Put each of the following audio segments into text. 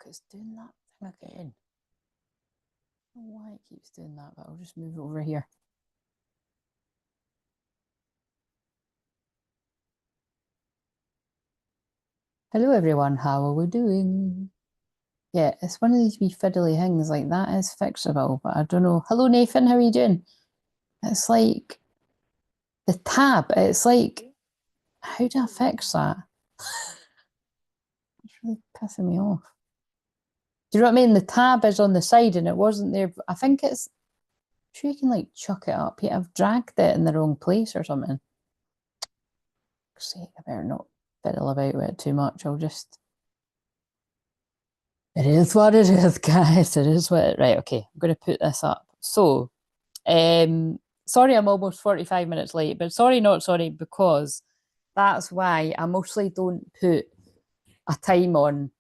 it's doing that thing again. I don't know why it keeps doing that, but I'll just move it over here. Hello everyone, how are we doing? Yeah, it's one of these wee fiddly things, like that is fixable, but I don't know. Hello Nathan, how are you doing? It's like the tab, it's like, how do I fix that? It's really pissing me off. Do you know what I mean? The tab is on the side and it wasn't there. I think it's, I'm sure you can like chuck it up. Yeah, I've dragged it in the wrong place or something. For sake, I better not fiddle about with it too much. I'll just, it is what it is, guys. It is what it, right, okay, I'm going to put this up. So, sorry I'm almost 45 minutes late, but sorry, not sorry, because that's why I mostly don't put a time on,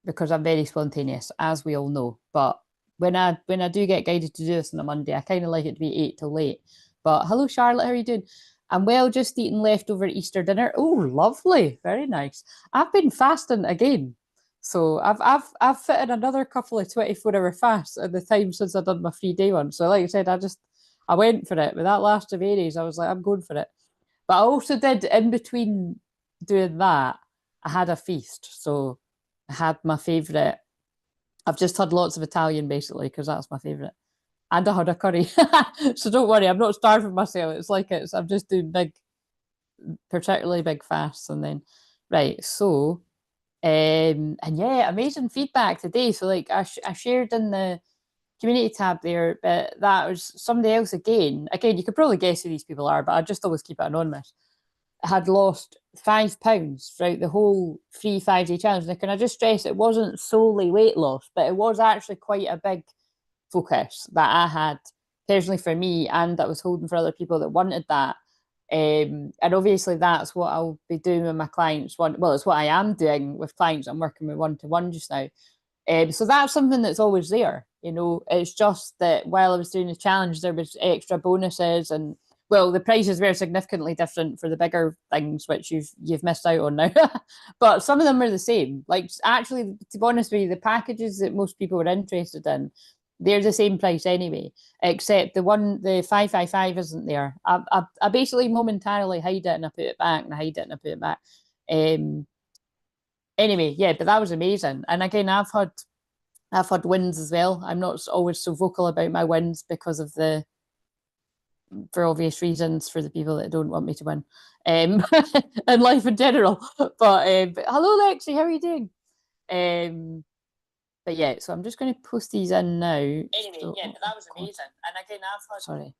because I'm very spontaneous, as we all know. But when I do get guided to do this on a Monday, I kind of like it to be 8 till late. But hello, Charlotte, how are you doing? I'm well, just eating leftover Easter dinner. Oh, lovely, very nice. I've been fasting again, so I've fitted another couple of 24-hour fasts at the time since I've done my 3-day one. So, like I said, I went for it. With that last of Aries, I was like, I'm going for it. But I also did, in between doing that, I had a feast. So I had my favourite. I've just had lots of Italian, basically, because that's my favourite. And I had a curry. So don't worry, I'm not starving myself. It's like I'm just doing big, particularly big fasts. And then, right, so, and yeah, amazing feedback today. So, like, I shared in the community tab there, but that was somebody else again. Again, you could probably guess who these people are, but I just always keep it anonymous. Had lost 5 pounds throughout the whole free 5-day challenge. Now, can I just stress it wasn't solely weight loss, but it was actually quite a big focus that I had personally for me, and that was holding for other people that wanted that. And obviously that's what I'll be doing with my clients. Well, it's what I am doing with clients I'm working with one-to-one just now. So that's something that's always there. It's just that while I was doing the challenge, there was extra bonuses, and well, the prices were significantly different for the bigger things, which you've missed out on now. But some of them are the same. Like, actually, to be honest with you, the packages that most people were interested in, they're the same price anyway, except the 555 isn't there. I basically momentarily hide it and I put it back, and I hide it and I put it back. Anyway, yeah, but that was amazing. And again, I've had wins as well. I'm not always so vocal about my wins because of for obvious reasons, for the people that don't want me to win, and life in general. But hello, Lexi, how are you doing? But yeah, so I'm just going to post these in now. Anyway, so, yeah, but that was amazing. And again, sorry.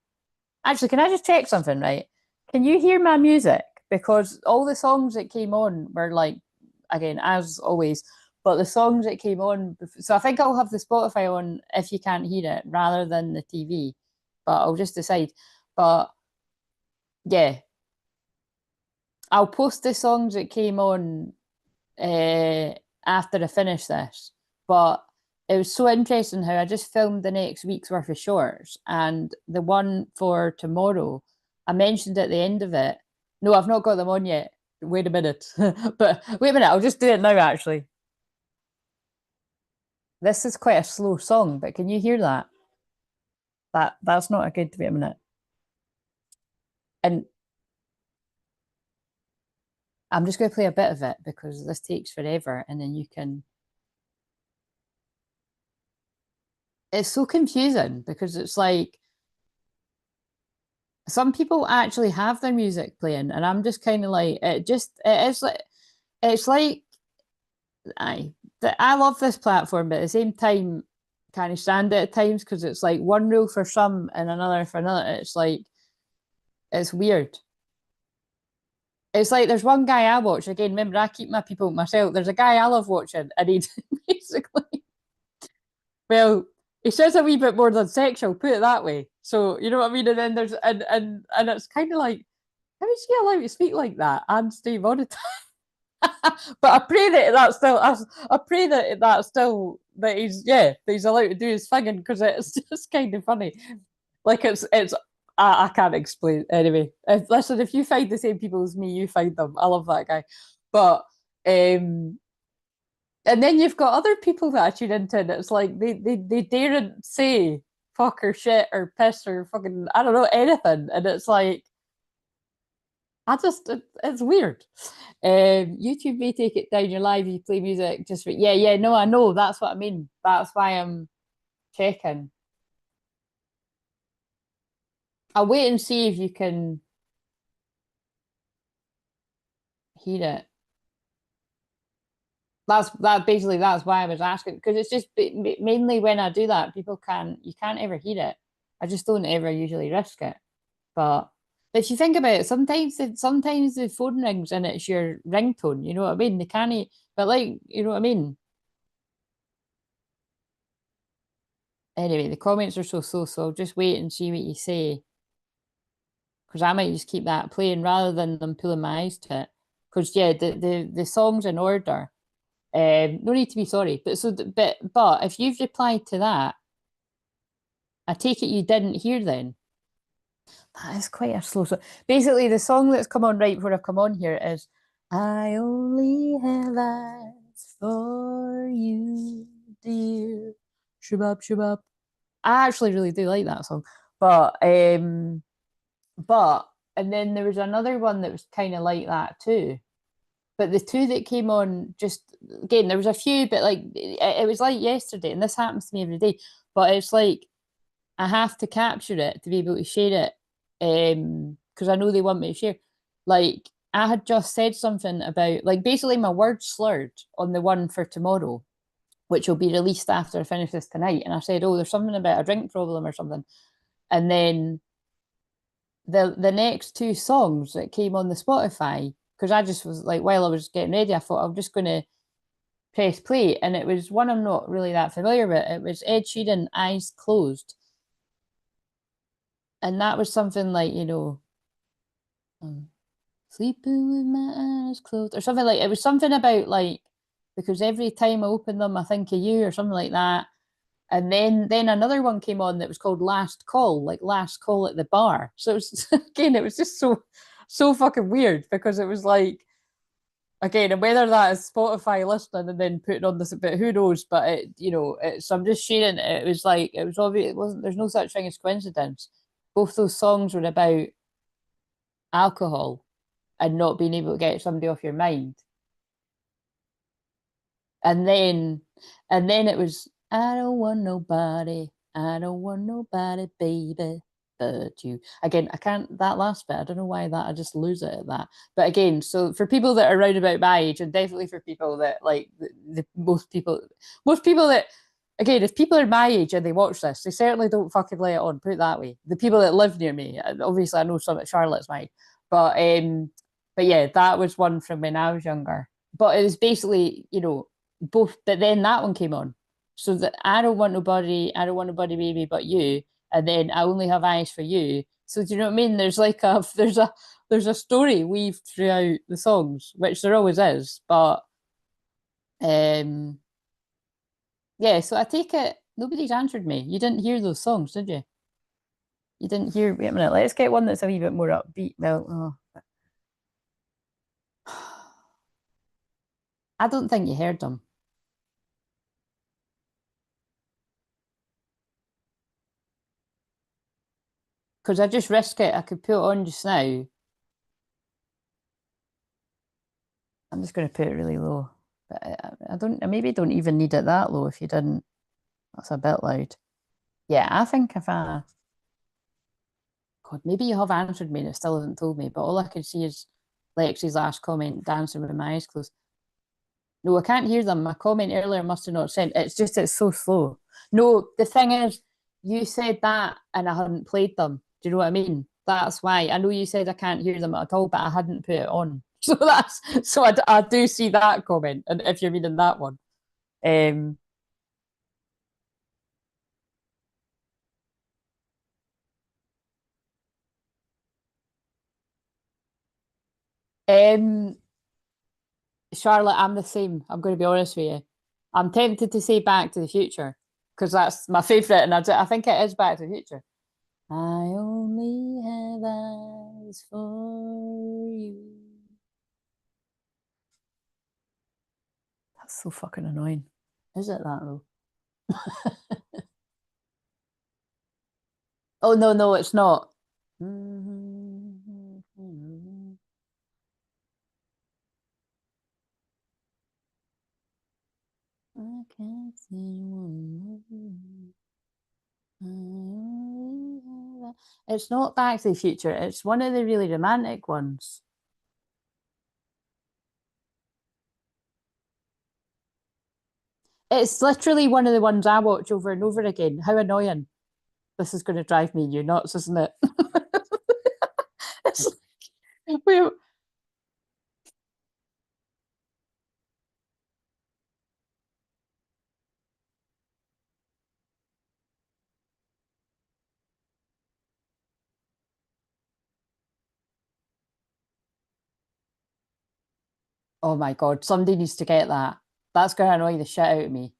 Actually, can I just check something, right? Can you hear my music? Because all the songs that came on were like, again, as always, but the songs that came on, so I think I'll have the Spotify on if you can't hear it rather than the TV, but I'll just decide. But yeah, I'll post the songs that came on after I finish this. But it was so interesting how I just filmed the next week's worth of shorts, and the one for tomorrow, I mentioned at the end of it. No, I've not got them on yet. Wait a minute. But wait a minute, I'll just do it now, actually. This is quite a slow song, but can you hear that? That's not a good, wait a minute. And I'm just going to play a bit of it because this takes forever, and then you can. It's so confusing because it's like some people actually have their music playing, and I'm just kind of like, it is like, it's like, I love this platform, but at the same time, kind of stand it at times because it's like one rule for some and another for another. It's like, it's weird. It's like there's one guy I watch, again, remember, I keep my people myself. There's a guy I love watching, and he basically, well, he says a wee bit more than sexual, put it that way. So, you know what I mean? And then there's, and it's kind of like, how is he allowed to speak like that and stay monetized? But I pray that that's still, I pray that that's still, that he's allowed to do his thing, because it's just kind of funny. Like, I can't explain. Anyway, listen, if you find the same people as me, you find them. I love that guy. But it's And then you've got other people that I tune into, and it's like they daren't say fuck or shit or piss or fucking I don't know anything, and it's like it's weird. YouTube may take it down your live. You play music just for yeah. No, I know that's what I mean. That's why I'm checking. I'll wait and see if you can hear it. That's why I was asking because it's just mainly when I do that, you can't ever hear it. I just don't ever usually risk it. But if you think about it, sometimes the phone rings and it's your ringtone. You know what I mean? They can't, but like you know what I mean. Anyway, the comments are so I'll just wait and see what you say because I might just keep that playing rather than them pulling my eyes to it. Because yeah, the song's in order. No need to be sorry, but if you've replied to that, I take it you didn't hear then. That is quite a slow song. Basically, the song that's come on right before I've come on here is I only have eyes for you, dear. Shabab, shabab. I actually really do like that song. But and then there was another one that was kind of like that too. But the two that came on just again, there was a few, but like it was like yesterday, and this happens to me every day. But it's like I have to capture it to be able to share it. Because I know they want me to share. Like I had just said something about like basically my words slurred on the one for tomorrow, which will be released after I finish this tonight. And I said, oh, there's something about a drink problem or something. And then the next two songs that came on the Spotify, because I just was like, while I was getting ready, I thought I'm just gonna press play. And it was one I'm not really that familiar with. It was Ed Sheeran, Eyes Closed. And that was something like, um, sleeping with my eyes closed, or something like it was something about like because every time I open them, I think of you, or something like that. And then another one came on that was called Last Call, like last call at the bar. So it was again, it was just so fucking weird because it was like again, and whether that is Spotify listening and then putting on this, but who knows? But so I'm just sharing it. It was like it was obvious. It wasn't. There's no such thing as coincidence. Both those songs were about alcohol and not being able to get somebody off your mind. And then it was I don't want nobody, I don't want nobody, baby, but you. Again, I can't that last bit. I don't know why that I just lose it at that. But again, so for people that are around about my age, and definitely for people that like the most people that again, if people are my age and they watch this, they certainly don't fucking lay it on. Put it that way. The people that live near me, obviously, I know some at Charlotte's my age, but yeah, that was one from when I was younger. But it was basically, both. But then that one came on, so that I don't want nobody, baby, but you. And then I only have eyes for you. So do you know what I mean? There's like there's a story weaved throughout the songs, which there always is. But um, yeah. So I take it nobody's answered me. You didn't hear those songs, did you? You didn't hear. Wait a minute. Let's get one that's a wee bit more upbeat. Well, I don't think you heard them because I just risk it. I could put it on just now. I'm just going to put it really low. But I don't. I maybe don't even need it that low. If you didn't, that's a bit loud. Yeah, I think if I, God, maybe you have answered me and it still hasn't told me. But all I can see is Lexi's last comment, dancing with my eyes closed. No, I can't hear them. My comment earlier must have not sent. It's just it's so slow. No, the thing is, you said that and I hadn't played them. Do you know what I mean? That's why. I know you said I can't hear them at all, but I hadn't put it on. So I do see that comment, and if you're reading that one. Um, um, Charlotte, I'm the same. I'm going to be honest with you. I'm tempted to say Back to the Future because that's my favourite, and I think it is Back to the Future. I only have eyes for you. So fucking annoying. Is it that though? Oh no, no, it's not. I can't see one. It's not Back to the Future. It's one of the really romantic ones. It's literally one of the ones I watch over and over again. How annoying. This is going to drive me you nuts, isn't it? It's like, oh my God, somebody needs to get that. That's going to annoy the shit out of me.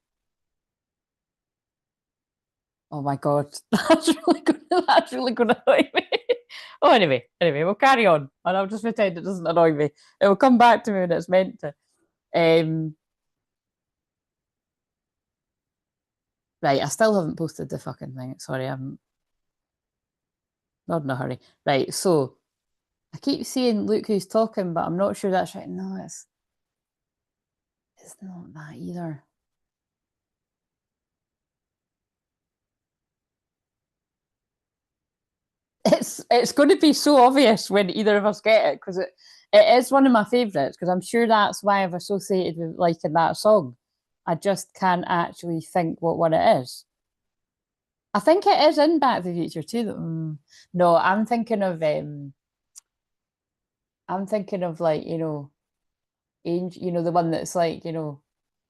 Oh my God, that's really going to annoy me. Oh, anyway, we'll carry on, and I'll just pretend it doesn't annoy me. It will come back to me when it's meant to. Um, right, I still haven't posted the fucking thing. Sorry, I'm not in a hurry. Right, so I keep saying look who's talking, but I'm not sure that's right. No, it's not that either. It's going to be so obvious when either of us get it because it is one of my favourites because I'm sure that's why I've associated with liking that song. I just can't actually think what one it is. I think it is in Back to the Future too. No, I'm thinking of like angel, the one that's like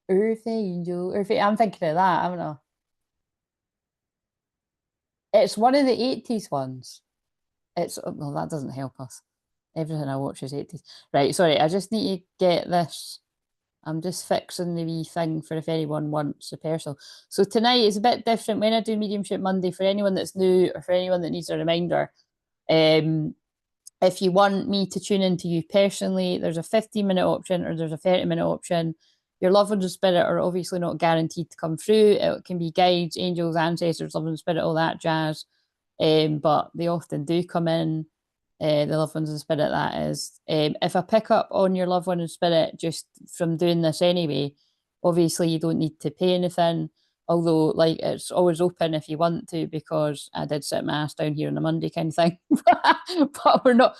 Earth Angel, Earth. I'm thinking of that. I don't know. It's one of the 80s ones. Well, that doesn't help us. Everything I watch is 80s. Right, sorry, I just need to get this. I'm just fixing the wee thing for if anyone wants a personal. So tonight is a bit different when I do Mediumship Monday for anyone that's new or for anyone that needs a reminder. Um, if you want me to tune into you personally, there's a 15-minute option or there's a 30-minute option. Your loved ones and spirit are obviously not guaranteed to come through. It can be guides, angels, ancestors, loved ones, spirit, all that jazz. But they often do come in. The loved ones and spirit, that is. If I pick up on your loved one and spirit just from doing this anyway, obviously you don't need to pay anything. Although, like, it's always open if you want to, because I did sit my ass down here on a Monday kind of thing. But we're not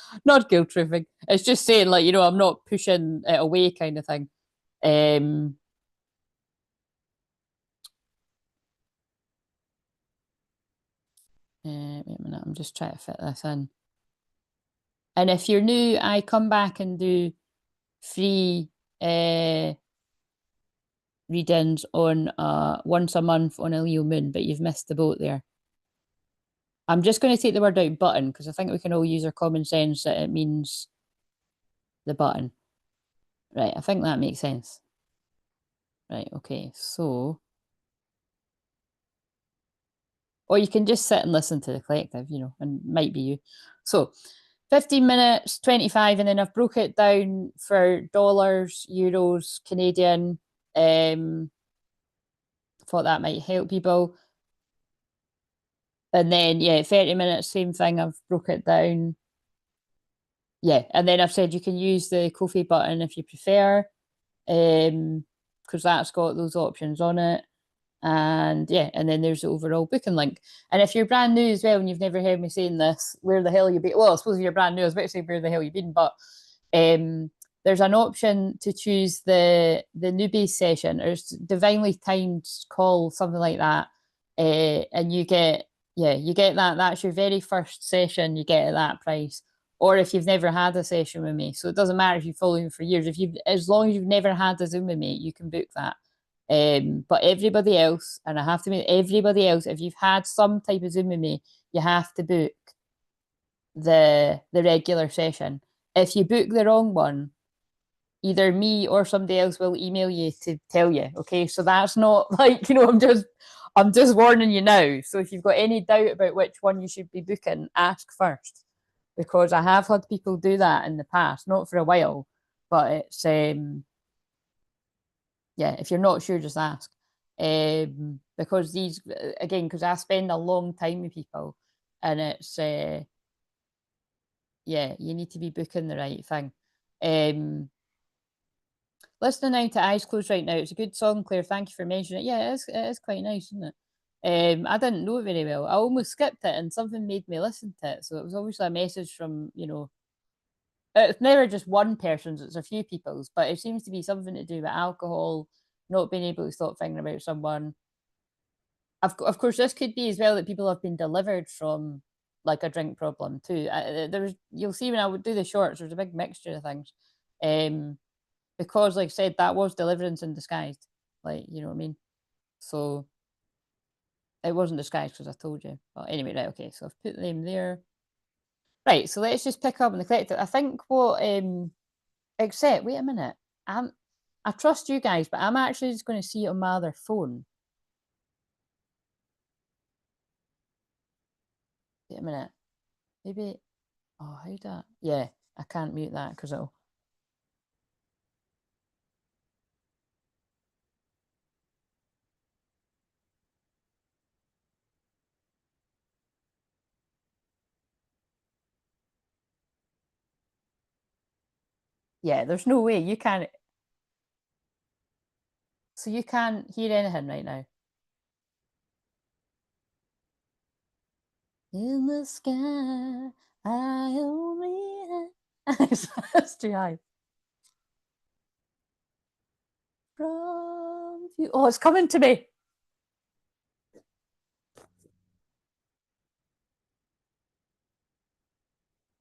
guilt tripping. It's just saying, like, I'm not pushing it away kind of thing. Wait a minute, I'm just trying to fit this in. And if you're new, I come back and do free readings on once a month on a Leo moon, but you've missed the boat there. I'm just going to take the word out button because I think we can all use our common sense that it means the button. Right, I think that makes sense. Right, okay, so or you can just sit and listen to the collective, and might be you. So 15 minutes, 25, and then I've broke it down for dollars, euros, Canadian. Thought that might help people. And then, yeah, 30 minutes, same thing. I've broke it down. Yeah, and then I've said you can use the Ko-fi button if you prefer, because that's got those options on it. And yeah, and then there's the overall booking link. And if you're brand new as well and you've never heard me saying this, where the hell you been? Well, I suppose if you're brand new, I was about to say where the hell you been, but there's an option to choose the newbie session or divinely timed call, something like that. And you get that. That's your very first session. You get at that price. Or if you've never had a session with me, so it doesn't matter if you follow me for years. As long as you've never had a Zoom with me, you can book that. But everybody else, and I have to admit, everybody else, if you've had some type of Zoom with me, you have to book the regular session. If you book the wrong one, either me or somebody else will email you to tell you. Okay, so that's not like I'm just warning you now. So if you've got any doubt about which one you should be booking, ask first, because I have had people do that in the past, not for a while, but it's Yeah, if you're not sure, just ask. Because these, again, because I spend a long time with people, and it's yeah, you need to be booking the right thing. Listening now to Eyes Closed right now. It's a good song, Claire. Thank you for mentioning it. Yeah, it is quite nice, isn't it? I didn't know it very well. I almost skipped it, and something made me listen to it. So it was obviously a message from, it's never just one person's, it's a few people's, but it seems to be something to do with alcohol, not being able to stop thinking about someone. Of course, this could be as well that people have been delivered from like a drink problem too. You'll see when I would do the shorts, there's a big mixture of things. Because, like I said, that was deliverance in disguise. Like, you know what I mean? So it wasn't disguised because I told you. But anyway, right, okay. So I've put them there. Right, so let's just pick up on the collective. I think what except wait a minute. I trust you guys, but I'm actually just going to see it on my other phone. Wait a minute. Maybe how that? Yeah, I can't mute that because it'll. Yeah, there's no way you can't. So you can't hear anything right now. In the sky, I only that's too high. From you. Oh, it's coming to me.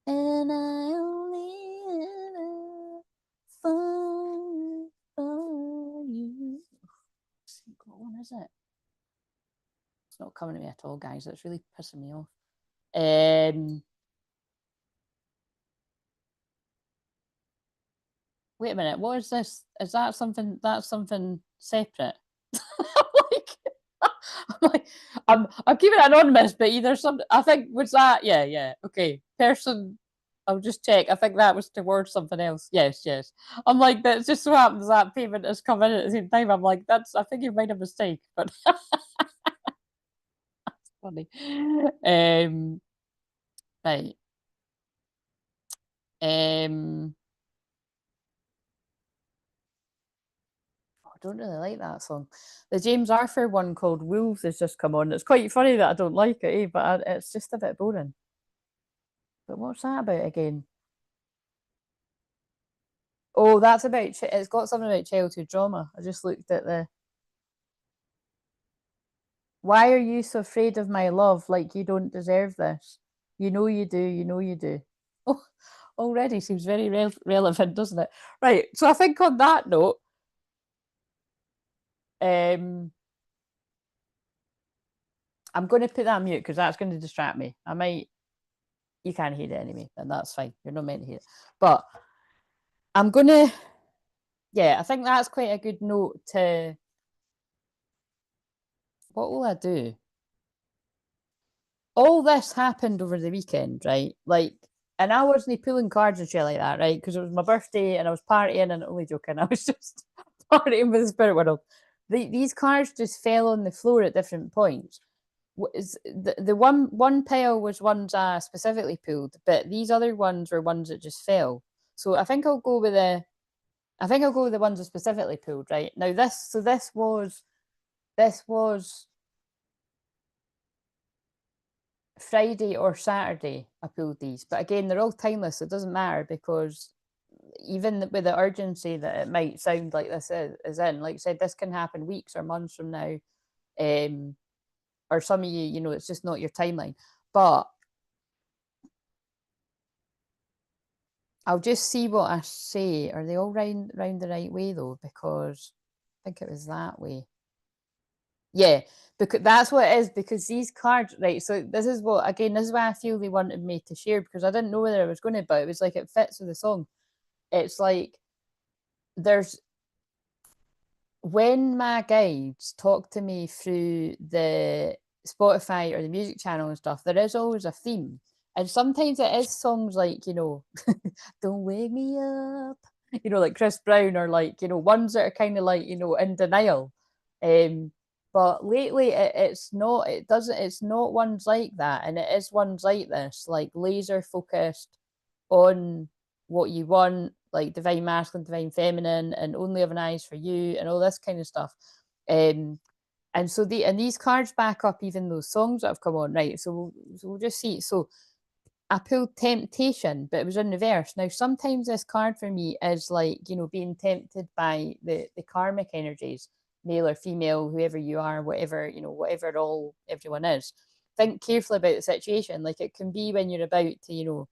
And I only fall for you. What one is it? It's not coming to me at all, guys. It's really pissing me off. Wait a minute. What is this? Is that something? That's something separate. I'm keeping it anonymous, but either some. I think was that. Yeah, yeah. Okay, person. I'll just check. I think that was towards something else. Yes, yes. I'm like that. Just so happens that payment has come in at the same time. I'm like, that's. I think you made a mistake, but that's funny. Right. Um. I don't really like that song. The James Arthur one called Wolves has just come on. It's quite funny that I don't like it, but it's just a bit boring. But what's that about again? Oh, that's about, it's got something about childhood drama. I just looked at the, why are you so afraid of my love? Like you don't deserve this. You know you do, you know you do. Oh, already seems very relevant, doesn't it? Right. So I think on that note, um, I'm going to put that on mute because that's going to distract me. You can't hear it anyway, and that's fine. You're not meant to hear it. But I'm going to, yeah, I think that's quite a good note to, what will I do? All this happened over the weekend, right? Like, and I wasn't pulling cards and shit like that, right? Because it was my birthday and I was partying and only joking. I was just partying with the spirit world. These cards just fell on the floor at different points. The one pile was ones I specifically pulled, but these other ones were ones that just fell. So I think I'll go with the ones I specifically pulled, right? Now this was Friday or Saturday I pulled these. But again, they're all timeless. So it doesn't matter because even with the urgency that it might sound like this is in, like I said, this can happen weeks or months from now. Or some of you, it's just not your timeline. But I'll just see what I say. Are they all round the right way though? Because I think it was that way. Yeah, because that's what it is. Because these cards, right? So this is why I feel they wanted me to share because I didn't know whether I was going to, but it was like it fits with the song. It's like there's when my guides talk to me through the Spotify or the music channel and stuff, there is always a theme. And sometimes it is songs like, Don't Wake Me Up you know, like Chris Brown, or like, you know, ones that are kind of like, you know, in denial. But lately it's not, it's not ones like that. And it is ones like this, like laser focused on what you want, like divine masculine, divine feminine, and only have an eyes for you, and all this kind of stuff. And so these cards back up even those songs that have come on, right? So we'll just see. So I pulled temptation, but it was in reverse. Now, sometimes this card for me is like, you know, being tempted by the karmic energies, male or female, whoever you are, whatever, you know, whatever all everyone is. Think carefully about the situation. Like, it can be when you're about to, you know,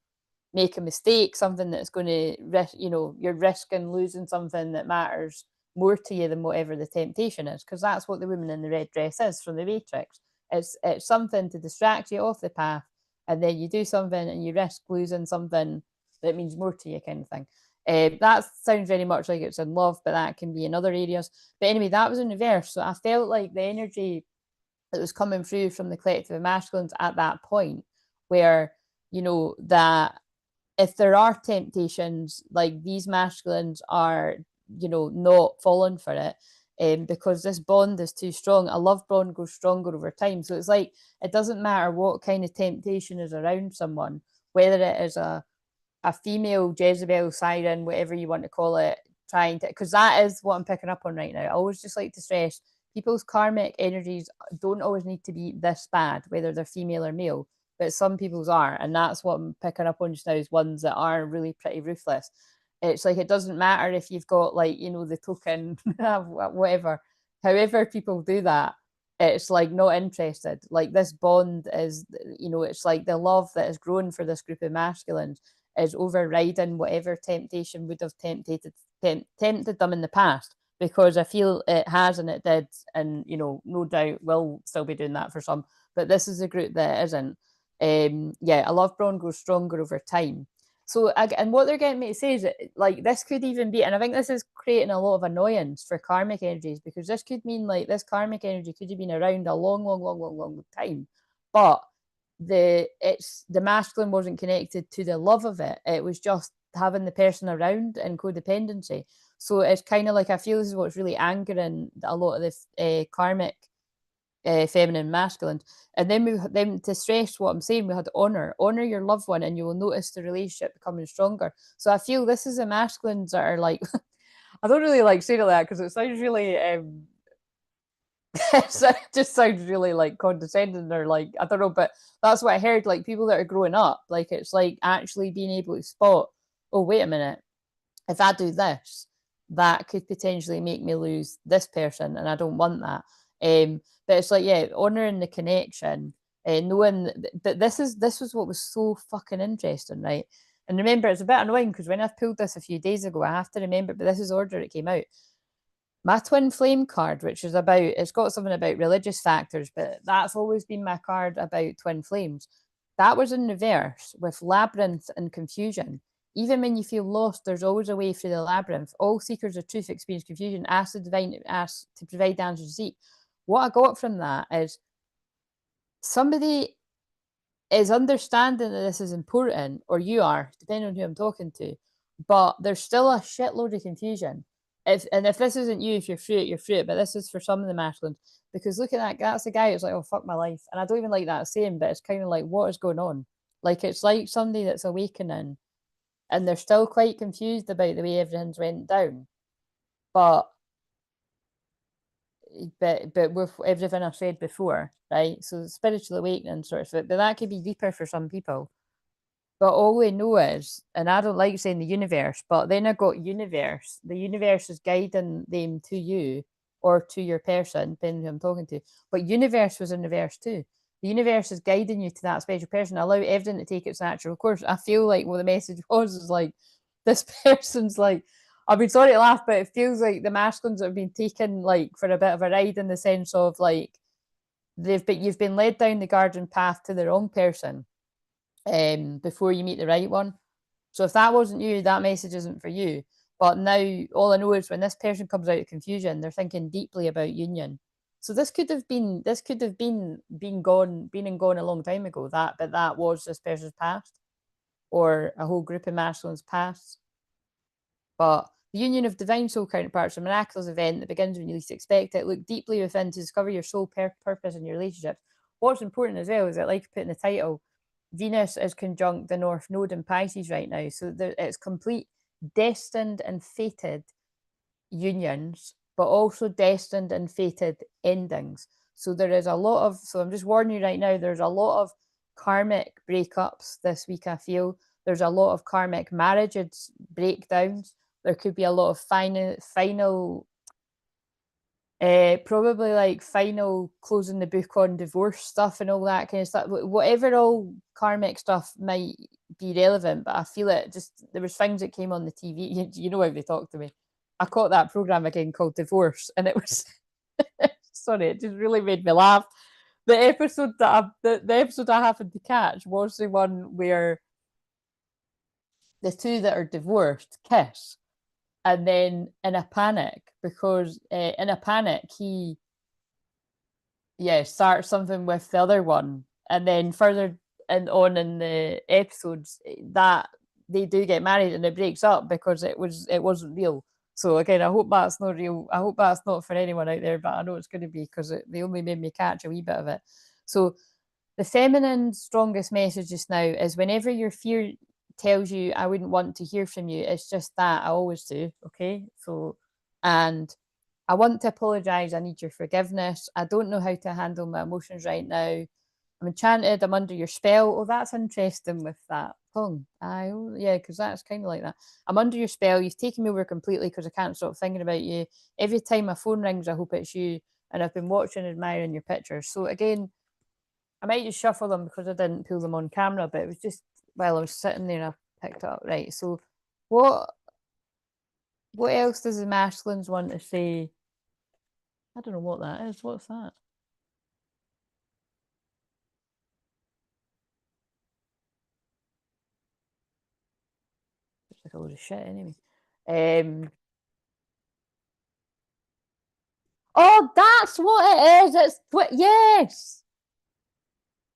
make a mistake, something that's going to risk, you know, you're risking losing something that matters more to you than whatever the temptation is, because that's what the woman in the red dress is from the Matrix. It's something to distract you off the path, and then you do something and you risk losing something that means more to you, kind of thing. That sounds very much like it's in love, but that can be in other areas. But anyway, that was in reverse. So I felt like the energy that was coming through from the collective masculines at that point, where, you know, that if there are temptations, like these masculines are, you know, not falling for it, because this bond is too strong. A love bond goes stronger over time. So it's like, it doesn't matter what kind of temptation is around someone, whether it is a female Jezebel, siren, whatever you want to call it, trying to, because that is what I'm picking up on right now. I always just like to stress people's karmic energies don't always need to be this bad, whether they're female or male, but some people's are. And that's what I'm picking up on just now, is ones that are really pretty ruthless. It's like, it doesn't matter if you've got, like, you know, the token, whatever, however people do that, it's like not interested. Like, this bond is, you know, it's like the love that has grown for this group of masculines is overriding whatever temptation would have tempted them in the past, because I feel it has, and it did, and, you know, no doubt will still be doing that for some. But this is a group that isn't. Yeah, a love bond grows stronger over time. So, and what they're getting me to say is that, like, this could even be, and I think this is creating a lot of annoyance for karmic energies, because this could mean, like, this karmic energy could have been around a long time, but the masculine wasn't connected to the love of it. It was just having the person around and codependency. So it's kind of like, I feel this is what's really angering a lot of this karmic feminine masculine. And then to stress what I'm saying, we had honor your loved one, and you will notice the relationship becoming stronger. So I feel this is the masculines that are like I don't really like saying it like that, because it sounds really it just sounds really like condescending, or like, I don't know, but that's what I heard. Like, people that are growing up, like, it's like actually being able to spot, oh, wait a minute, if I do this, that could potentially make me lose this person, and I don't want that. But it's like, yeah, honoring the connection, knowing that this was what was so fucking interesting, right? And remember, it's a bit annoying because when I pulled this a few days ago, I have to remember, but this is the order it came out. My twin flame card, which is about, it's got something about religious factors, but that's always been my card about twin flames. That was in reverse with labyrinth and confusion. Even when you feel lost, there's always a way through the labyrinth. All seekers of truth experience confusion. Ask the divine, ask to provide the answers to seek. What I got from that is somebody is understanding that this is important, or you are, depending on who I'm talking to, but there's still a shitload of confusion. If this isn't you, if you're through it, you're through it. But this is for some of the masculines, because look at that. That's the guy who's like, oh, fuck my life. And I don't even like that saying, but it's kind of like, what is going on? Like, it's like somebody that's awakening, and they're still quite confused about the way everything's went down. But with everything I've said before, right? So spiritual awakening sort of, but that could be deeper for some people. But all we know is, and I don't like saying the universe, but then I got universe. The universe is guiding them to you or to your person, depending who I'm talking to. But universe was in reverse too. The universe is guiding you to that special person. Allow everything to take its natural course. I feel like what the message was is like, this person's like, I mean, sorry to laugh, but it feels like the masculines have been taken like for a bit of a ride, in the sense of like you've been led down the garden path to the wrong person before you meet the right one. So if that wasn't you, that message isn't for you. But now all I know is when this person comes out of confusion, they're thinking deeply about union. So this could have been been and gone a long time ago. But that was this person's past, or a whole group of masculines past. But the union of divine soul counterparts, a miraculous event that begins when you least expect it. Look deeply within to discover your soul purpose in your relationships. What's important as well is that, like I put in the title, Venus is conjunct the North Node in Pisces right now. So it's complete destined and fated unions, but also destined and fated endings. So there is a lot of, so I'm just warning you right now, there's a lot of karmic breakups this week, I feel. There's a lot of karmic marriages breakdowns. There could be a lot of final probably like final closing the book on divorce stuff and all that kind of stuff. Whatever all karmic stuff might be relevant, but I feel it just, there was things that came on the TV. You know how they talk to me. I caught that program again called Divorce, and it was sorry, it just really made me laugh. The episode that the episode I happened to catch was the one where the two that are divorced kiss, and then in a panic, because in a panic he starts something with the other one, and then further and on in the episodes that they do get married and it breaks up because it wasn't real. So again, I hope that's not real. I hope that's not for anyone out there, but I know it's going to be because they only made me catch a wee bit of it. So the feminine strongest message just now is whenever your fear tells you I wouldn't want to hear from you, it's just that I always do. Okay. So, and I want to apologize. I need your forgiveness. I don't know how to handle my emotions right now. I'm enchanted. I'm under your spell. Oh, that's interesting with that song. Yeah, because that's kind of like that. I'm under your spell. You've taken me over completely because I can't stop thinking about you. Every time my phone rings, I hope it's you. And I've been watching and admiring your pictures. So again, I might just shuffle them because I didn't pull them on camera, but it was just while I was sitting there, I picked up. Right. So what else does the masculines want to say? I don't know what that is. What's that? It's like a load of shit anyway. Oh, that's what it is. It's yes.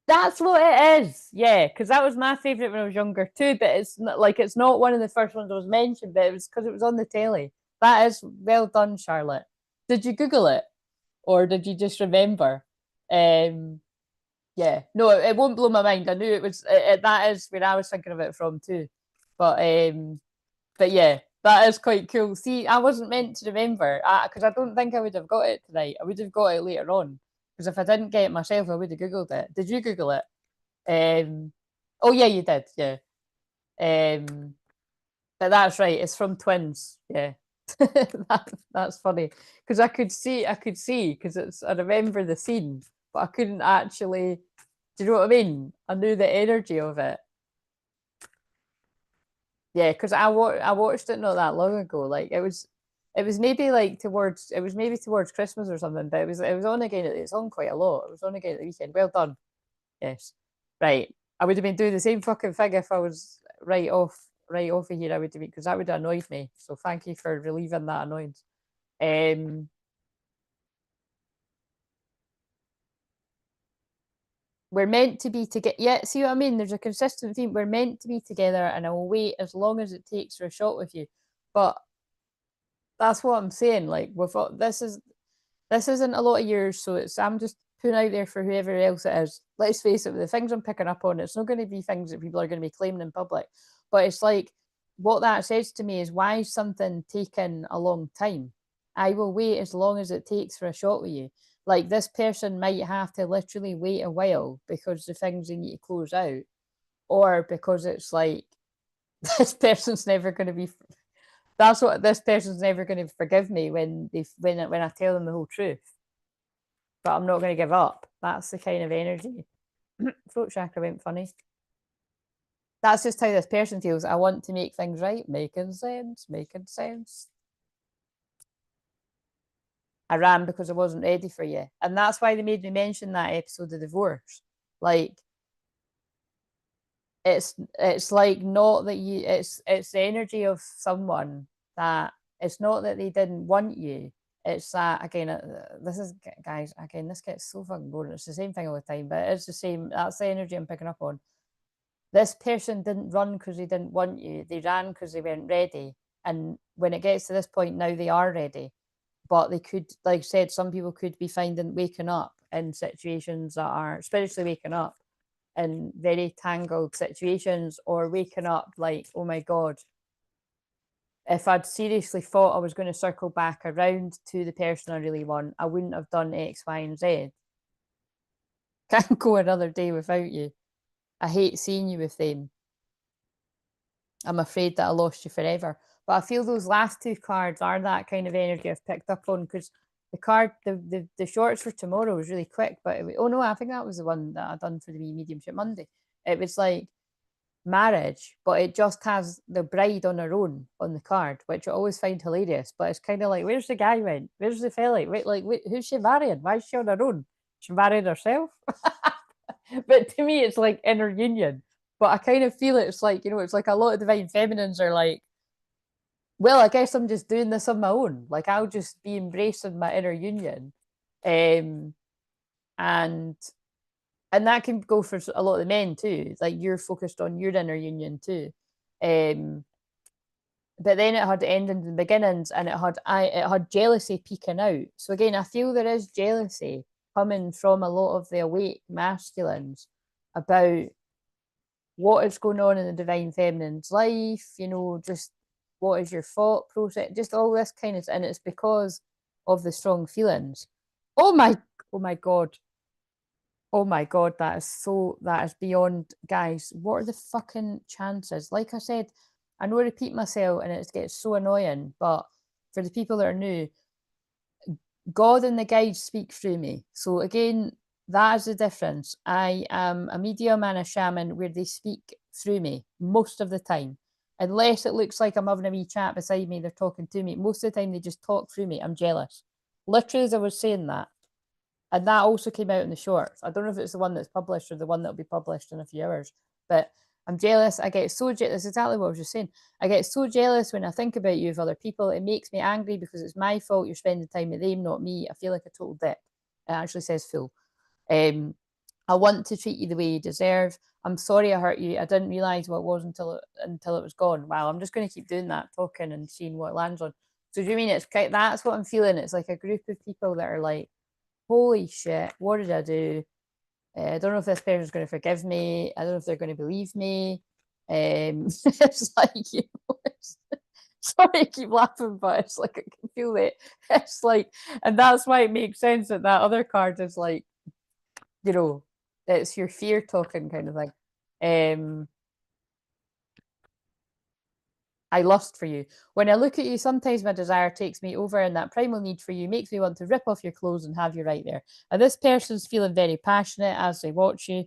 That's what it is. Yeah, because that was my favourite when I was younger too. But it's not like it's not one of the first ones I was mentioned, but it was because it was on the telly. That is well done, Charlotte. Did you Google it, or did you just remember? Yeah, no, it won't blow my mind. I knew it was. That is where I was thinking of it from too. But yeah, that is quite cool. See, I wasn't meant to remember because I don't think I would have got it tonight. I would have got it later on because if I didn't get it myself, I would have googled it. Did you Google it? Oh yeah, you did. Yeah. But that's right. It's from Twins. Yeah. That's funny because I could see because it's I remember the scene, but I couldn't actually. Do you know what I mean? I knew the energy of it. Yeah, because I watched it not that long ago. Like it was maybe like towards Christmas or something, but it was on again. It's on quite a lot. It was on again at the weekend. Well done. Yes. Right. I would have been doing the same fucking thing if I was right off of here. I would have been because that would have annoyed me. So thank you for relieving that annoyance. Um we're meant to be together. Yeah, see what I mean? There's a consistent theme. We're meant to be together, and I will wait as long as it takes for a shot with you. But that's what I'm saying. Like, this isn't a lot of years, so I'm just putting out there for whoever else it is. Let's face it, the things I'm picking up on, it's not going to be things that people are going to be claiming in public. But it's like what that says to me is why is something taking a long time? I will wait as long as it takes for a shot with you. Like this person might have to literally wait a while because the things they need to close out, or because it's like this person's never going to be. That's what this person's never going to forgive me when I tell them the whole truth. But I'm not going to give up. That's the kind of energy. Throat chakra went funny. That's just how this person feels. I want to make things right. Making sense. Making sense. I ran because I wasn't ready for you. And that's why they made me mention that episode of Divorce. Like, it's like not that you it's the energy of someone that it's not that they didn't want you. It's that again. This is guys again. This gets so fucking boring. It's the same thing all the time, but it's the same. That's the energy I'm picking up on. This person didn't run because they didn't want you. They ran because they weren't ready. And when it gets to this point now, they are ready. But they could, like I said, some people could be waking up in situations that are, especially waking up in very tangled situations, or waking up like, oh my God, if I'd seriously thought I was going to circle back around to the person I really want, I wouldn't have done X, Y, and Z. Can't go another day without you. I hate seeing you with them. I'm afraid that I lost you forever. But I feel those last two cards are that kind of energy I've picked up on, because the card, the shorts for tomorrow was really quick. But oh no, I think that was the one that I done for the Mediumship Monday. It was like marriage, but it just has the bride on her own on the card, which I always find hilarious. But it's kind of like, where's the guy went? Where's the fella? Wait, who's she marrying? Why is she on her own? She married herself. But to me, it's like inner union. But I kind of feel it's like, it's like a lot of divine feminines are like, well, I guess I'm just doing this on my own. Like, I'll just be embracing my inner union. And that can go for a lot of the men too. Like, you're focused on your inner union too. But then it had endings and beginnings, and it had jealousy peeking out. So again, I feel there is jealousy coming from a lot of the awake masculines about what is going on in the divine feminine's life, just what is your thought process, just all this kind of, and it's because of the strong feelings. Oh my God. Oh my God, that is beyond, guys. What are the fucking chances? Like I said, I know I repeat myself and it gets so annoying, but for the people that are new, God and the guides speak through me. So again, that is the difference. I am a medium and a shaman where they speak through me most of the time. Unless it looks like I'm having a wee chat beside me, they're talking to me. Most of the time, they just talk through me. I'm jealous. Literally, as I was saying that. And that also came out in the shorts. I don't know if it's the one that's published or the one that'll be published in a few hours, but I'm jealous. I get so jealous. That's exactly what I was just saying. I get so jealous when I think about you with other people. It makes me angry because it's my fault you're spending time with them, not me. I feel like a total dick. It actually says fool. I want to treat you the way you deserve. I'm sorry I hurt you. I didn't realise what it was until it was gone. Wow, I'm just going to keep doing that, talking and seeing what lands on. So do you mean that's what I'm feeling? It's like a group of people that are like, holy shit, what did I do? I don't know if this person's going to forgive me. I don't know if they're going to believe me. It's like, sorry, I keep laughing, but it's like I can feel it. It's like, and that's why it makes sense that other card is like, it's your fear talking kind of thing. I lust for you. When I look at you, sometimes my desire takes me over, and that primal need for you makes me want to rip off your clothes and have you right there. And this person's feeling very passionate as they watch you.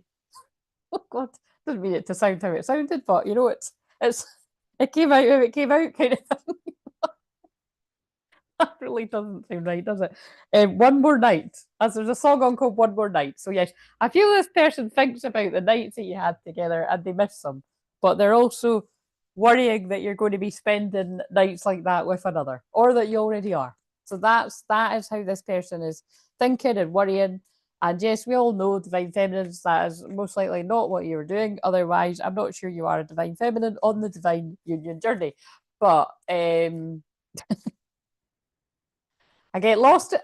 Oh God, didn't mean it to sound how it sounded, but it came out how it came out, kind of thing. That really doesn't sound right, does it? One more night. As there's a song on called One More Night. So yes, I feel this person thinks about the nights that you had together and they miss them, but they're also worrying that you're going to be spending nights like that with another, or that you already are. So that is how this person is thinking and worrying. And yes, we all know divine feminines, that is most likely not what you were doing. Otherwise, I'm not sure you are a divine feminine on the divine union journey. But I get lost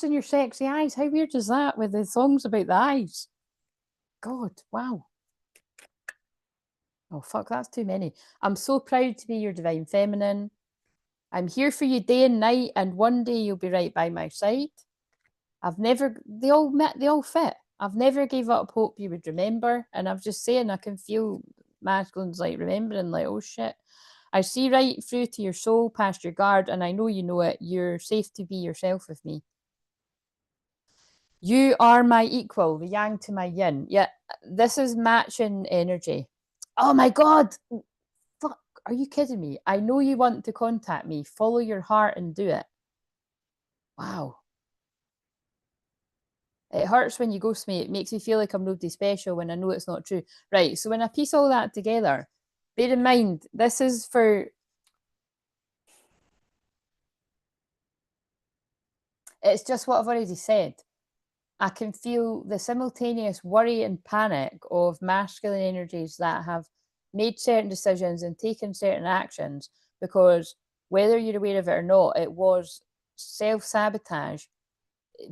in your sexy eyes. How weird is that with the songs about the eyes? God, wow. Oh, fuck, that's too many. I'm so proud to be your divine feminine. I'm here for you day and night, and one day you'll be right by my side. They all fit. I've never gave up hope you would remember. And I'm just saying, I can feel masculines like remembering, like, oh shit. I see right through to your soul, past your guard, and I know you know it. You're safe to be yourself with me. You are my equal, the yang to my yin. Yeah, this is matching energy. Oh my God. Fuck, are you kidding me? I know you want to contact me. Follow your heart and do it. Wow. It hurts when you ghost me. It makes me feel like I'm nobody special when I know it's not true. Right, so when I piece all that together, bear in mind, this is for... It's just what I've already said. I can feel the simultaneous worry and panic of masculine energies that have made certain decisions and taken certain actions because whether you're aware of it or not, it was self-sabotage,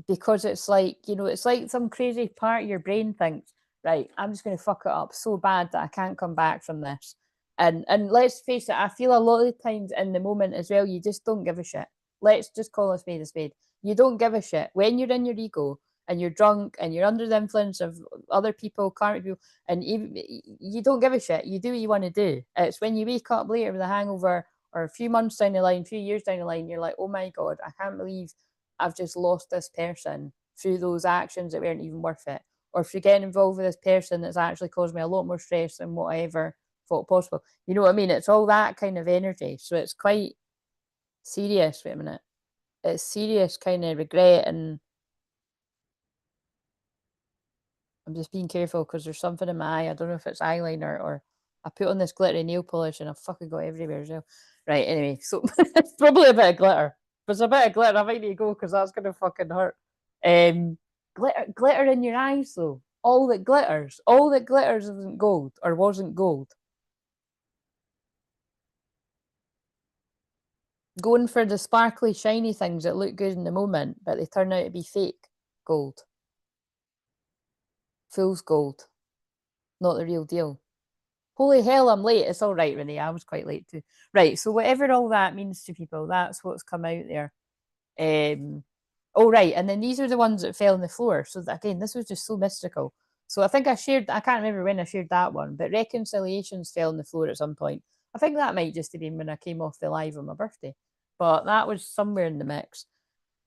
because it's like, you know, it's like some crazy part of your brain thinks, right, I'm just going to fuck it up so bad that I can't come back from this. And let's face it, I feel a lot of the times in the moment as well, you just don't give a shit. Let's just call a spade a spade. You don't give a shit when you're in your ego and you're drunk and you're under the influence of other people, karmic people, and you don't give a shit. You do what you want to do. It's when you wake up later with a hangover, or a few months down the line, a few years down the line, you're like, oh my God, I can't believe I've just lost this person through those actions that weren't even worth it. Or through getting involved with this person that's actually caused me a lot more stress than what I ever thought possible. You know what I mean? It's all that kind of energy. So it's quite serious. Wait a minute. It's serious kind of regret, and I'm just being careful because there's something in my eye. I don't know if it's eyeliner or I put on this glittery nail polish and I've fucking got everywhere as well. Right, anyway, so it's probably a bit of glitter. If it's a bit of glitter, I might need to go because that's gonna fucking hurt. Glitter in your eyes though. All that glitters isn't gold or wasn't gold. Going for the sparkly, shiny things that look good in the moment, but they turn out to be fake gold. Fool's gold. Not the real deal. Holy hell, I'm late. It's all right, Renee. I was quite late too. Right, so whatever all that means to people, that's what's come out there. Oh, right, and then these are the ones that fell on the floor. So again, this was just so mystical. So I think I can't remember when I shared that one, but reconciliations fell on the floor at some point. I think that might just have been when I came off the live on my birthday, but that was somewhere in the mix.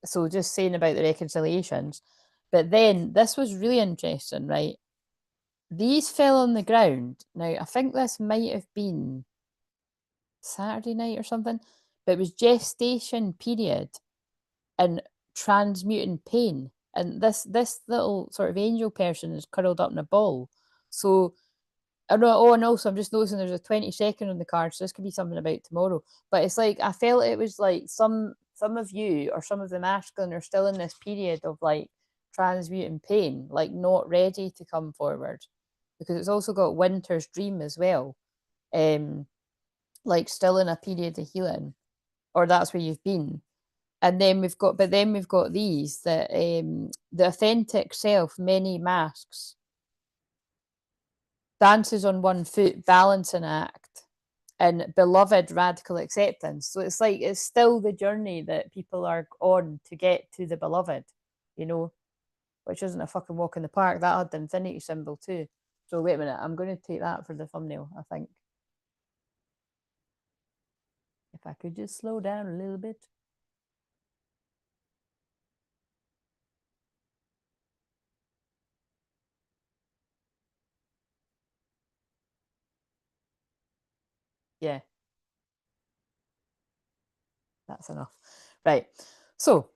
So just saying about the reconciliations. But then this was really interesting, right? These fell on the ground. Now, I think this might have been Saturday night or something, but it was gestation period and transmuting pain. And this little sort of angel person is curled up in a ball. So I know, oh, and also I'm just noticing there's a 22nd on the card, so this could be something about tomorrow. But it's like I felt it was like some of you or some of the masculine are still in this period of like transmuting pain, like not ready to come forward. Because it's also got winter's dream as well. Like still in a period of healing, or that's where you've been. And then we've got these that the authentic self, many masks, dances on one foot, balancing act, and beloved radical acceptance. So it's like it's still the journey that people are on to get to the beloved, you know, which isn't a fucking walk in the park. That had the infinity symbol too. So wait a minute, I'm going to take that for the thumbnail, I think. If I could just slow down a little bit. Yeah, that's enough. Right. So,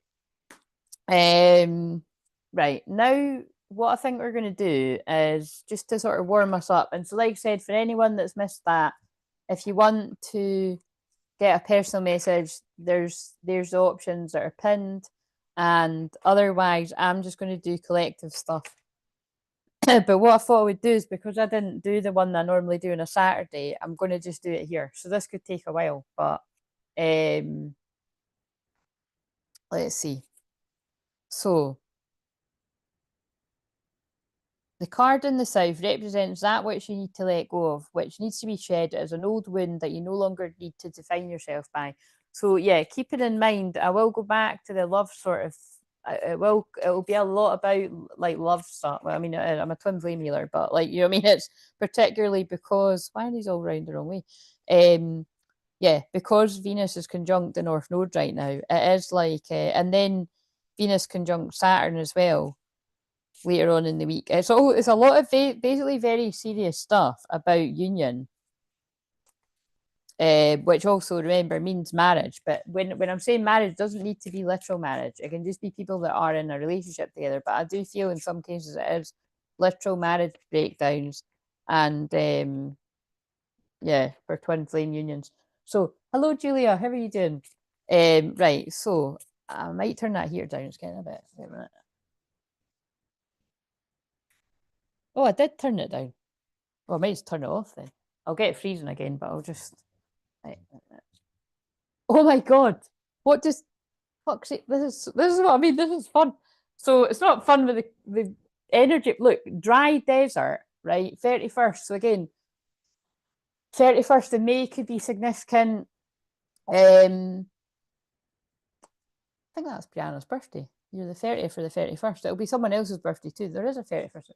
right now, what I think we're going to do is just to sort of warm us up. And so, like I said, for anyone that's missed that, if you want to get a personal message, there's the options that are pinned, and otherwise, I'm just going to do collective stuff. But what I thought I would do is, because I didn't do the one that I normally do on a Saturday, I'm going to just do it here. So this could take a while, but let's see. So the card in the south represents that which you need to let go of, which needs to be shed as an old wound that you no longer need to define yourself by. So yeah, keep it in mind. I will go back to the love sort of. It'll be a lot about like love stuff. Well, I mean, I'm a twin flame healer, but like, you know what I mean? It's particularly because why are these all round the wrong way? Yeah, because Venus is conjunct the North Node right now. It is like, and then Venus conjunct Saturn as well later on in the week. It's a lot of basically very serious stuff about union, which also remember means marriage. But when I'm saying marriage, doesn't need to be literal marriage. It can just be people that are in a relationship together. But I do feel in some cases it is literal marriage breakdowns, and yeah, for twin flame unions. So hello Julia, how are you doing? Right, so I might turn that heater down. It's getting a bit. Wait a minute. Oh, I did turn it down. Well, I might just turn it off then. I'll get it freezing again, but I'll just. Right. Oh my God. What does fuck's sake? This is what I mean. This is fun. So it's not fun with the energy. Look, dry desert, right? 31st. So again, 31st of May could be significant. I think that's Brianna's birthday. You're the 30th for the 31st. It'll be someone else's birthday too. There is a 31st.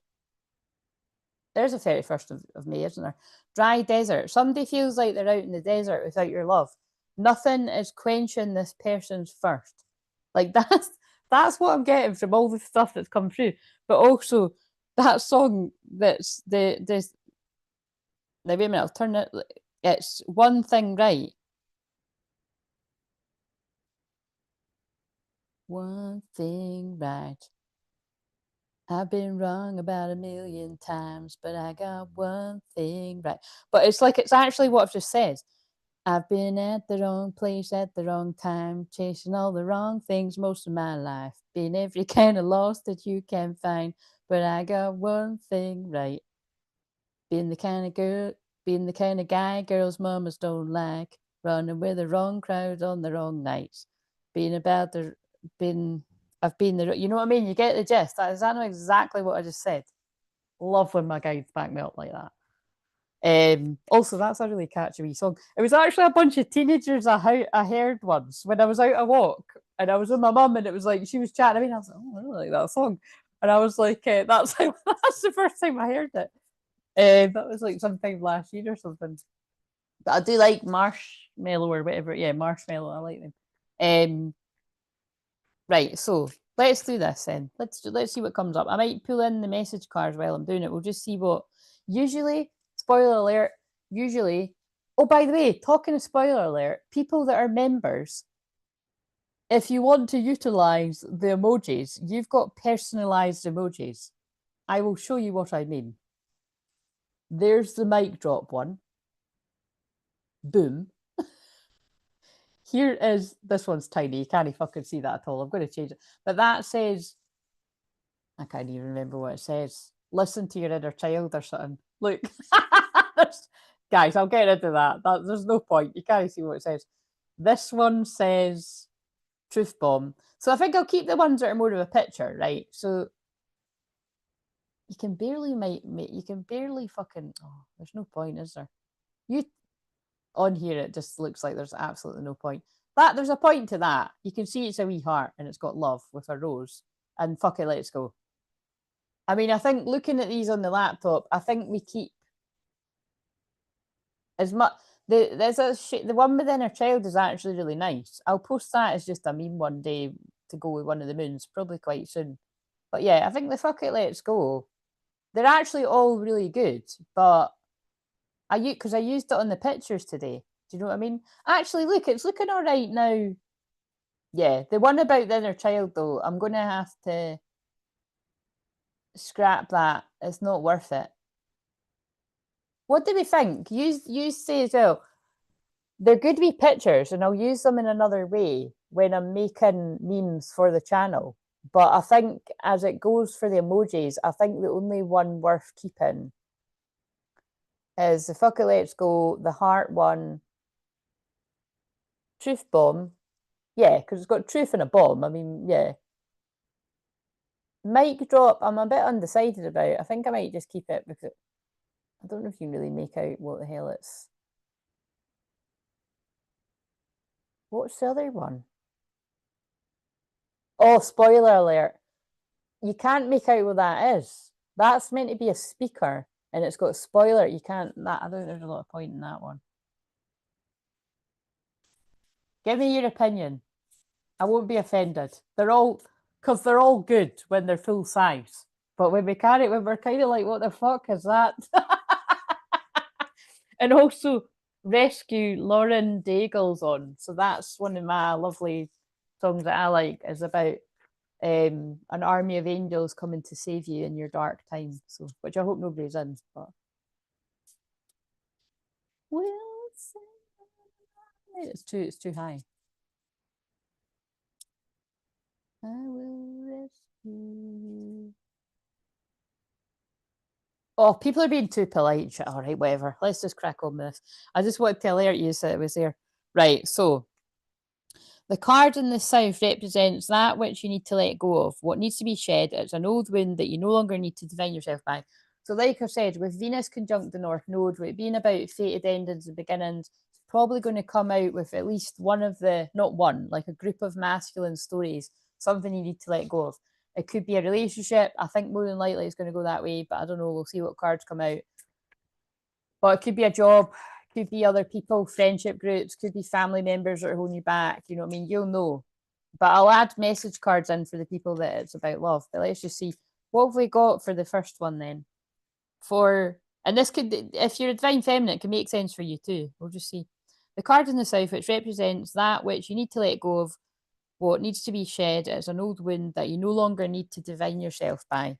There's a 31st of May, isn't there? Dry desert. Somebody feels like they're out in the desert without your love. Nothing is quenching this person's thirst. Like that's what I'm getting from all the stuff that's come through. But also that song that's the now wait a minute, I'll turn it. It's One Thing Right. One thing right. I've been wrong about 1,000,000 times, but I got one thing right. But it's like it's actually what I've just said. I've been at the wrong place at the wrong time, chasing all the wrong things most of my life, been every kind of lost that you can find, but I got one thing right. Being the kind of girl, being the kind of guy girls' mamas don't like, running with the wrong crowd on the wrong nights, being about the, been, I've been the, you know what I mean? You get the gist. That is exactly what I just said. Love when my guides back me up like that. Also, that's a really catchy wee song. It was actually a bunch of teenagers I heard once when I was out a walk, and I was with my mum, and it was like she was chatting. I mean, I was like, oh, I really like that song, and I was like, that's that's the first time I heard it. That was like sometime last year or something. But I do like Marshmallow or whatever. Yeah, Marshmallow. I like them. Right. So let's do this then. Let's see what comes up. I might pull in the message cards while I'm doing it. We'll just see what. Usually, spoiler alert. Usually, oh by the way, talking of spoiler alert, people that are members, if you want to utilize the emojis, you've got personalized emojis. I will show you what I mean. There's the mic drop one. Boom. Here is, this one's tiny. You can't fucking see that at all. I'm going to change it. But that says, I can't even remember what it says. Listen to your inner child or something. Look. Guys, I'll get into that. There's no point. You can't see what it says. This one says truth bomb. So I think I'll keep the ones that are more of a picture, right? So you can barely you can barely fucking, oh, there's no point, is there? You on here it just looks like there's absolutely no point. That there's a point to that. You can see it's a wee heart and it's got love with a rose. And fuck it, let's go. I mean, I think looking at these on the laptop, I think we keep as much. The one with inner child is actually really nice. I'll post that as just a meme one day to go with one of the moons, probably quite soon. But yeah, I think the fuck it, let's go. They're actually all really good, but I used it on the pictures today. Do you know what I mean? Actually, look, it's looking all right now. Yeah, the one about the inner child though, I'm gonna have to scrap that. It's not worth it. What do we think? You say as well. They're good wee pictures, and I'll use them in another way when I'm making memes for the channel. But I think as it goes for the emojis, I think the only one worth keeping is the fuck it, let's go, the heart one, truth bomb. Yeah, because it's got truth and a bomb. I mean, yeah. Mic drop, I'm a bit undecided about. I think I might just keep it because I don't know if you can really make out what the hell it's. What's the other one? Oh, spoiler alert. You can't make out what that is. That's meant to be a speaker and it's got spoiler. You can't, that, I don't think there's a lot of point in that one. Give me your opinion. I won't be offended. They're all good when they're full size. But when we're kind of like, what the fuck is that? And also rescue Lauren Daigle's on. So that's one of my lovely songs that I like, is about an army of angels coming to save you in your dark time. So, which I hope nobody's in. But it's too high. I will rescue you. Oh, people are being too polite. All right, whatever. Let's just crack on with this. I just wanted to alert you that it was there. Right, so The card in the south represents that which you need to let go of, what needs to be shed. It's an old wound that you no longer need to define yourself by. So, like I said, with Venus conjunct the North Node, with it being about fated endings and beginnings, it's probably going to come out with at least one of the, not one, like a group of masculine stories, something you need to let go of. It could be a relationship. I think more than likely it's going to go that way, but I don't know. We'll see what cards come out. But it could be a job, could be other people, friendship groups, could be family members that are holding you back. You know what I mean? You'll know. But I'll add message cards in for the people that it's about love. But let's just see. What have we got for the first one then? And this could, if you're a divine feminine, it can make sense for you too. We'll just see. The card in the south, which represents that which you need to let go of, what needs to be shed. It's an old wound that you no longer need to divine yourself by.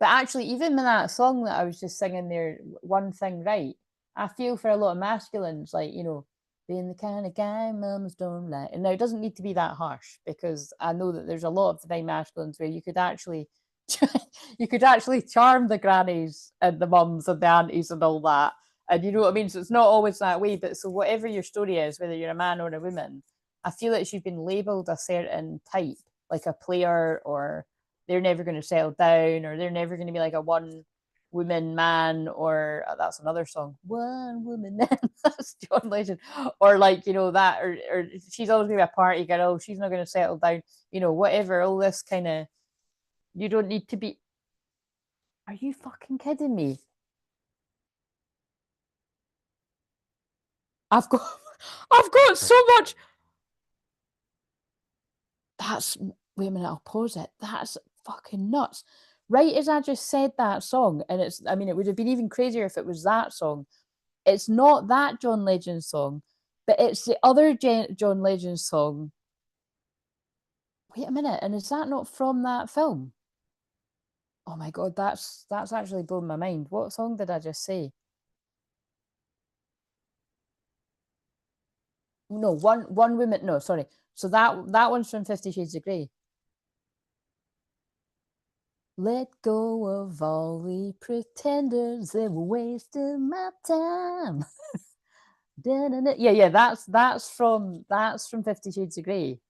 But actually, even in that song that I was just singing there, One Thing Right, I feel for a lot of masculines, like, being the kind of guy mums don't like. And now it doesn't need to be that harsh, because I know that there's a lot of divine masculines where you could actually charm the grannies and the mums and the aunties and all that. And you know what I mean? So it's not always that way. But so whatever your story is, whether you're a man or a woman, I feel like you've been labeled a certain type, like a player, or they're never going to settle down, or they're never going to be like a one woman man, or that's another song, One Woman Man. That's John Legend. Or like, that, or she's always going to be a party girl, she's not going to settle down, whatever, all this kind of, you don't need to be. Are you fucking kidding me? I've got I've got so much. That's Wait a minute, I'll pause it. That's fucking nuts. Right as I just said that song, and it would have been even crazier if it was that song. It's not that John Legend song, but it's the other John Legend song. Wait a minute, and is that not from that film? Oh my god, that's actually blown my mind. What song did I just say? No, one woman. No, sorry. So that one's from 50 Shades of Grey. Let go of all the pretenders, they were wasting my time. Yeah, that's from 50 Shades of Grey.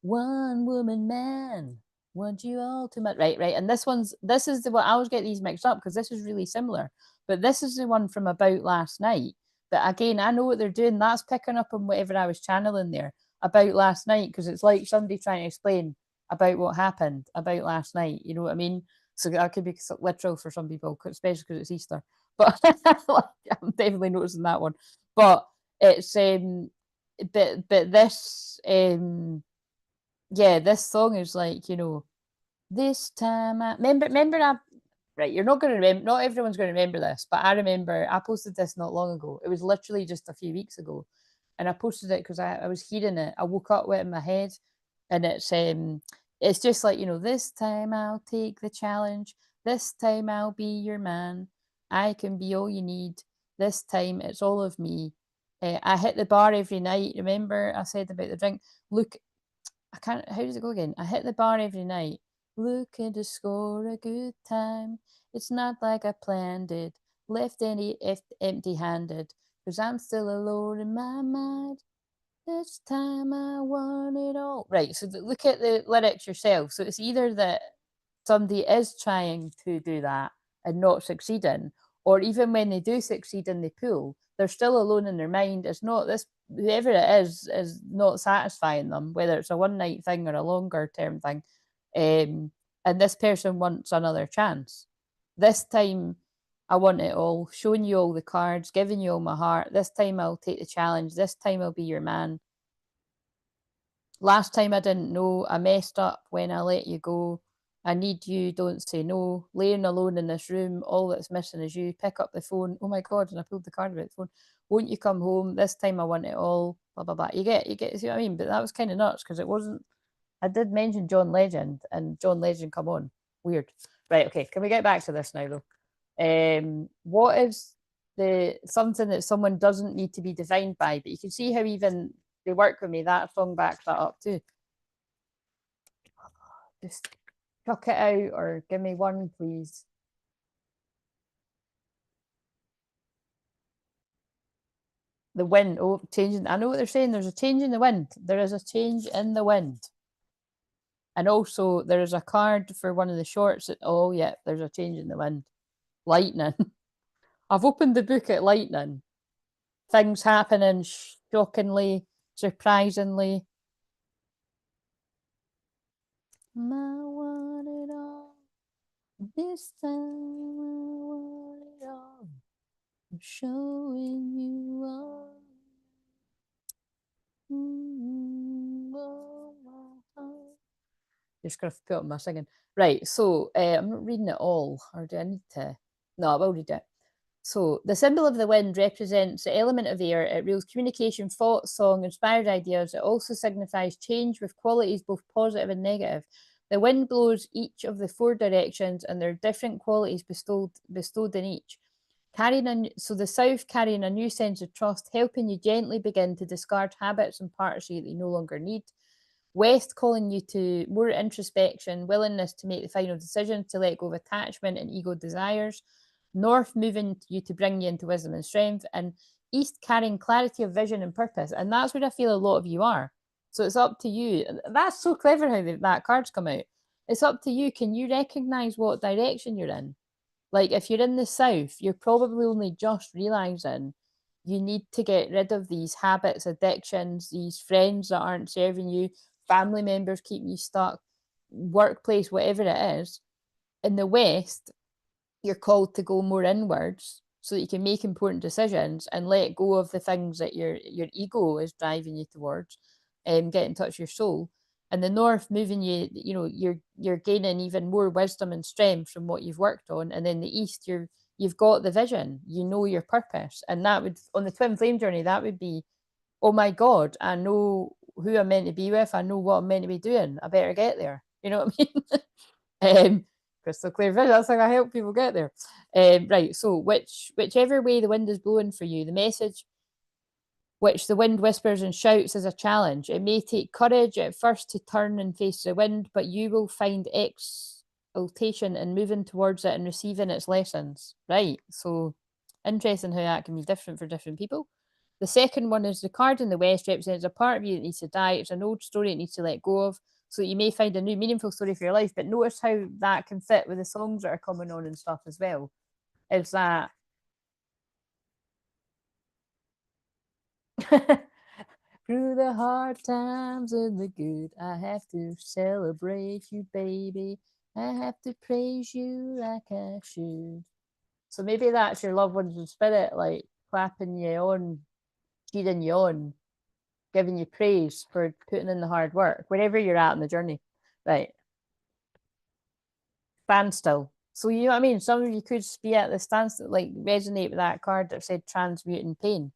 One woman man, want you all too much. Right. And this is the one. I always get these mixed up because this is really similar. But this is the one from About Last Night. But again, I know what they're doing. That's picking up on whatever I was channeling there about last night, because it's like somebody trying to explain about what happened about last night. You know what I mean? So that could be literal for some people, especially because it's Easter. But I'm definitely noticing that one. But it's but this yeah, this song is like, this time I remember I right, you're not gonna remember, not everyone's gonna remember this, but I remember I posted this not long ago. It was literally just a few weeks ago. And I posted it because I was hearing it. I woke up with it in my head, and it's just like, this time I'll take the challenge. This time I'll be your man. I can be all you need. This time it's all of me. I hit the bar every night. Remember I said about the drink? Look, I can't. How does it go again? I hit the bar every night, looking to score a good time. It's not like I planned it, left empty-handed, because I'm still alone in my mind. This time I want it all. Right. So look at the lyrics yourself. So it's either that somebody is trying to do that and not succeeding, or even when they do succeed and they pull, they're still alone in their mind. It's not this, whoever it is not satisfying them, whether it's a one night thing or a longer term thing. And this person wants another chance. This time I want it all, showing you all the cards, giving you all my heart. This time I'll take the challenge. This time I'll be your man. Last time I didn't know, I messed up when I let you go. I need you, don't say no. Laying alone in this room, all that's missing is you. Pick up the phone. Oh my God, and I pulled the card about the phone. Won't you come home? This time I want it all. Blah, blah, blah. See what I mean? But that was kind of nuts because it wasn't, I did mention John Legend, and John Legend come on. Weird. Right, okay. Can we get back to this now though? What is the something that someone doesn't need to be defined by? But you can see how even they work with me. That song backs that up too. Just chuck it out or give me one, please. The wind. Oh, changing. I know what they're saying. There's a change in the wind. There is a change in the wind. And also, there is a card for one of the shorts. Oh, yeah, there's a change in the wind. Lightning. I've opened the book at lightning. Things happening shockingly, surprisingly. I want it all. This time I want it all. I'm showing you all. Just gonna put up my singing. Right, so I'm not reading it all, or do I need to? No, I will read it. So the symbol of the wind represents the element of air. It rules communication, thought, song, inspired ideas. It also signifies change with qualities both positive and negative. The wind blows each of the four directions, and there are different qualities bestowed in each. So the south carrying a new sense of trust, helping you gently begin to discard habits and parts that you no longer need. West calling you to more introspection, willingness to make the final decisions, to let go of attachment and ego desires. North moving you to bring you into wisdom and strength. And East carrying clarity of vision and purpose. And that's where I feel a lot of you are. So it's up to you. That's so clever how that card's come out. It's up to you. Can you recognize what direction you're in? Like if you're in the south, you're probably only just realizing you need to get rid of these habits, addictions, these friends that aren't serving you, family members keeping you stuck, workplace, whatever it is. In the west, you're called to go more inwards so that you can make important decisions and let go of the things that your ego is driving you towards, and get in touch with your soul. And the north moving you, you're gaining even more wisdom and strength from what you've worked on. And then the east, you've got the vision, you know your purpose. And that would, on the twin flame journey, that would be, oh my God, I know who I'm meant to be with, I know what I'm meant to be doing, I better get there. You know what I mean? Crystal clear vision, that's how I help people get there. Right, so whichever way the wind is blowing for you, the message which the wind whispers and shouts is a challenge. It may take courage at first to turn and face the wind, but you will find exaltation in moving towards it and receiving its lessons. Right, so interesting how that can be different for different people. The second one is the card in the west represents a part of you that needs to die. It's an old story it needs to let go of. So you may find a new meaningful story for your life, but notice how that can fit with the songs that are coming on and stuff as well. Is that through the hard times and the good, I have to celebrate you, baby. I have to praise you like I should. So maybe that's your loved ones in spirit, like clapping you on, cheering you on, giving you praise for putting in the hard work, wherever you're at in the journey. Right. Standstill. So you know what I mean? Some of you could be at the standstill, like resonate with that card that said transmuting pain.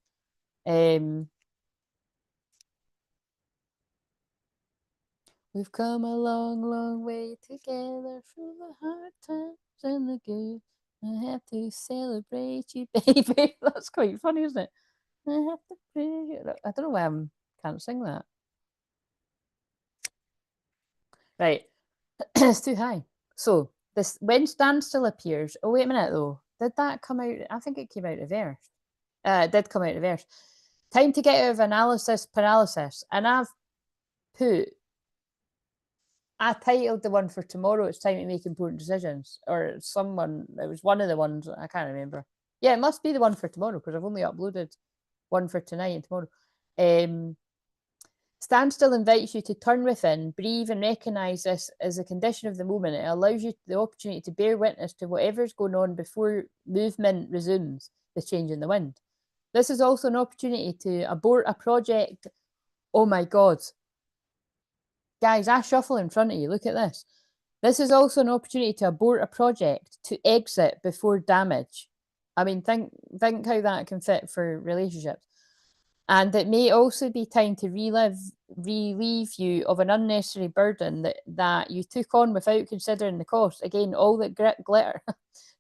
We've come a long, long way together through the hard times and the good. I have to celebrate you, baby. That's quite funny, isn't it? I have to praise you. I don't know why I can't sing that. Right. It's too high. So this when standstill appears. Oh, wait a minute though. Did that come out? I think it came out reverse. It did come out reverse. Time to get out of analysis paralysis. And I titled the one for tomorrow, It's Time to Make Important Decisions. Or it was one of the ones, I can't remember. Yeah, it must be the one for tomorrow because I've only uploaded one for tonight and tomorrow. Standstill invites you to turn within, breathe, and recognize this as a condition of the moment. It allows you the opportunity to bear witness to whatever's going on before movement resumes the change in the wind. This is also an opportunity to abort a project. Oh my God. Guys, I shuffle in front of you. Look at this. This is also an opportunity to abort a project, to exit before damage. I mean, think how that can fit for relationships. And it may also be time to relieve you of an unnecessary burden that you took on without considering the cost. Again, all that glitter.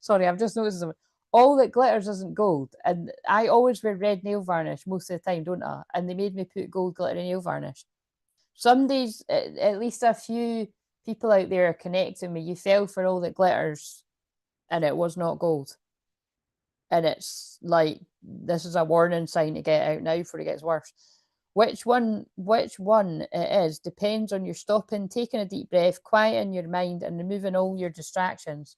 Sorry, I've just noticed something. All that glitters isn't gold. And I always wear red nail varnish most of the time, don't I? And they made me put gold glitter nail varnish. Some days, at least a few people out there are connecting me. You fell for all that glitters and it was not gold. and it's like, this is a warning sign to get out now before it gets worse. Which one it is depends on your stopping, taking a deep breath, quieting your mind, and removing all your distractions.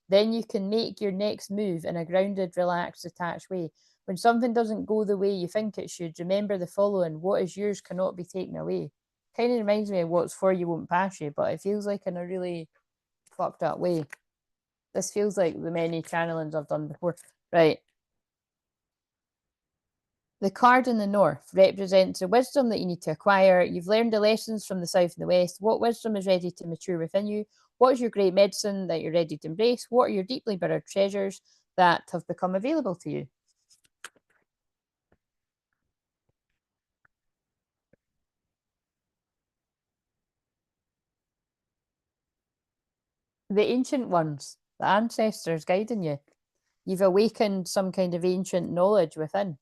Then you can make your next move in a grounded, relaxed, detached way. When something doesn't go the way you think it should, remember the following: what is yours cannot be taken away. Kind of reminds me of what's for you won't pass you, but it feels like in a really fucked up way. This feels like the many channelings I've done before. Right. The card in the north represents the wisdom that you need to acquire. You've learned the lessons from the south and the west. What wisdom is ready to mature within you? What is your great medicine that you're ready to embrace? What are your deeply buried treasures that have become available to you? The ancient ones, the ancestors guiding you. You've awakened some kind of ancient knowledge within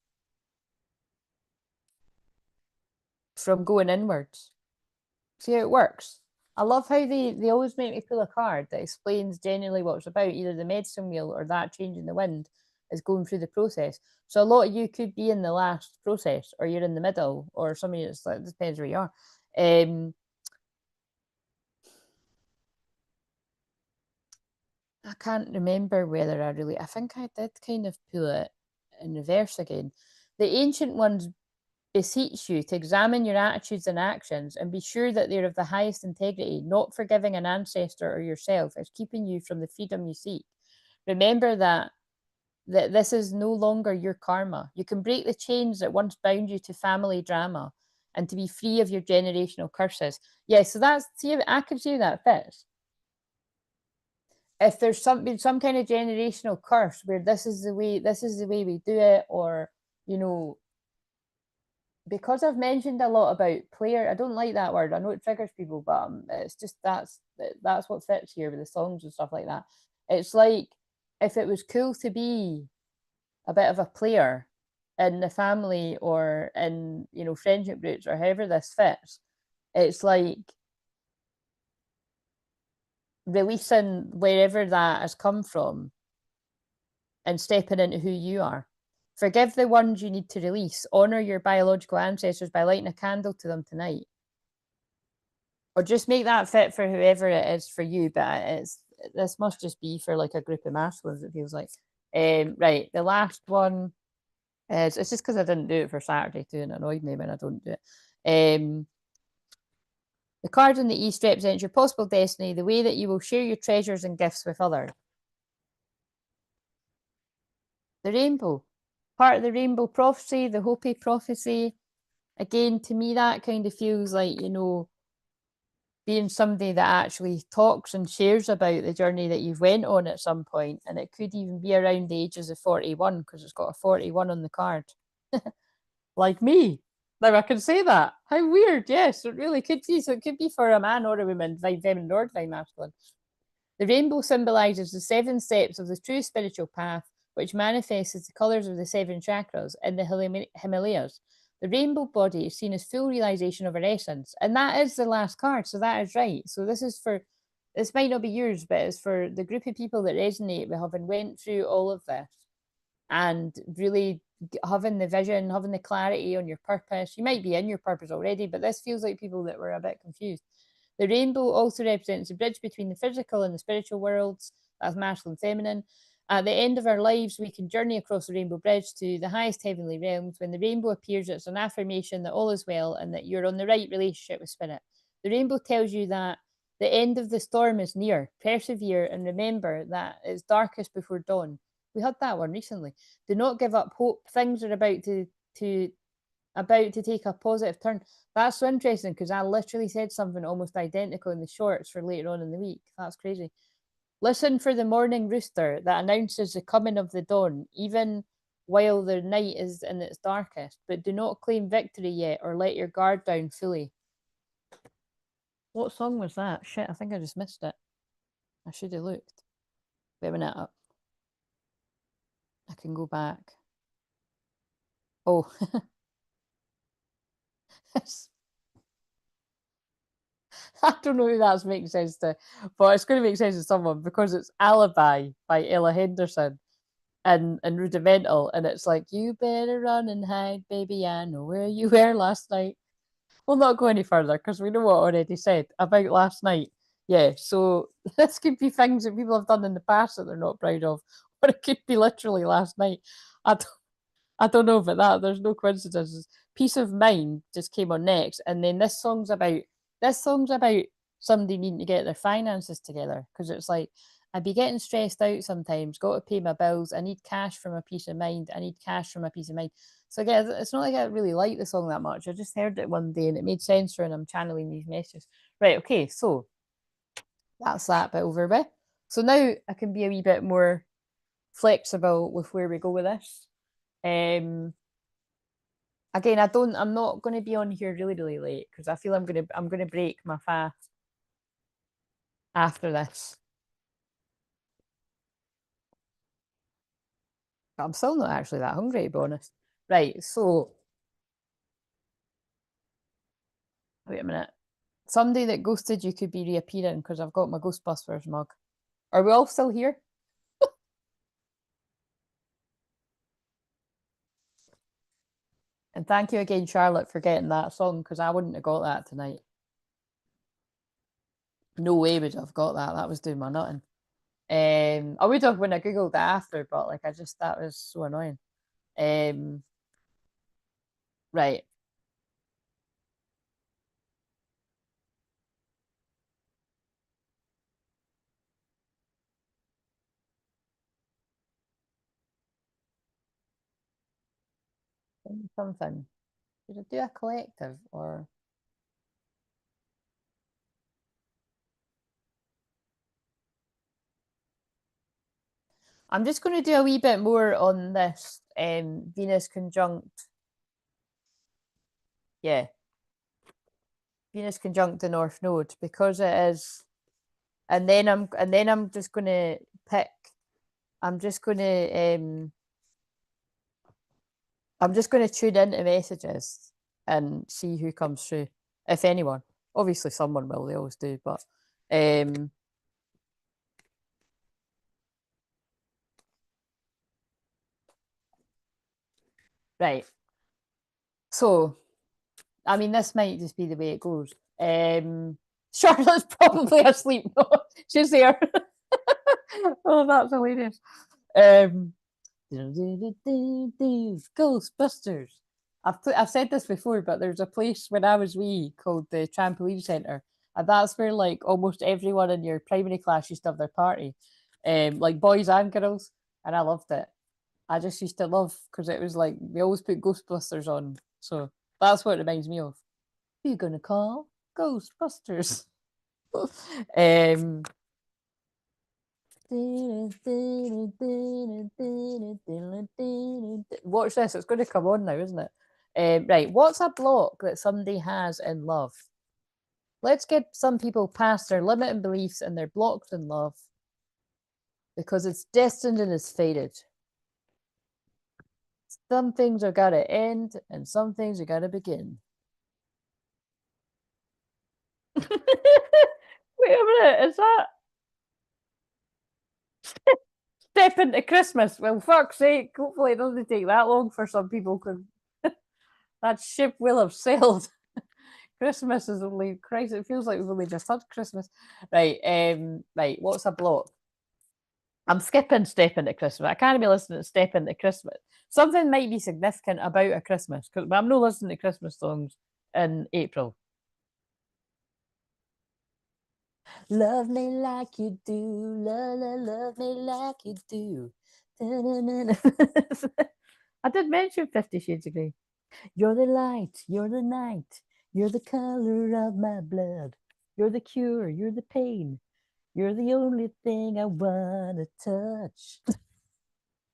from going inwards. See how it works? I love how they always make me pull a card that explains generally what it's about. Either the medicine wheel or that change in the wind is going through the process. So a lot of you could be in the last process, or you're in the middle, or some of you, it's like, it depends where you are. I can't remember whether I think I did kind of pull it in reverse again. The ancient ones beseech you to examine your attitudes and actions and be sure that they're of the highest integrity. Not forgiving an ancestor or yourself is keeping you from the freedom you seek. Remember that this is no longer your karma. You can break the chains that once bound you to family drama and to be free of your generational curses. Yeah, so that's, see, I can see that fits. If there's some kind of generational curse where this is the way we do it, or you know, because I've mentioned a lot about player, I don't like that word. I know it triggers people, but it's just that's what fits here with the songs and stuff like that. It's like, if it was cool to be a bit of a player in the family or in, friendship groups or however this fits, it's like releasing wherever that has come from and stepping into who you are. Forgive the ones you need to release. Honor your biological ancestors by lighting a candle to them tonight. Or just make that fit for whoever it is for you. But this must just be for like a group of masculines, it feels like. Right, the last one is, it's just because I didn't do it for Saturday too, and it annoyed me when I don't do it. The card in the east represents your possible destiny, the way that you will share your treasures and gifts with others. The rainbow, part of the rainbow prophecy, the Hopi prophecy. Again, to me, that kind of feels like, being somebody that actually talks and shares about the journey that you've went on at some point. And it could even be around the ages of 41, because it's got a 41 on the card. Like me. Now I can say that. How weird. Yes, it really could be. So it could be for a man or a woman, divine feminine or divine masculine. The rainbow symbolizes the 7 steps of the true spiritual path, which manifests as the colors of the 7 chakras in the Himalayas. The rainbow body is seen as full realization of our essence. And that is the last card. So that is right. So this might not be yours, but it's for the group of people that resonate with having went through all of this and really having the vision, having the clarity on your purpose. You might be in your purpose already, but this feels like people that were a bit confused. The rainbow also represents the bridge between the physical and the spiritual worlds, that's masculine and feminine. At the end of our lives, we can journey across the rainbow bridge to the highest heavenly realms. When the rainbow appears, it's an affirmation that all is well and that you're on the right relationship with spirit. The rainbow tells you that the end of the storm is near. Persevere and remember that it's darkest before dawn. We had that one recently. Do not give up hope. Things are about to take a positive turn. That's so interesting because I literally said something almost identical in the shorts for later on in the week. That's crazy. Listen for the morning rooster that announces the coming of the dawn, even while the night is in its darkest. But do not claim victory yet or let your guard down fully. What song was that? Shit, I think I just missed it. I should have looked. Wait a minute up. I can go back. Oh, I don't know who that's making sense to, but it's going to make sense to someone because it's Alibi by Ella Henderson. and rudimental, and it's like, you better run and hide, baby, I know where you were last night. We'll not go any further because we know what I already said about last night. Yeah, so this could be things that people have done in the past that they're not proud of, or it could be literally last night. I don't, I don't know about that. There's no coincidences. Peace of Mind just came on next, and then this song's about somebody needing to get their finances together because it's like, I'd be getting stressed out sometimes, got to pay my bills, I need cash for my peace of mind, I need cash for my peace of mind. So again, it's not like I really like the song that much. I just heard it one day and it made sense for, and I'm channeling these messages. Right, okay, so that's that bit over with. So now I can be a wee bit more flexible with where we go with this. Again, I'm not going to be on here really, really late because I feel I'm gonna break my fast after this. But I'm still not actually that hungry, to be honest. Right, so wait a minute. Someday that ghosted you could be reappearing because I've got my Ghostbusters mug. Are we all still here? And thank you again, Charlotte, for getting that song because I wouldn't have got that tonight. No way would I've got that. That was doing my nothing. I would have when I googled it after, but like that was so annoying. Right. Something. Did I do a collective or? I'm just going to do a wee bit more on this Venus conjunct. Yeah, Venus conjunct the North Node because it is, and then I'm just going to pick. I'm just going to I'm just going to tune into messages and see who comes through, if anyone. Obviously, someone will. They always do, but um, right. So I mean, this might just be the way it goes. Charlotte's probably asleep. No, she's there. Oh, that's hilarious. Um, Ghostbusters. I've said this before, but there's a place when I was wee called the Trampoline Centre, and that's where like almost everyone in your primary class used to have their party, like boys and girls, and I loved it. I just used to love because it was like we always put Ghostbusters on, so that's what it reminds me of. Who you gonna call? Ghostbusters. um, watch this. It's going to come on now, isn't it? Right. What's a block that somebody has in love? Let's get some people past their limiting beliefs and their blocks in love because it's destined and it's fated. Some things are gotta end and some things are gotta begin. Wait a minute, is that step into Christmas? Well, fuck's sake, hopefully it doesn't take that long for some people because that ship will have sailed. Christmas is only Christ. It feels like we've only just had Christmas. Right, right. What's a block? I'm skipping step into Christmas. I can't be listening to step into Christmas. Something might be significant about a Christmas, but I'm not listening to Christmas songs in April. Love me like you do, love me like you do. I did mention 50 Shades of Grey. You're the light, you're the night, you're the color of my blood. You're the cure, you're the pain, you're the only thing I wanna touch.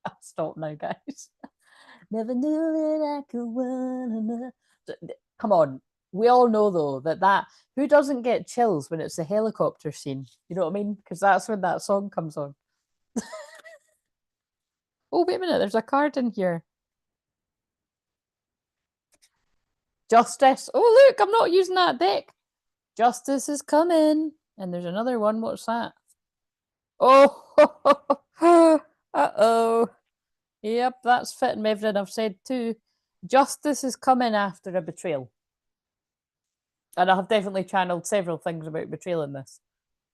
I'll stop now, guys. Never knew that I could wanna. Come on, we all know though that who doesn't get chills when it's the helicopter scene? You know what I mean? Because that's when that song comes on. Oh wait a minute, there's a card in here. Justice. Oh look, I'm not using that deck. Justice is coming. And there's another one. What's that? Oh, uh oh. Yep, that's fitting with everything I've said too. Justice is coming after a betrayal. And I have definitely channeled several things about betrayal in this.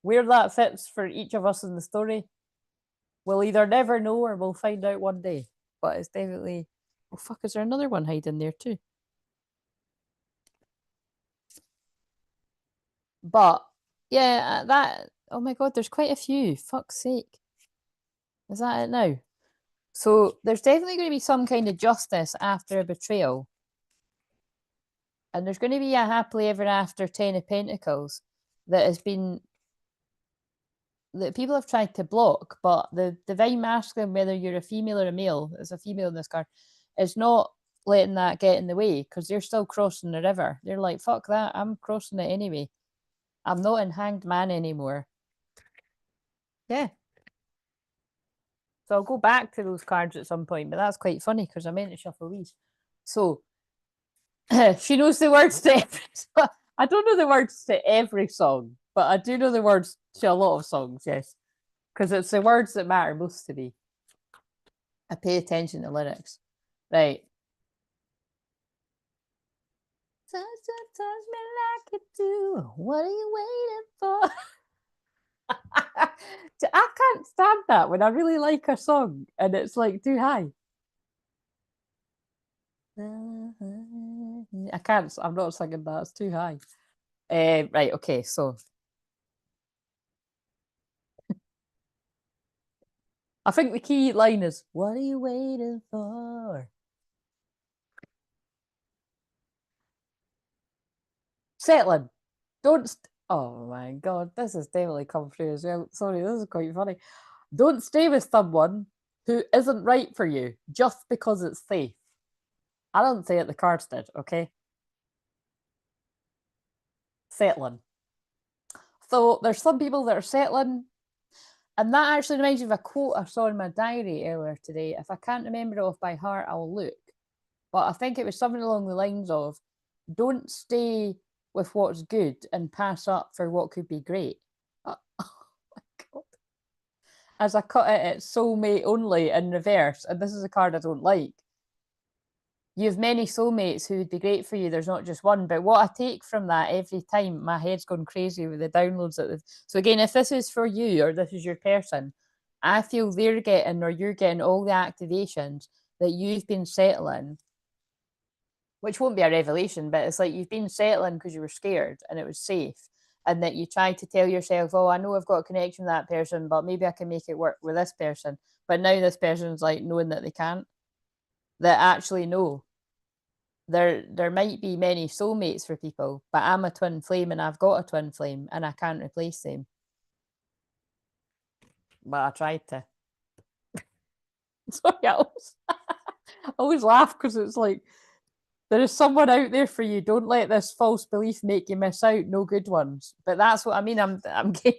Where that fits for each of us in the story, we'll either never know or we'll find out one day. But it's definitely. Oh, fuck, is there another one hiding there too? But, yeah, that. Oh my god, there's quite a few. Fuck's sake. Is that it now? So there's definitely going to be some kind of justice after a betrayal. And there's going to be a happily ever after 10 of Pentacles that has been that people have tried to block, but the divine masculine, whether you're a female or a male, as a female in this card, is not letting that get in the way because they're still crossing the river. They're like, fuck that, I'm crossing it anyway. I'm not in Hanged Man anymore. Yeah. So I'll go back to those cards at some point, but that's quite funny because I meant to shuffle these. So she knows the words to every song. I don't know the words to every song, but I do know the words to a lot of songs, yes. Because it's the words that matter most to me. I pay attention to lyrics. Right. Touch me like you do. What are you waiting for? I can't stand that when I really like a song and it's like too high. I can't. I'm not singing that. It's too high. Right. Okay. So I think the key line is, "What are you waiting for?" Settling. Don't. Oh my god, this has definitely come through as well. Sorry, this is quite funny. Don't stay with someone who isn't right for you just because it's safe. I don't say it, the cards did, okay? Settling. So there's some people that are settling, and that actually reminds me of a quote I saw in my diary earlier today. If I can't remember it off by heart, I'll look. But I think it was something along the lines of, don't stay with what's good and pass up for what could be great. Oh my god. As I cut it, it's soulmate only in reverse, and this is a card I don't like. You have many soulmates who would be great for you. There's not just one. But what I take from that every time, my head's gone crazy with the downloads that they've. So again, if this is for you or this is your person, I feel they're getting or you're getting all the activations that you've been settling, which won't be a revelation, but it's like you've been settling because you were scared and it was safe. And that you tried to tell yourself, oh, I know I've got a connection with that person, but maybe I can make it work with this person. But now this person's like knowing that they can't, that actually no, there might be many soulmates for people, but I'm a twin flame and I've got a twin flame and I can't replace them. But I tried to. Sorry, I always laugh because it's like there is someone out there for you. Don't let this false belief make you miss out. No good ones. But that's what I mean. I'm getting.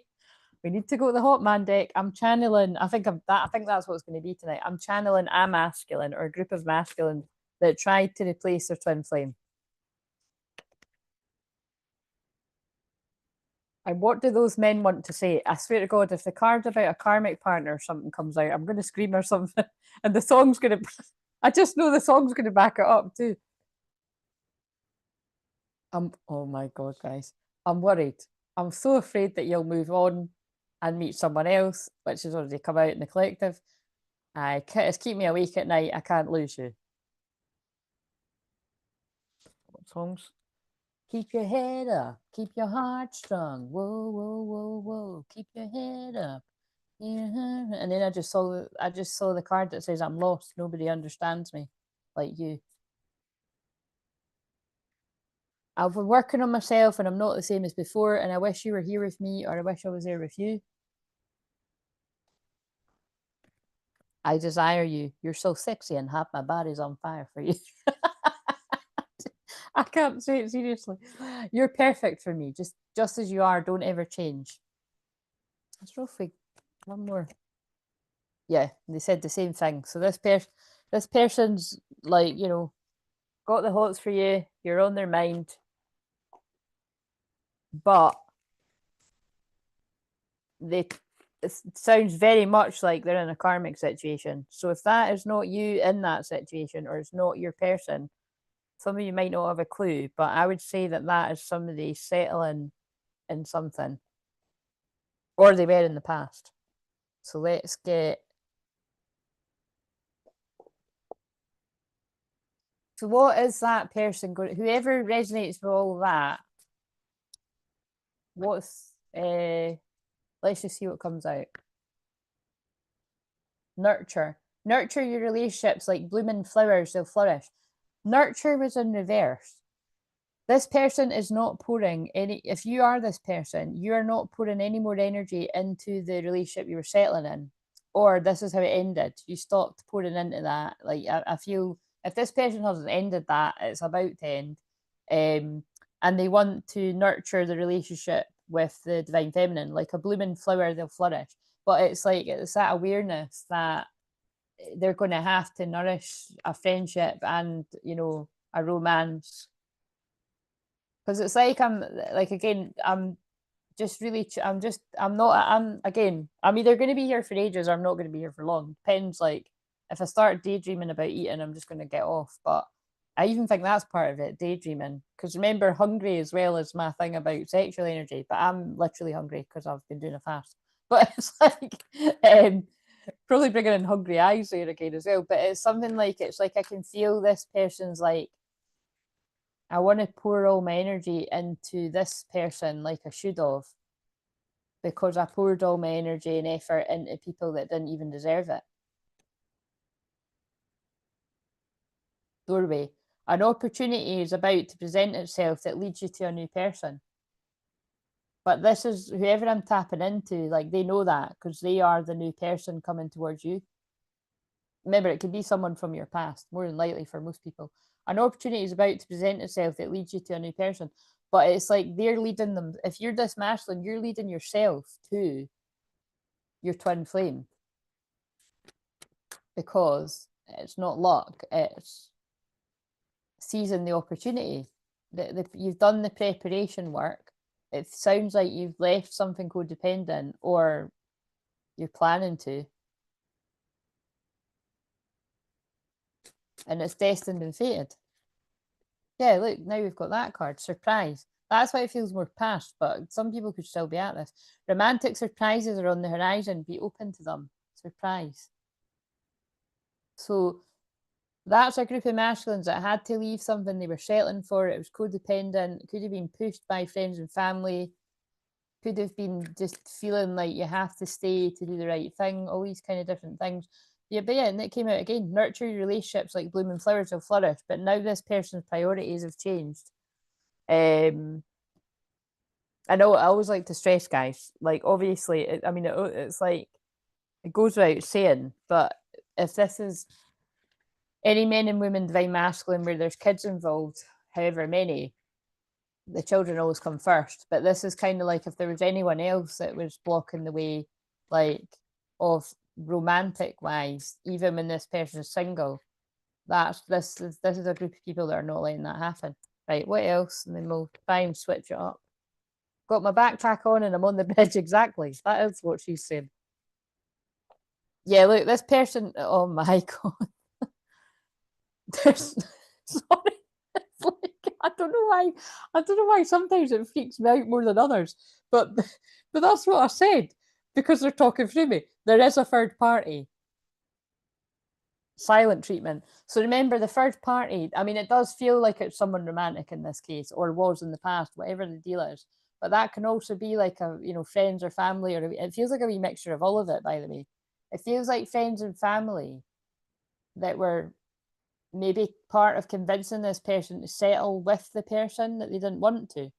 We need to go to the hot man deck. I'm channeling. I think that's what it's going to be tonight. I'm channeling a masculine or a group of masculine that tried to replace their twin flame. And what do those men want to say? I swear to God, if the card about a karmic partner or something comes out, I'm going to scream or something. And the song's going to, I just know the song's going to back it up too. Oh my God, guys. I'm worried. I'm so afraid that you'll move on and meet someone else, which has already come out in the collective. It's keep me awake at night. I can't lose you. What songs? Keep your head up. Keep your heart strong. Whoa, whoa, whoa, whoa. Keep your head up. And then I just saw the card that says I'm lost. Nobody understands me like you. I've been working on myself and I'm not the same as before, and I wish you were here with me, or I wish I was there with you. I desire you. You're so sexy and half my body's on fire for you. I can't say it seriously. You're perfect for me, just as you are. Don't ever change. That's roughly one more. Yeah, they said the same thing. So this person's like, got the hots for you. You're on their mind, but they it sounds very much like they're in a karmic situation. So if that is not you in that situation, or it's not your person, some of you might not have a clue, but I would say that that is somebody settling in something, or they were in the past. So let's get. So what is that person going? Whoever resonates with all that. What's let's just see what comes out. Nurture. Nurture your relationships like blooming flowers, they'll flourish. Nurture was in reverse. This person is not pouring any, if you are this person, you are not pouring any more energy into the relationship you were settling in. Or this is how it ended. You stopped pouring into that. Like I feel if this person hasn't ended that, it's about to end. And they want to nurture the relationship with the divine feminine, like a blooming flower, they'll flourish. But it's like it's that awareness that they're going to have to nourish a friendship and, you know, a romance. Because it's like I'm like, again, I'm just really, I'm either going to be here for ages or I'm not going to be here for long. Depends, like, if I start daydreaming about eating, I'm just going to get off. But I even think that's part of it, daydreaming. Because remember, hungry as well is my thing about sexual energy, but I'm literally hungry because I've been doing a fast. But it's like, probably bringing in hungry eyes there again as well. But it's something like, it's like I can feel this person's like, I want to pour all my energy into this person like I should have, because I poured all my energy and effort into people that didn't even deserve it. Doorway. An opportunity is about to present itself that leads you to a new person. But this is whoever I'm tapping into, like, they know that because they are the new person coming towards you. Remember, it could be someone from your past, more than likely for most people. An opportunity is about to present itself that leads you to a new person. But it's like they're leading them. If you're this masculine, you're leading yourself to your twin flame. Because it's not luck, it's seizing the opportunity. You've done the preparation work. It sounds like you've left something codependent, or you're planning to. And it's destined and fated. Yeah, look, now we've got that card. Surprise. That's why it feels more past, but some people could still be at this. Romantic surprises are on the horizon. Be open to them. Surprise. So that's a group of masculines that had to leave something they were settling for. It was codependent. Could have been pushed by friends and family. Could have been just feeling like you have to stay to do the right thing. All these kind of different things. Yeah, but yeah, and it came out again. Nurture your relationships like blooming flowers will flourish. But now this person's priorities have changed. I know I always like to stress, guys. Like, obviously, I mean, it's like it goes without saying, but if this is any men and women divine masculine where there's kids involved, however many, the children always come first. But this is kind of like if there was anyone else that was blocking the way, like, of romantic wise, even when this person is single, this is a group of people that are not letting that happen. Right, what else? And then we'll try and switch it up. Got my backtrack on and I'm on the bridge, exactly. That is what she's saying. Yeah, look, this person, oh my God. There's, sorry. It's like, I don't know why sometimes it freaks me out more than others. But that's what I said, because they're talking through me. There is a third party. Silent treatment. So remember, the third party, I mean, it does feel like it's someone romantic in this case, or was in the past, whatever the deal is. But that can also be like a, you know, friends or family, or it feels like a wee mixture of all of it, by the way. It feels like friends and family that were maybe part of convincing this person to settle with the person that they didn't want to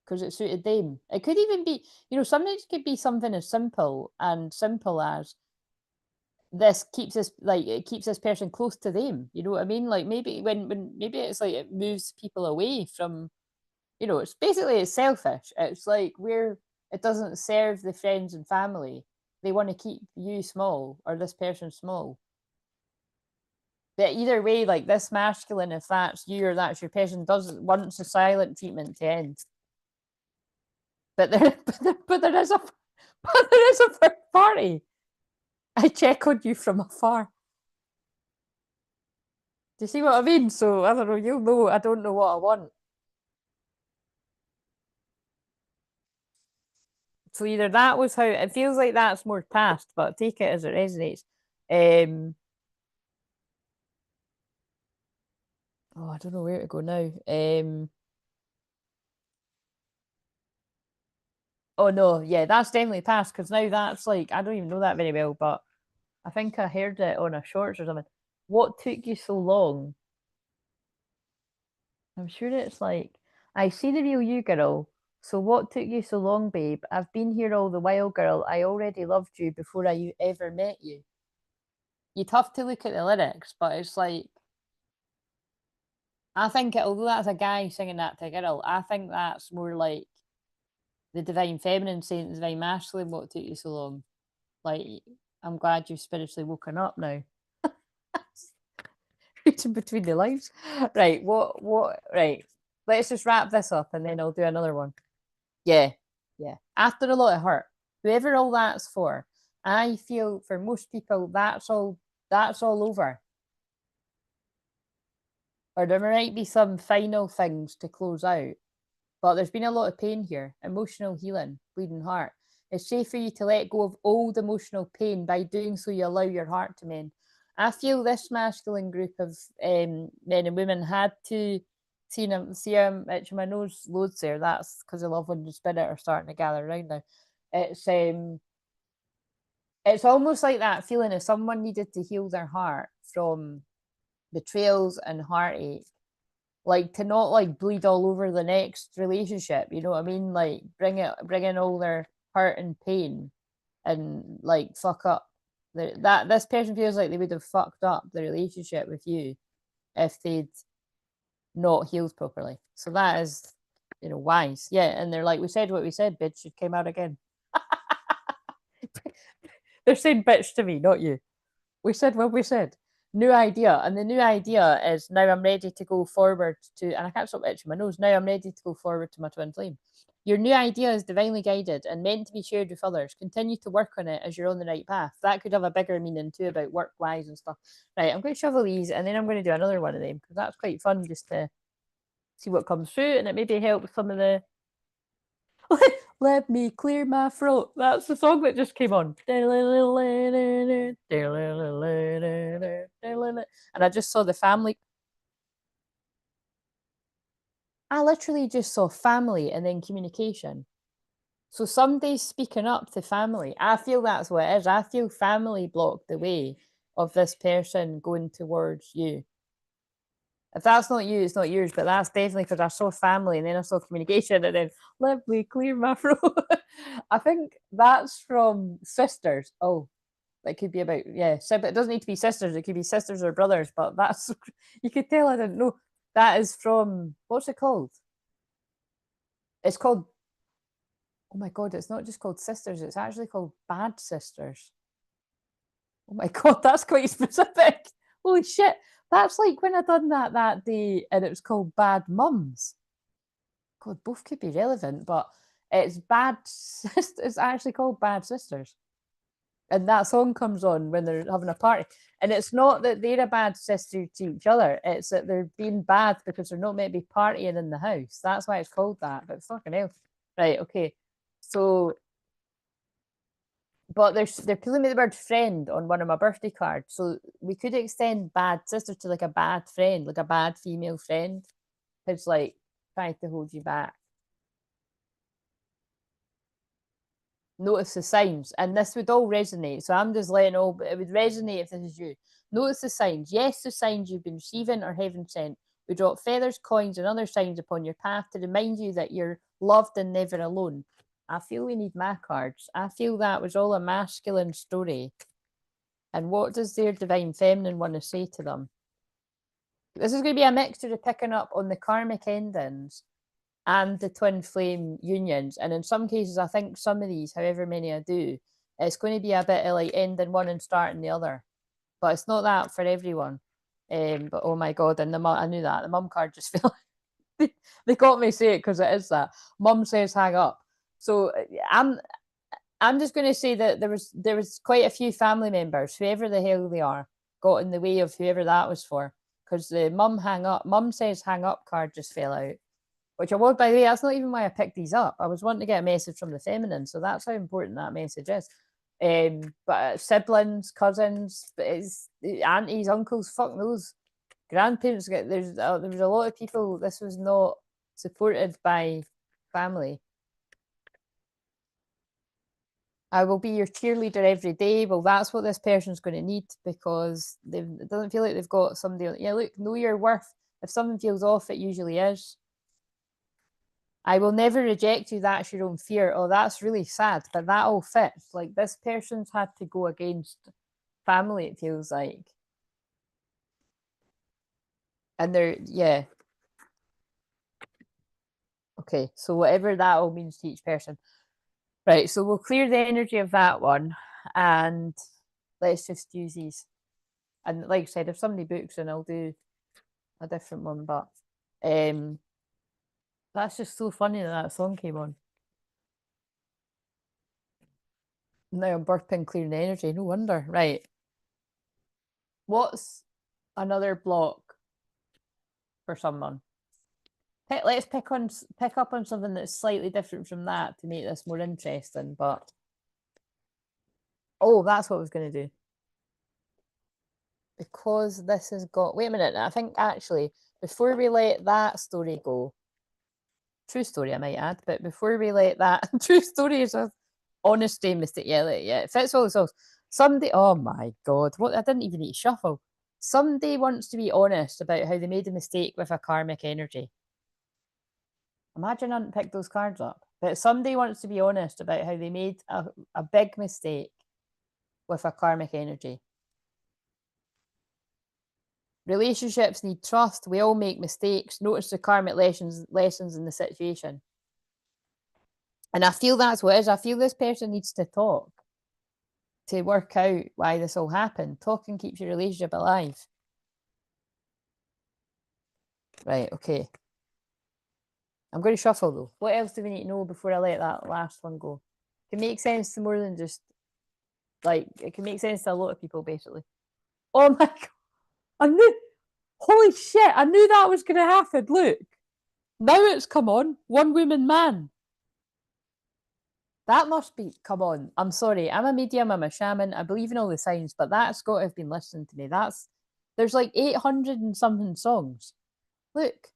because it suited them. It could even be, you know, sometimes it could be something as simple as this keeps this, like, it keeps this person close to them. You know what I mean? Like, maybe when maybe it's like it moves people away from, you know, it's basically it's selfish. It's like where it doesn't serve the friends and family. They want to keep you small or this person small. But either way, like this masculine, if that's you or that's your person, doesn't wants a silent treatment to end. But there, but there is a But there is a third party. I check on you from afar. Do you see what I mean? So I don't know, you'll know I don't know what I want. So either that was how it feels like that's more past, but take it as it resonates. Oh, I don't know where to go now. Oh no, yeah, that's definitely past because now that's like I don't even know that very well, but I think I heard it on a shorts or something. What took you so long? I'm sure it's like I see the real you, girl. So what took you so long, babe? I've been here all the while, girl. I already loved you before I ever met you. You'd have to look at the lyrics, but it's like I think although that's a guy singing that to a girl, I think that's more like the divine feminine saying to the divine masculine, what took you so long? Like, I'm glad you've spiritually woken up now. Reaching between the lines. Right, right. Let's just wrap this up and then I'll do another one. Yeah, yeah. After a lot of hurt, whoever all that's for, I feel for most people that's all over. Or there might be some final things to close out. But there's been a lot of pain here, emotional healing, bleeding heart. It's safe for you to let go of old emotional pain. By doing so, you allow your heart to mend. I feel this masculine group of men and women had to see itching my nose loads there. That's because I love when the spirit are starting to gather around now. It's um it's almost like that feeling if someone needed to heal their heart from betrayals and heartache, like to not like bleed all over the next relationship, you know what I mean? Like bring in all their hurt and pain and like fuck up that this person feels like they would have fucked up the relationship with you if they'd not healed properly. So that is, wise. Yeah, and they're like, we said what we said, bitch, it came out again. They're saying bitch to me, not you. We said what we said. New idea. And the new idea is now I'm ready to go forward to, and I can't stop itching my nose. Now I'm ready to go forward to my twin flame. Your new idea is divinely guided and meant to be shared with others. Continue to work on it as you're on the right path. That could have a bigger meaning too about work wise and stuff. Right, I'm going to shovel these and then I'm going to do another one of them because that's quite fun just to see what comes through and it maybe help with some of the let me clear my throat. That's the song that just came on. And I just saw the family. I literally just saw family and then communication. So somebody's speaking up to family. I feel that's what it is. I feel family blocked the way of this person going towards you. If that's not you, it's not yours, but that's definitely because I saw family and then I saw communication and then let me clear my throat. I think that's from sisters. Oh, that could be about, yeah. So, but it doesn't need to be sisters, it could be sisters or brothers, but that's, you could tell I didn't know. That is from, what's it called? It's called, oh my God, it's not just called sisters, it's actually called bad sisters. Oh my God, that's quite specific. Holy shit. That's like when I done that day and it was called Bad Mums. God, both could be relevant, but it's bad it's actually called Bad Sisters. And that song comes on when they're having a party. And it's not that they're a bad sister to each other, it's that they're being bad because they're not meant to be partying in the house. That's why it's called that. But fucking hell. Right, okay. So but they're pulling me the word friend on one of my birthday cards. So we could extend bad sister to like a bad friend, like a bad female friend who's like trying to hold you back. Notice the signs, and this would all resonate. So I'm just letting all, but it would resonate if this is you. Notice the signs. Yes, the signs you've been receiving or heaven sent. We drop feathers, coins, and other signs upon your path to remind you that you're loved and never alone. I feel we need my cards. I feel that was all a masculine story. And what does their divine feminine want to say to them? This is going to be a mixture of picking up on the karmic endings and the twin flame unions. And in some cases, I think some of these, however many I do, it's going to be a bit of like ending one and starting the other. But it's not that for everyone. But oh my God, and I knew that. The mum card just fell. They got me say it because it is that. Mum says hang up. So I'm just going to say that there was quite a few family members, whoever the hell they are, got in the way of whoever that was for. Because the mum says hang up card just fell out. Which I was, by the way, that's not even why I picked these up. I was wanting to get a message from the feminine, so that's how important that message is. But siblings, cousins, aunties, uncles, fuck knows, grandparents. There was a lot of people. This was not supported by family. I will be your cheerleader every day. Well, that's what this person's going to need, because it doesn't feel like they've got somebody. Yeah, look, know your worth. If something feels off, it usually is. I will never reject you. That's your own fear. Oh, that's really sad, but that all fits. Like, this person's had to go against family, it feels like. And they're, yeah. Okay, so whatever that all means to each person. Right, so we'll clear the energy of that one, and let's just use these. And like I said, if somebody books in, I'll do a different one, but that's just so funny that song came on. Now I'm burping, clearing the energy. No wonder. Right. What's another block for someone? Let's pick up on something that's slightly different from that to make this more interesting. But oh, that's what I was going to do. Because this has got. Wait a minute. I think actually, before we let that story go, true story I might add, but before we let that true story is a honesty mistake. Yeah, it fits all the songs. Somebody. Oh my god! What? I didn't even need to shuffle. Somebody wants to be honest about how they made a mistake with a karmic energy. Imagine I hadn't picked those cards up. But somebody wants to be honest about how they made a big mistake with a karmic energy. Relationships need trust. We all make mistakes. Notice the karmic lessons in the situation. And I feel that's what it is. I feel this person needs to talk to work out why this all happened. Talking keeps your relationship alive. Right, okay. I'm going to shuffle though. What else do we need to know before I let that last one go? It can make sense to more than just, like, it can make sense to a lot of people, basically. Oh my god. I knew, holy shit, I knew that was going to happen. Look. Now it's come on. One woman man. That must be, come on. I'm sorry. I'm a medium, I'm a shaman. I believe in all the signs, but that's got to have been listening to me. There's like 800 and something songs. Look.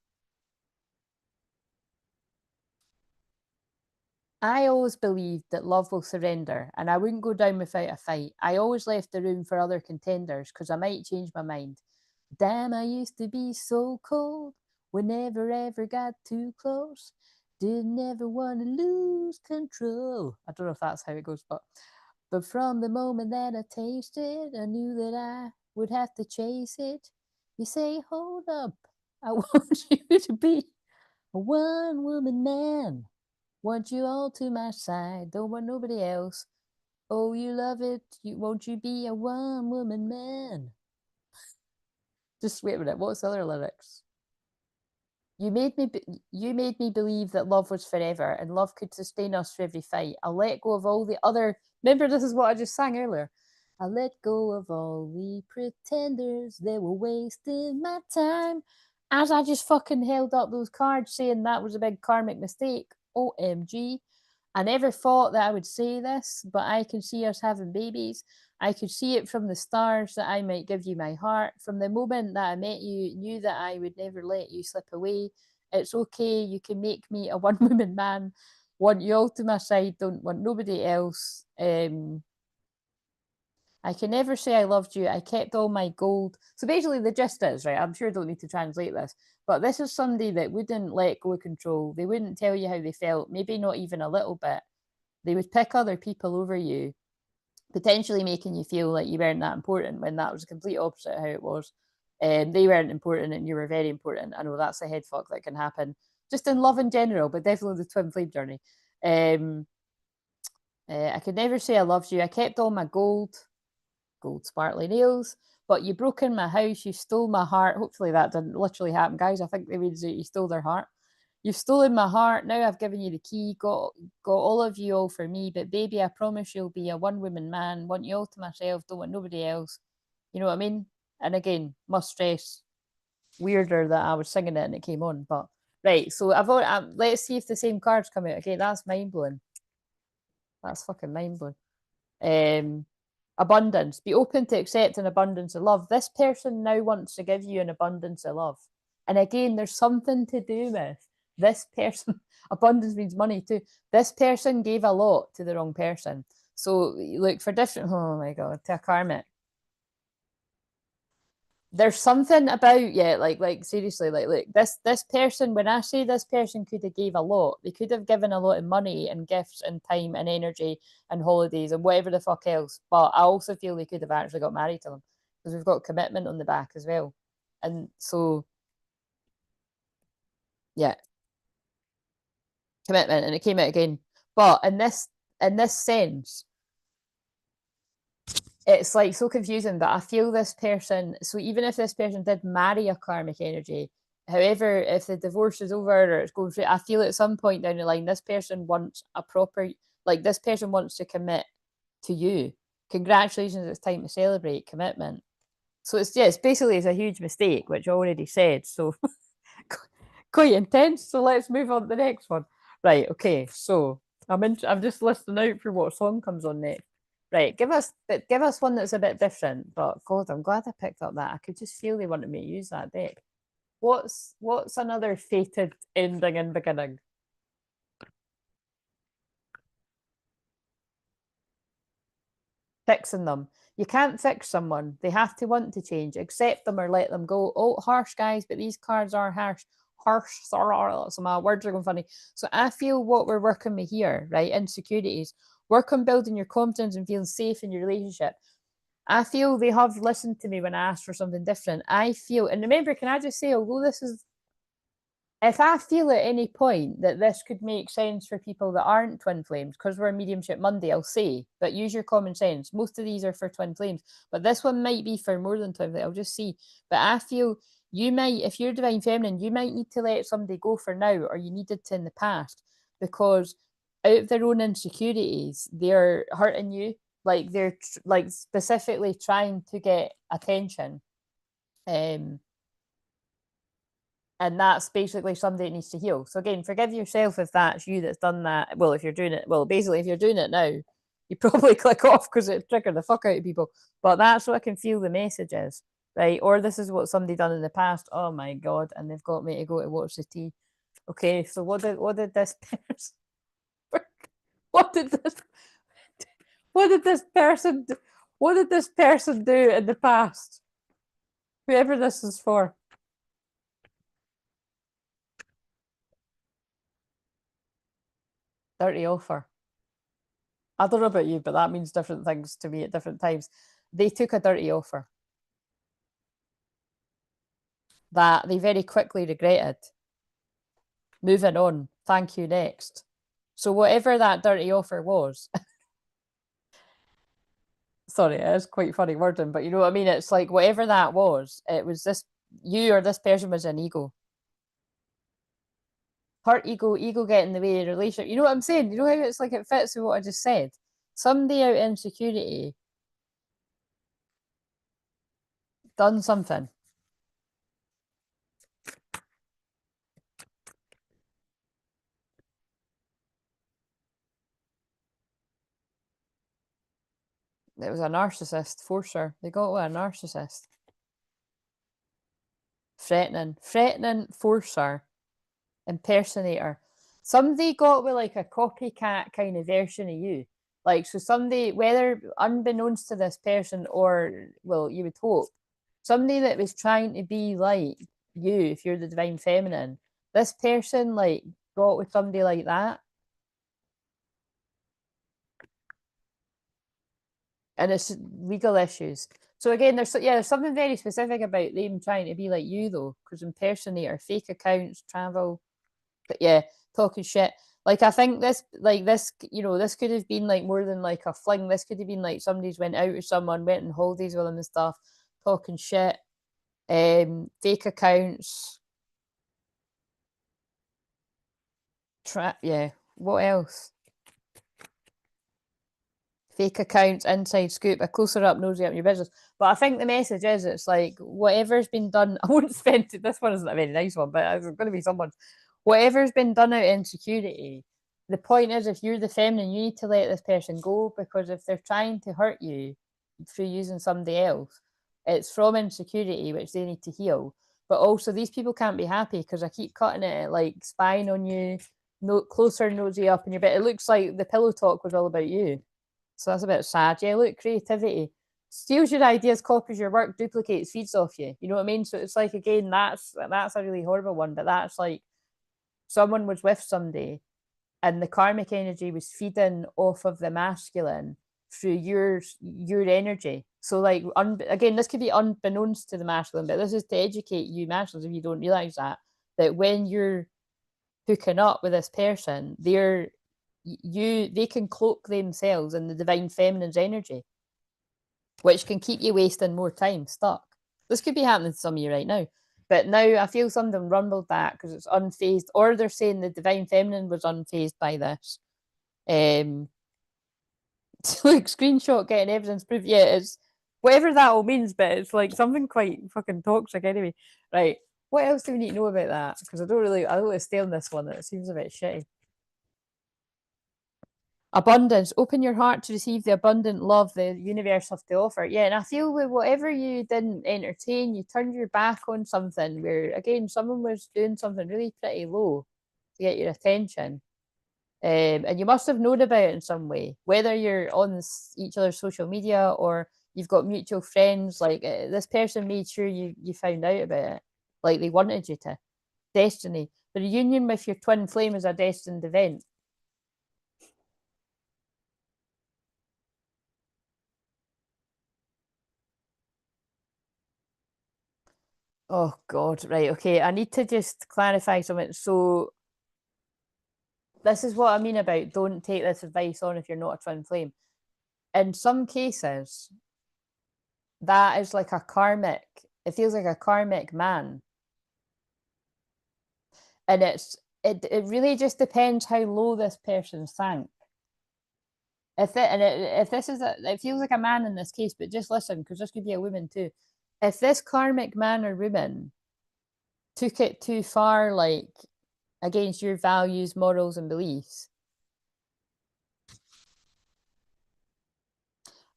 I always believed that love will surrender and I wouldn't go down without a fight. I always left the room for other contenders because I might change my mind. Damn, I used to be so cold. We never ever got too close. Didn't ever want to lose control. I don't know if that's how it goes, but from the moment that I tasted, I knew that I would have to chase it. You say, hold up, I want you to be a one-woman man. Want you all to my side, don't want nobody else. Oh, you love it, won't you be a one-woman man? Just wait a minute, what's the other lyrics? You made me believe that love was forever and love could sustain us for every fight. I'll let go of all the other. Remember, this is what I just sang earlier. I let go of all the pretenders. They were wasting my time. As I just fucking held up those cards saying that was a big karmic mistake. OMG. I never thought that I would say this, but I can see us having babies. I could see it from the stars that I might give you my heart. From the moment that I met you, knew that I would never let you slip away. It's okay, you can make me a one-woman man. Want you all to my side, don't want nobody else. I can never say I loved you. I kept all my gold. So basically the gist is, right, I'm sure I don't need to translate this, but this is somebody that wouldn't let go of control. They wouldn't tell you how they felt, maybe not even a little bit. They would pick other people over you, potentially making you feel like you weren't that important when that was the complete opposite of how it was. They weren't important and you were very important. I know that's a head fuck that can happen just in love in general, but definitely the twin flame journey. I could never say I loved you. I kept all my gold sparkly nails, but you broke in my house, you stole my heart. Hopefully that didn't literally happen, guys. I think they means that you stole their heart. You've stolen my heart. Now I've given you the key. Got all of you all for me. But baby, I promise you'll be a one-woman man. Want you all to myself. Don't want nobody else. You know what I mean? And again, must stress, weirder that I was singing it and it came on. But right, so let's see if the same cards come out. Okay, that's mind blowing. That's fucking mind blowing. Abundance. Be open to accept an abundance of love. This person now wants to give you an abundance of love. And again, there's something to do with this person. Abundance means money too. This person gave a lot to the wrong person. So look for different, oh my God, to a karmic. There's something about, yeah, like seriously, like look, this person, when I say this person could have gave a lot, they could have given a lot of money and gifts and time and energy and holidays and whatever the fuck else. But I also feel they could have actually got married to them because we've got commitment on the back as well. And so, yeah, commitment, and it came out again. But in this sense, it's like so confusing. But I feel this person, so even if this person did marry a karmic energy, however, if the divorce is over or it's going through, I feel at some point down the line, this person wants a proper, like this person wants to commit to you. Congratulations, it's time to celebrate commitment. So it's basically it's a huge mistake, which I already said. So quite intense. So let's move on to the next one. Right, okay. So I'm just listening out for what song comes on next. Right, give us one that's a bit different. But God, I'm glad I picked up that. I could just feel they wanted me to use that deck. What's another fated ending and beginning? Fixing them. You can't fix someone. They have to want to change. Accept them or let them go. Oh, harsh guys, but these cards are harsh. Harsh, sorry, so my words are going funny. So I feel what we're working with here, right? Insecurities. Work on building your confidence and feeling safe in your relationship. I feel they have listened to me when I asked for something different. I feel, and remember, can I just say, although this is, if I feel at any point that this could make sense for people that aren't twin flames, because we're Mediumship Monday, I'll say, but use your common sense. Most of these are for twin flames, but this one might be for more than twin flames. I'll just see. But I feel you might, if you're divine feminine, you might need to let somebody go for now, or you needed to in the past, because out of their own insecurities, they're hurting you. Like they're like specifically trying to get attention. And that's basically somebody that needs to heal. So again, forgive yourself if that's you that's done that. Well, if you're doing it, well, basically, if you're doing it now, you probably click off because it triggered the fuck out of people. But that's what I can feel the message is, right? Or this is what somebody done in the past. Oh my God, and they've got me to go to watch the tea. Okay, so what did this person what did this what did this person what did this person do in the past? Whoever this is for. Dirty offer. I don't know about you, but that means different things to me at different times. They took a dirty offer that they very quickly regretted. Moving on. Thank you, next. So whatever that dirty offer was, sorry, it is quite funny wording, but you know what I mean? It's like whatever that was, it was this, you or this person was an ego. Hurt ego get in the way of relationship. You know what I'm saying? You know how it's like it fits with what I just said? Somebody out of insecurity done something. It was a narcissist, for sure. They got with a narcissist. Threatening, forcer, impersonator. Somebody got with like a copycat kind of version of you. Like, so somebody, whether unbeknownst to this person or, well, you would hope, somebody that was trying to be like you, if you're the divine feminine, this person like got with somebody like that. And it's legal issues. So again, there's something very specific about them trying to be like you though, because impersonator, fake accounts, travel, but yeah, talking shit. Like I think this, this could have been like more than like a fling. This could have been like somebody's went out with someone, went on holidays with them and stuff, talking shit, fake accounts. Yeah. What else? Fake accounts, inside scoop, a closer up, nosy up your business. But I think the message is, it's like whatever's been done. I won't spend it. This one isn't a very nice one, but it's going to be someone's. Whatever's been done out of insecurity. The point is, if you're the feminine, you need to let this person go, because if they're trying to hurt you through using somebody else, it's from insecurity, which they need to heal. But also, these people can't be happy because I keep cutting it, like spying on you, no closer, nosy up in your bed. It looks like the pillow talk was all about you. So that's a bit sad. Yeah, look, creativity steals your ideas, copies your work, duplicates, feeds off you. You know what I mean? So it's like, again, that's a really horrible one. But that's like someone was with somebody, and the karmic energy was feeding off of the masculine through your energy. So like, again, this could be unbeknownst to the masculine, but this is to educate you masculines, if you don't realize that when you're hooking up with this person, they can cloak themselves in the divine feminine's energy, which can keep you wasting more time stuck. This could be happening to some of you right now. But now I feel some of them rumbled that because it's unfazed, or they're saying the divine feminine was unfazed by this. Like, screenshot getting evidence proof. Yeah, it's whatever that all means, but it's like something quite fucking toxic anyway. Right. What else do we need to know about that? Because I don't really stay on this one. It seems a bit shitty. Abundance. Open your heart to receive the abundant love the universe has to offer. Yeah, and I feel with whatever you didn't entertain, you turned your back on something where, again, someone was doing something really pretty low to get your attention. And you must have known about it in some way, whether you're on each other's social media or you've got mutual friends. Like, this person made sure you found out about it, like they wanted you to. Destiny. The reunion with your twin flame is a destined event. Oh God, right, okay. I need to just clarify something. So this is what I mean about don't take this advice on if you're not a twin flame. In some cases, that is like a karmic, it feels like a karmic man. And it really just depends how low this person sank. If this is it feels like a man in this case, but just listen, because this could be a woman too. If this karmic man or woman took it too far, like against your values, morals, and beliefs,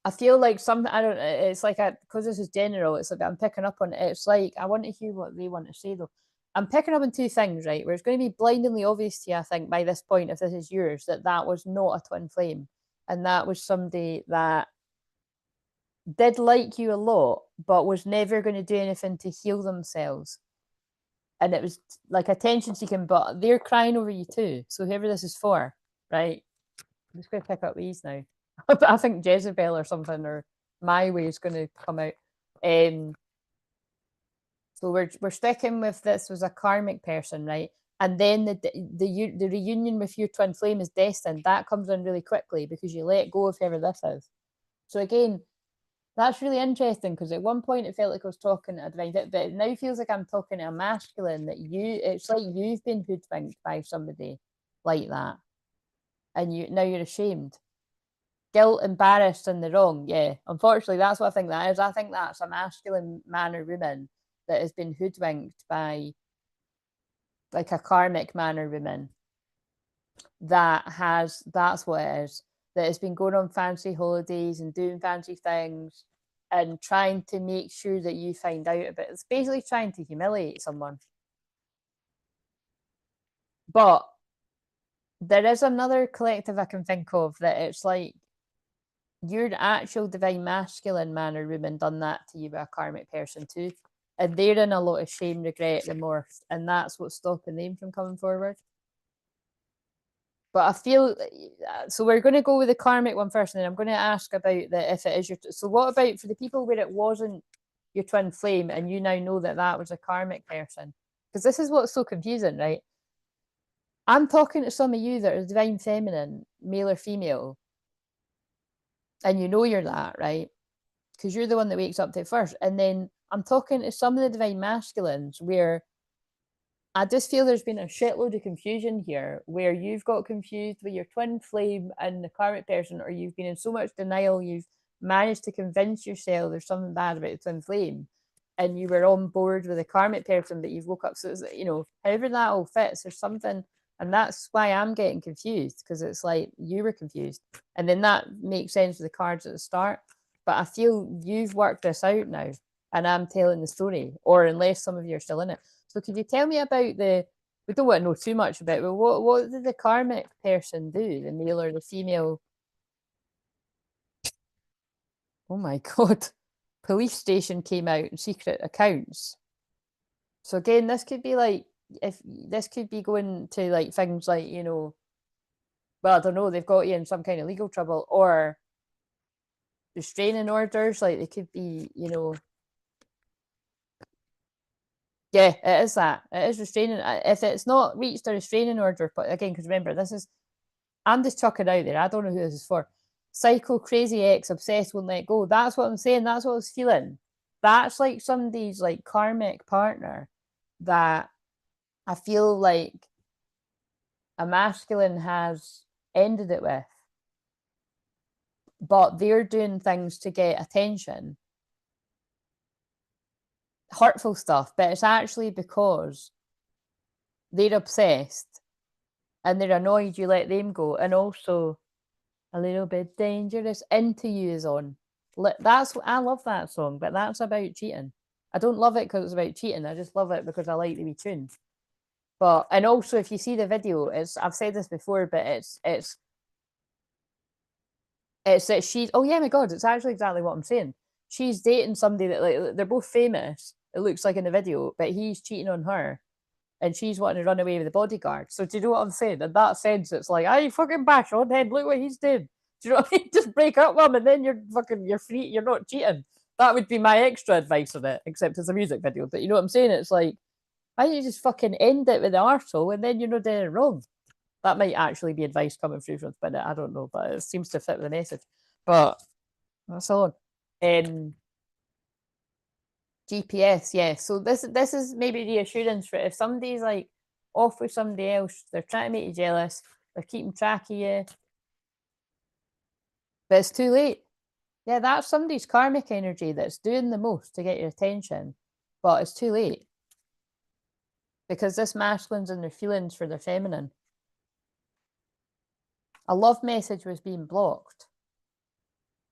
I feel like I don't, it's like, because this is general, it's like I'm picking up on it. It's like, I want to hear what they want to say though. I'm picking up on two things, right? Where it's going to be blindingly obvious to you, I think, by this point, if this is yours, that was not a twin flame. And that was somebody that did like you a lot, but was never going to do anything to heal themselves. And it was like attention seeking, but they're crying over you too. So whoever this is for, right? I'm just going to pick up these now. I think Jezebel or something, or My Way is going to come out. So we're sticking with this was a karmic person, right? And then the reunion with your twin flame is destined. That comes in really quickly because you let go of whoever this is. So again, that's really interesting because at one point it felt like I was talking to a divine, but it now feels like I'm talking to a masculine. It's like you've been hoodwinked by somebody like that, and now you're ashamed, guilt, embarrassed, and the wrong. Yeah, unfortunately, that's what I think that is. I think that's a masculine man or woman that has been hoodwinked by like a karmic man or woman that's what it is, that has been going on fancy holidays and doing fancy things and trying to make sure that you find out about it. It's basically trying to humiliate someone. But there is another collective I can think of that it's like your actual divine masculine man or woman done that to you by a karmic person too. And they're in a lot of shame, regret, remorse, and that's what's stopping them from coming forward. But I feel so. We're going to go with the karmic one first, and then I'm going to ask about if it is your. So, what about for the people where it wasn't your twin flame, and you now know that was a karmic person? Because this is what's so confusing, right? I'm talking to some of you that are divine feminine, male or female, and you know you're that, right? Because you're the one that wakes up to it first, and then I'm talking to some of the divine masculines where I just feel there's been a shitload of confusion here where you've got confused with your twin flame and the karmic person, or you've been in so much denial, you've managed to convince yourself there's something bad about the twin flame, and you were on board with the karmic person, but you've woke up. So, it's, you know, however that all fits, there's something. And that's why I'm getting confused, because it's like you were confused. And then that makes sense with the cards at the start. But I feel you've worked this out now, and I'm telling the story, or unless some of you are still in it. So could you tell me about we don't want to know too much about it, but what did the karmic person do, the male or the female? Oh my God. Police station came out and secret accounts. So again, this could be like, if this could be going to like things like, you know, well, I don't know, they've got you in some kind of legal trouble, or restraining orders, like they could be, you know, yeah, it is that. It is restraining. If it's not reached a restraining order, but again, because remember, this is, I'm just chucking out there. I don't know who this is for. Psycho, crazy ex, obsessed, won't let go. That's what I'm saying. That's what I was feeling. That's like somebody's like karmic partner that I feel like a masculine has ended it with, but they're doing things to get attention, hurtful stuff, but it's actually because they're obsessed and they're annoyed you let them go, and also a little bit dangerous. Into You is on. That's, I love that song, but that's about cheating. I don't love it because it's about cheating. I just love it because I like the wee tune. But, and also if you see the video, it's, I've said this before, but it's that she's, oh yeah, my God, it's actually exactly what I'm saying. She's dating somebody that, like, they're both famous, it looks like in the video, but he's cheating on her and she's wanting to run away with the bodyguard. So do you know what I'm saying? In that sense, it's like, I fucking bash on head, look what he's doing. Do you know what I mean? Just break up with him and then you're fucking, you're free, you're not cheating. That would be my extra advice on it, except it's a music video. But you know what I'm saying? It's like, why don't you just fucking end it with the arsehole and then you're not doing it wrong? That might actually be advice coming through from Spinnet. I don't know, but it seems to fit with the message. But that's all. GPS, yeah. So this is maybe reassurance for if somebody's like off with somebody else, they're trying to make you jealous, they're keeping track of you, but it's too late. Yeah, that's somebody's karmic energy that's doing the most to get your attention, but it's too late. Because this masculine's in their feelings for their feminine. A love message was being blocked.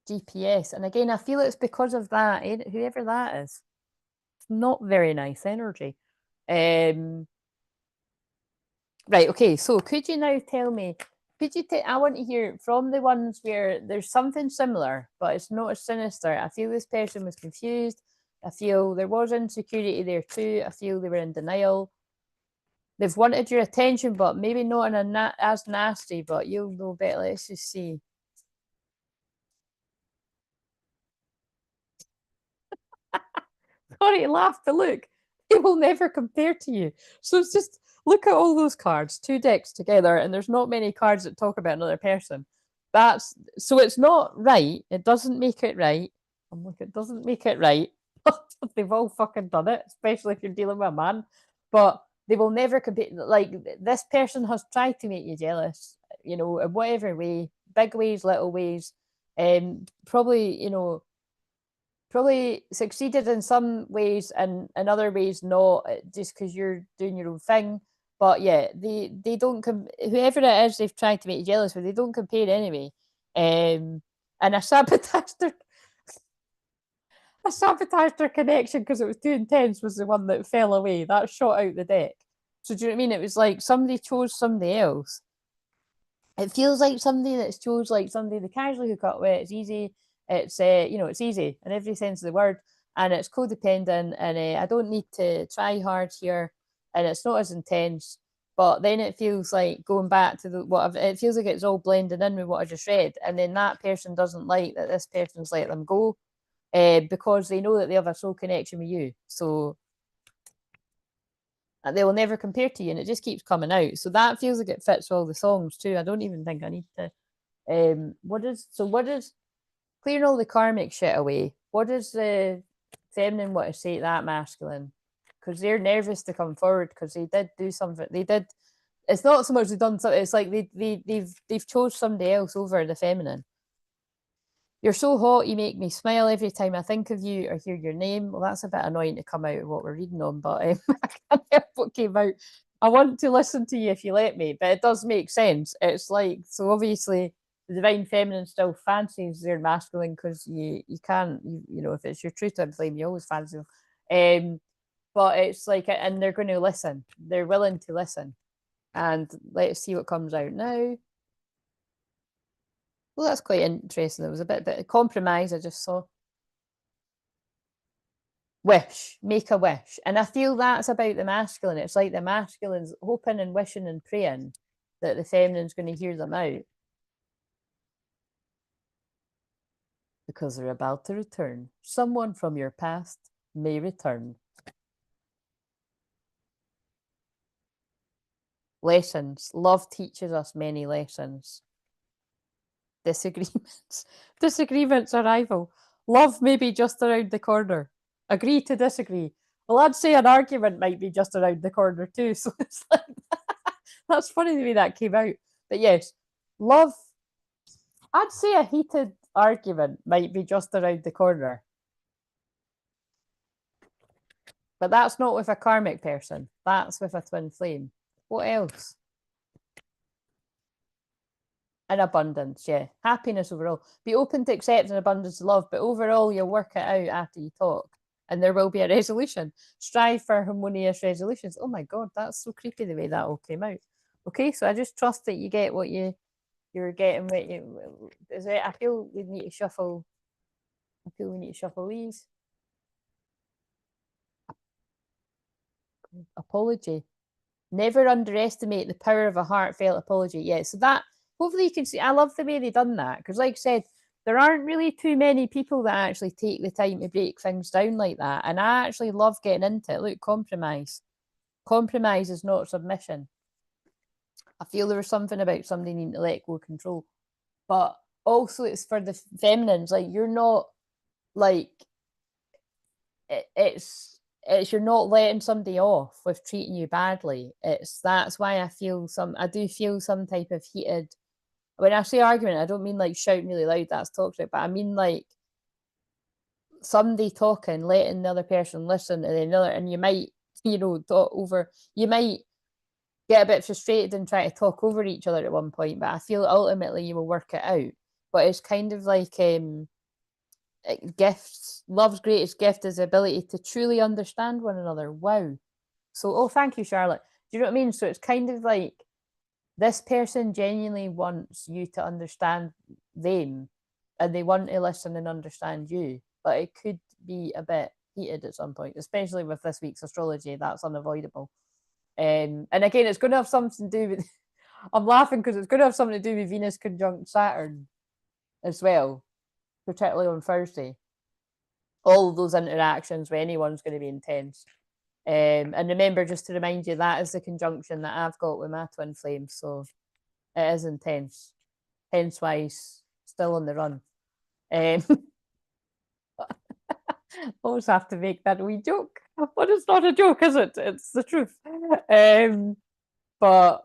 GPS. And again, I feel it's because of that, whoever that is. It's not very nice energy. Right, okay, so could you now tell me, could you I want to hear from the ones where there's something similar, but it's not as sinister. I feel this person was confused. I feel there was insecurity there too. I feel they were in denial. They've wanted your attention, but maybe not in a as nasty, but you'll know better. Let's just see. Sorry to laugh, but look, they will never compare to you. So it's just, look at all those cards, two decks together, and there's not many cards that talk about another person. That's, so it's not right. It doesn't make it right. I'm like, it doesn't make it right. They've all fucking done it, especially if you're dealing with a man. But they will never compare. Like, this person has tried to make you jealous, you know, in whatever way, big ways, little ways. Probably, you know, probably succeeded in some ways and in other ways not, just because you're doing your own thing. But yeah, they don't whoever it is they've tried to make you jealous with, they don't compare anyway. And I sabotaged their connection because it was too intense, was the one that fell away. That shot out the deck. So do you know what I mean? It was like somebody chose somebody else. It feels like somebody that's chose like somebody they casually hook up with. It's easy. It's you know, it's easy in every sense of the word, and it's codependent. And I don't need to try hard here, and it's not as intense. But then it feels like going back to it feels like it's all blending in with what I just read, and then that person doesn't like that this person's let them go, because they know that they have a soul connection with you. So they will never compare to you, and it just keeps coming out. So that feels like it fits all the songs too. I don't even think I need to. What is clearing all the karmic shit away? What does the feminine want to say to that masculine? because they're nervous to come forward because they did do something. They did. It's not so much they've done something. It's like they've chose somebody else over the feminine. You're so hot, you make me smile every time I think of you or hear your name. Well, that's a bit annoying to come out of what we're reading on, but I can't help what came out. I want to listen to you if you let me, but it does make sense. It's like, so obviously the divine feminine still fancies their masculine because you can't, you know, if it's your true twin flame, you always fancy them. But it's like, and they're going to listen. They're willing to listen. And let's see what comes out now. Well, that's quite interesting. There was a bit of compromise I just saw. Wish, make a wish. And I feel that's about the masculine. It's like the masculine's hoping and wishing and praying that the feminine's going to hear them out because they're about to return. Someone from your past may return. Lessons. Love teaches us many lessons. Disagreements. Disagreements arrival. Love may be just around the corner. Agree to disagree. Well, I'd say an argument might be just around the corner too. So it's like, that's funny the way that came out. But yes, love, I'd say a heated argument might be just around the corner. But that's not with a karmic person. That's with a twin flame. What else? And abundance, yeah. Happiness overall. Be open to accept and abundance of love, but overall you'll work it out after you talk. And there will be a resolution. Strive for harmonious resolutions. Oh my God, that's so creepy the way that all came out. Okay, so I just trust that you get what you're getting. What you is it? I feel we need to shuffle. I feel we need to shuffle these. Apology. Never underestimate the power of a heartfelt apology. Yeah, so that hopefully you can see. I love the way they done that because, like I said, there aren't really too many people that actually take the time to break things down like that. And I actually love getting into it. Look, compromise. Compromise is not submission. I feel there was something about somebody needing to let go of control. But also it's for the feminines. Like you're not like it's you're not letting somebody off with treating you badly. That's why I do feel some type of heated. When I say argument, I don't mean like shouting really loud, that's toxic, but I mean like somebody talking, letting the other person listen, and then another, and you might, talk over, you might get a bit frustrated and try to talk over each other at one point, but I feel ultimately you will work it out. But it's kind of like gifts. Love's greatest gift is the ability to truly understand one another. Wow. So, oh, thank you, Charlotte. Do you know what I mean? So it's kind of like this person genuinely wants you to understand them and they want to listen and understand you, but it could be a bit heated at some point, especially with this week's astrology. That's unavoidable. And again, it's going to have something to do with, I'm laughing because it's going to have something to do with Venus conjunct Saturn as well, particularly on Thursday. All of those interactions with anyone's going to be intense. And remember, just to remind you, that is the conjunction that I've got with my twin flame. So it is intense. Hence why he's still on the run. Always have to make that wee joke. But it's not a joke, is it? It's the truth. But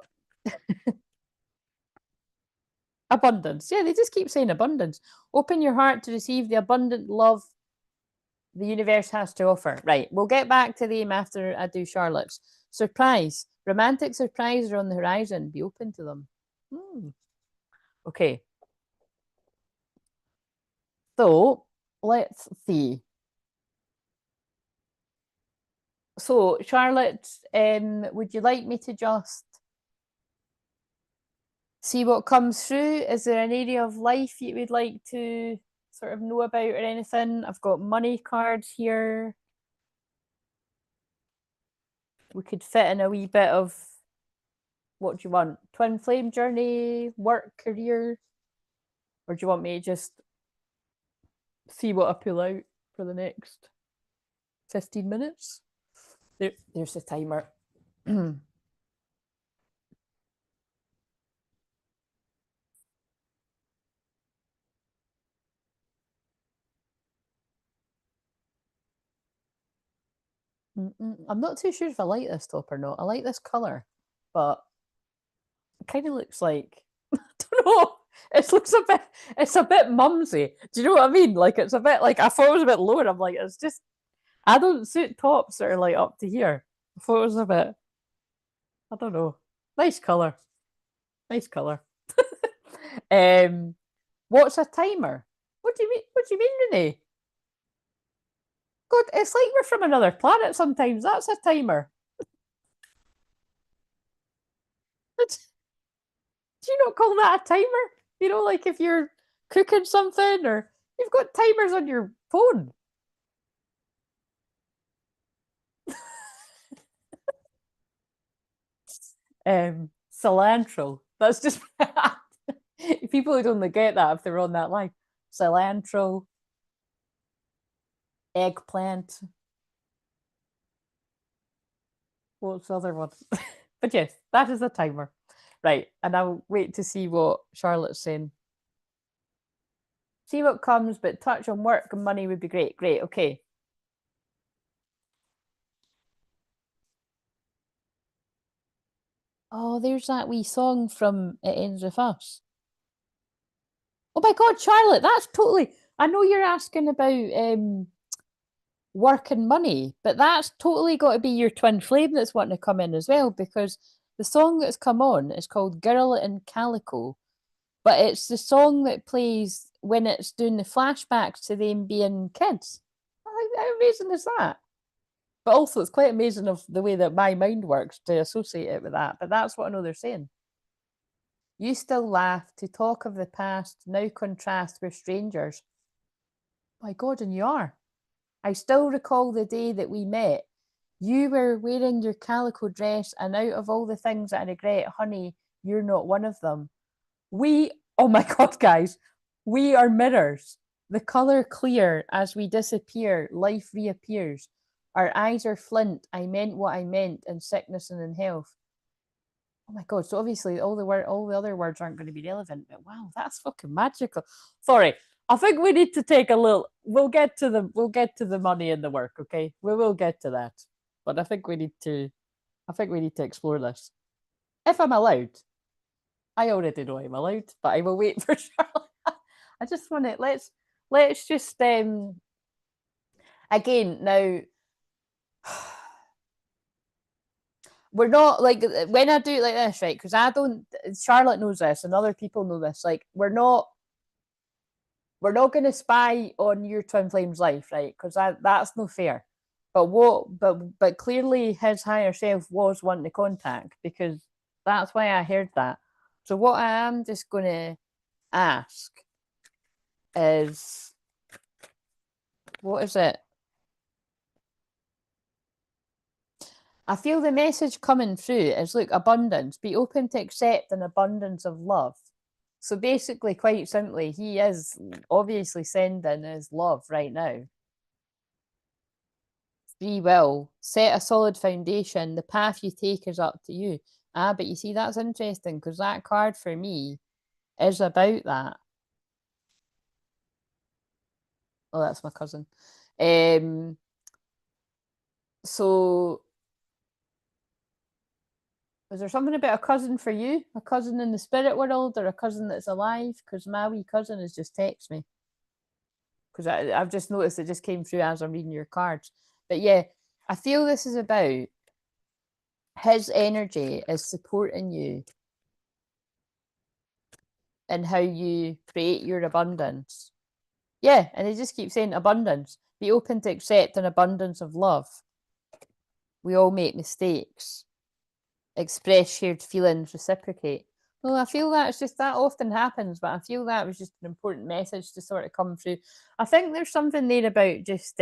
abundance. Yeah, they just keep saying abundance. Open your heart to receive the abundant love the universe has to offer. Right, we'll get back to them after I do Charlotte's. Surprise. Romantic surprises are on the horizon. Be open to them. Okay. So, let's see. So, Charlotte, would you like me to just see what comes through? Is there an area of life you would like to sort of know about or anything? I've got money cards here. We could fit in a wee bit of, what do you want? Twin flame journey, work, career? Or do you want me to just see what I pull out for the next 15 minutes? There's the timer. I'm not too sure if I like this top or not. I like this colour, but it kind of looks like I don't know. It's a bit mumsy. Do you know what I mean? Like it's a bit like I thought it was a bit lower. I'm like, it's just I don't suit tops that are like up to here. I thought it was a bit, I don't know. Nice colour. Nice colour. What's a timer? What do you mean? What do you mean, Renee? God, it's like we're from another planet sometimes. That's a timer. Do you not call that a timer? You know, like if you're cooking something or you've got timers on your phone. Cilantro. That's just people who don't get that if they're on that line. Cilantro, eggplant. What's the other one? But yes, that is a timer. Right. And I'll wait to see what Charlotte's saying. See what comes, but touch on work and money would be great. Great. Okay. Oh, there's that wee song from It Ends With Us. Oh my God, Charlotte, that's totally. I know you're asking about work and money, but that's totally got to be your twin flame that's wanting to come in as well, because the song that's come on is called Girl in Calico, but it's the song that plays when it's doing the flashbacks to them being kids. How amazing is that? But also, it's quite amazing of the way that my mind works to associate it with that. But that's what I know they're saying. You still laugh to talk of the past, now contrast with strangers. My God, and you are. I still recall the day that we met. You were wearing your calico dress, and out of all the things that I regret, honey, you're not one of them. Oh my God, guys, we are mirrors. The colour clear, as we disappear, life reappears. Our eyes are flint, I meant what I meant, in sickness and in health. Oh my God, so obviously all the other words aren't going to be relevant, but wow, that's fucking magical. Sorry, I think we need to take a little. We'll get to the money and the work, okay? We will get to that, but I think we need to. I think we need to explore this if I'm allowed. I already know I'm allowed, but I will wait for Charlotte. I just want to let's just again now. We're not like when I do it like this, right? Because I don't. Charlotte knows this, and other people know this. Like we're not going to spy on your twin flame's life, right? Because that's no fair. But clearly his higher self was wanting to contact because that's why I heard that. So what I am just going to ask is, what is it? I feel the message coming through is look, abundance. Be open to accept an abundance of love. So basically, quite simply, he is obviously sending his love right now. Free will, set a solid foundation. The path you take is up to you. But you see, that's interesting because that card for me is about that. Oh, that's my cousin. So is there something about a cousin for you? A cousin in the spirit world or a cousin that's alive? Because my wee cousin has just texted me. Because I've just noticed it just came through as I'm reading your cards. But yeah, I feel this is about his energy is supporting you in how you create your abundance. Yeah, and they just keep saying abundance. Be open to accept an abundance of love. We all make mistakes. Express shared feelings, reciprocate. Well, I feel that it's just that often happens, but I feel that was just an important message to sort of come through. I think there's something there about just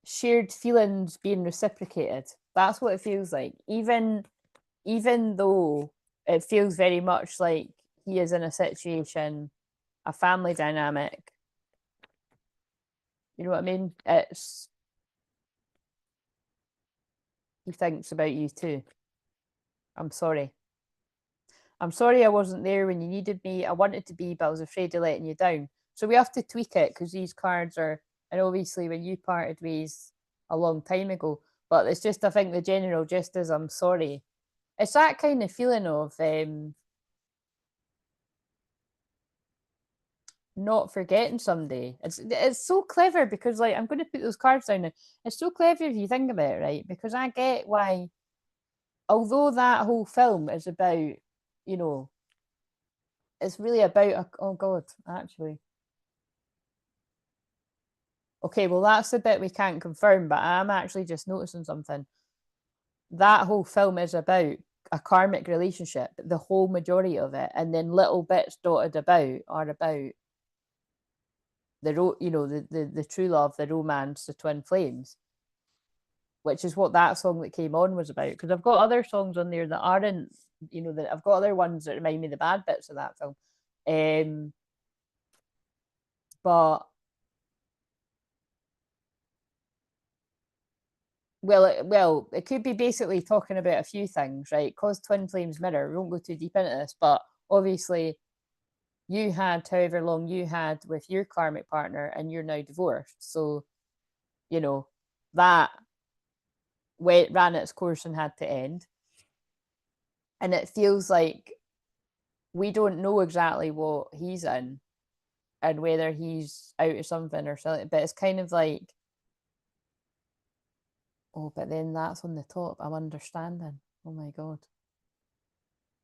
shared feelings being reciprocated. That's what it feels like. Even though it feels very much like he is in a situation, a family dynamic. You know what I mean? He thinks about you too. I'm sorry. I'm sorry I wasn't there when you needed me. I wanted to be, but I was afraid of letting you down. So we have to tweak it because these cards are And obviously when you parted ways a long time ago, but it's just, I think the general gist is I'm sorry. It's that kind of feeling of not forgetting somebody. It's so clever because, like, I'm going to put those cards down now. It's so clever if you think about it, right? Because I get why, although that whole film is about, you know, it's really about oh god, actually. Okay, well that's the bit we can't confirm, but I'm actually just noticing something. That whole film is about a karmic relationship, the whole majority of it, and then little bits dotted about are about the true love, the romance, the twin flames, which is what that song that came on was about. Because I've got other songs on there that aren't, that I've got other ones that remind me of the bad bits of that film. But it could be basically talking about a few things, right? Because twin flames mirror. We won't go too deep into this, but obviously you had however long you had with your karmic partner, and you're now divorced. So, that ran its course and had to end. And it feels like we don't know exactly what he's in and whether he's out of something or something. But it's kind of like, oh, but then that's on the top. I'm understanding. Oh my God.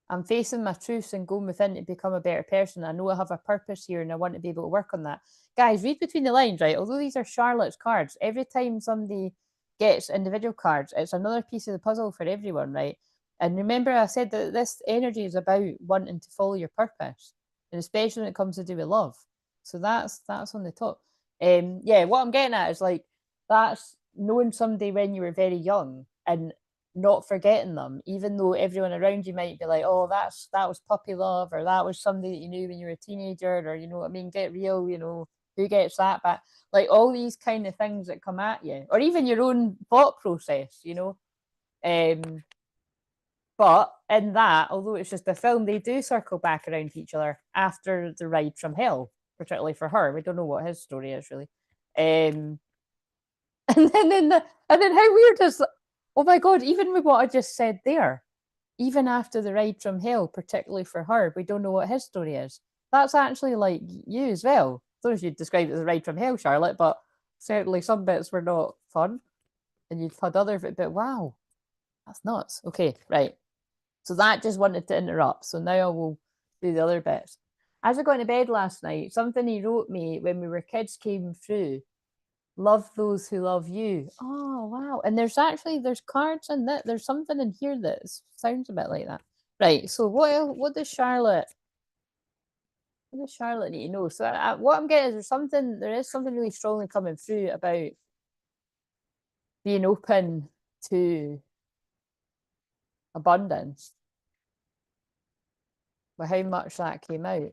I'm facing my truths and going within to become a better person. I know I have a purpose here and I want to be able to work on that. Guys, read between the lines, right? Although these are Charlotte's cards, every time somebody gets individual cards, it's another piece of the puzzle for everyone, right? And remember, I said that this energy is about wanting to follow your purpose, and especially when it comes to do with love. So that's on the top. Yeah, what I'm getting at is like that's knowing somebody when you were very young and not forgetting them, even though everyone around you might be like, oh, that was puppy love, or that was somebody that you knew when you were a teenager, or you know what I mean, get real, who gets that back? Like all these kind of things that come at you, or even your own thought process, but in that, although it's just a film, they do circle back around to each other after the ride from hell, particularly for her. We don't know what his story is really. And then how weird is, oh my God, even with what I just said there, even after the ride from hell, particularly for her, we don't know what his story is. That's actually like you as well. I don't know if you'd describe it as a ride from hell, Charlotte, but certainly some bits were not fun. And you've had other bits, but wow, that's nuts. Okay, right. So that just wanted to interrupt. So now I will do the other bits. As I got into bed last night, something he wrote me when we were kids came through. Love those who love you. Oh wow. And there's cards in that. There's something in here that sounds a bit like that. Right. So what does Charlotte need to know? So what I'm getting is there is something really strongly coming through about being open to abundance. But how much that came out.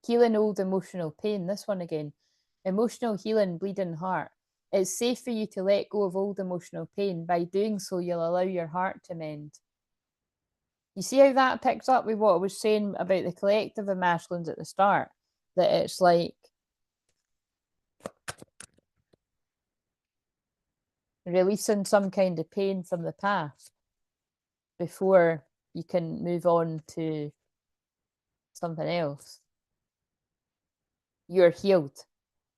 Healing old emotional pain. This one again. Emotional healing, bleeding heart. It's safe for you to let go of old emotional pain. By doing so, you'll allow your heart to mend. You see how that picks up with what I was saying about the collective of masculines at the start? That it's like releasing some kind of pain from the past before you can move on to something else. You're healed.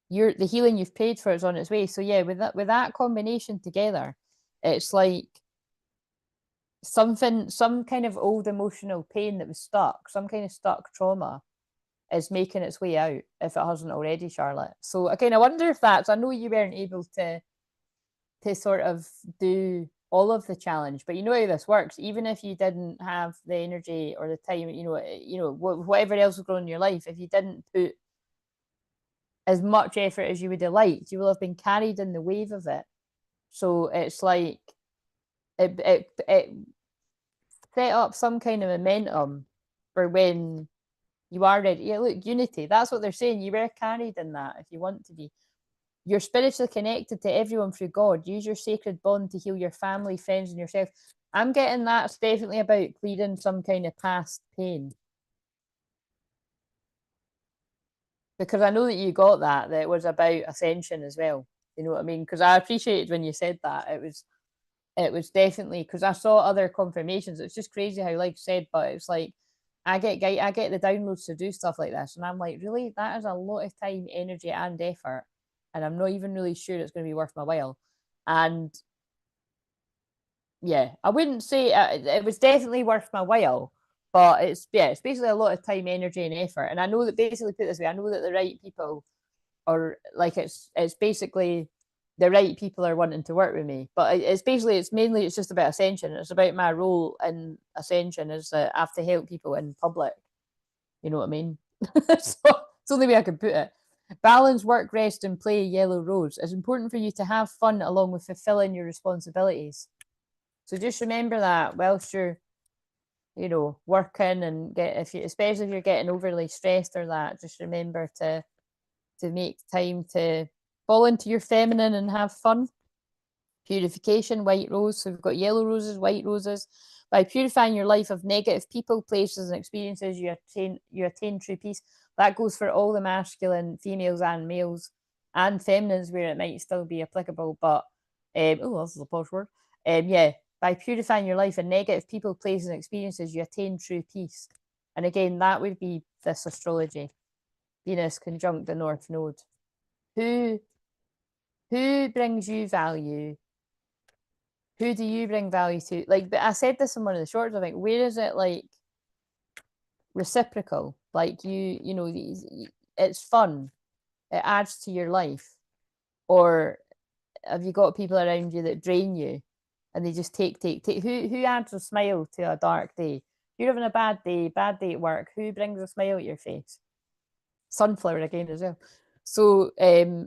The healing you've paid for is on its way. So yeah, with that combination together, it's like some kind of old emotional pain that was stuck, some kind of stuck trauma is making its way out if it hasn't already, Charlotte. So again, I wonder if I know you weren't able to sort of do all of the challenge, but you know how this works. Even if you didn't have the energy or the time, whatever else was going on in your life, if you didn't put as much effort as you would have liked, you will have been carried in the wave of it. So it's like it set up some kind of momentum for when you are ready. Yeah, look, unity. That's what they're saying. You were carried in that if you want to be. You're spiritually connected to everyone through God. Use your sacred bond to heal your family, friends, and yourself. I'm getting that's definitely about clearing some kind of past pain. because I know that you got that it was about ascension as well. You know what I mean? Because I appreciated when you said that. It was definitely, because I saw other confirmations. It's just crazy how, like I said, but it's like I get the downloads to do stuff like this, and I'm like, really, that is a lot of time, energy, and effort, and I'm not even really sure it's going to be worth my while. And yeah, I wouldn't say it was definitely worth my while, but it's basically a lot of time, energy, and effort. And I know that, basically, put it this way, I know that the right people, or like it's basically the right people are wanting to work with me, but it's mainly just about ascension. It's about my role in ascension is that I have to help people in public. You know what I mean? So it's the only way I can put it. Balance work, rest, and play, yellow rose. It's important for you to have fun along with fulfilling your responsibilities. So just remember that whilst you're, working, and especially if you're getting overly stressed or that, just remember to make time to fall into your feminine and have fun. Purification, white rose. So we've got yellow roses, white roses. By purifying your life of negative people, places, and experiences, you attain true peace. That goes for all the masculine, females, and males, and feminines, where it might still be applicable. But this is a posh word. By purifying your life of negative people, places, and experiences, you attain true peace. And again, that would be this astrology. Venus conjunct the North Node. Who brings you value? Who do you bring value to? Like, but I said this in one of the shorts. I think, where is it like reciprocal? Like it's fun. It adds to your life. Or have you got people around you that drain you, and they just take? Who adds a smile to a dark day? If you're having a bad day at work, who brings a smile at your face? Sunflower again as well. So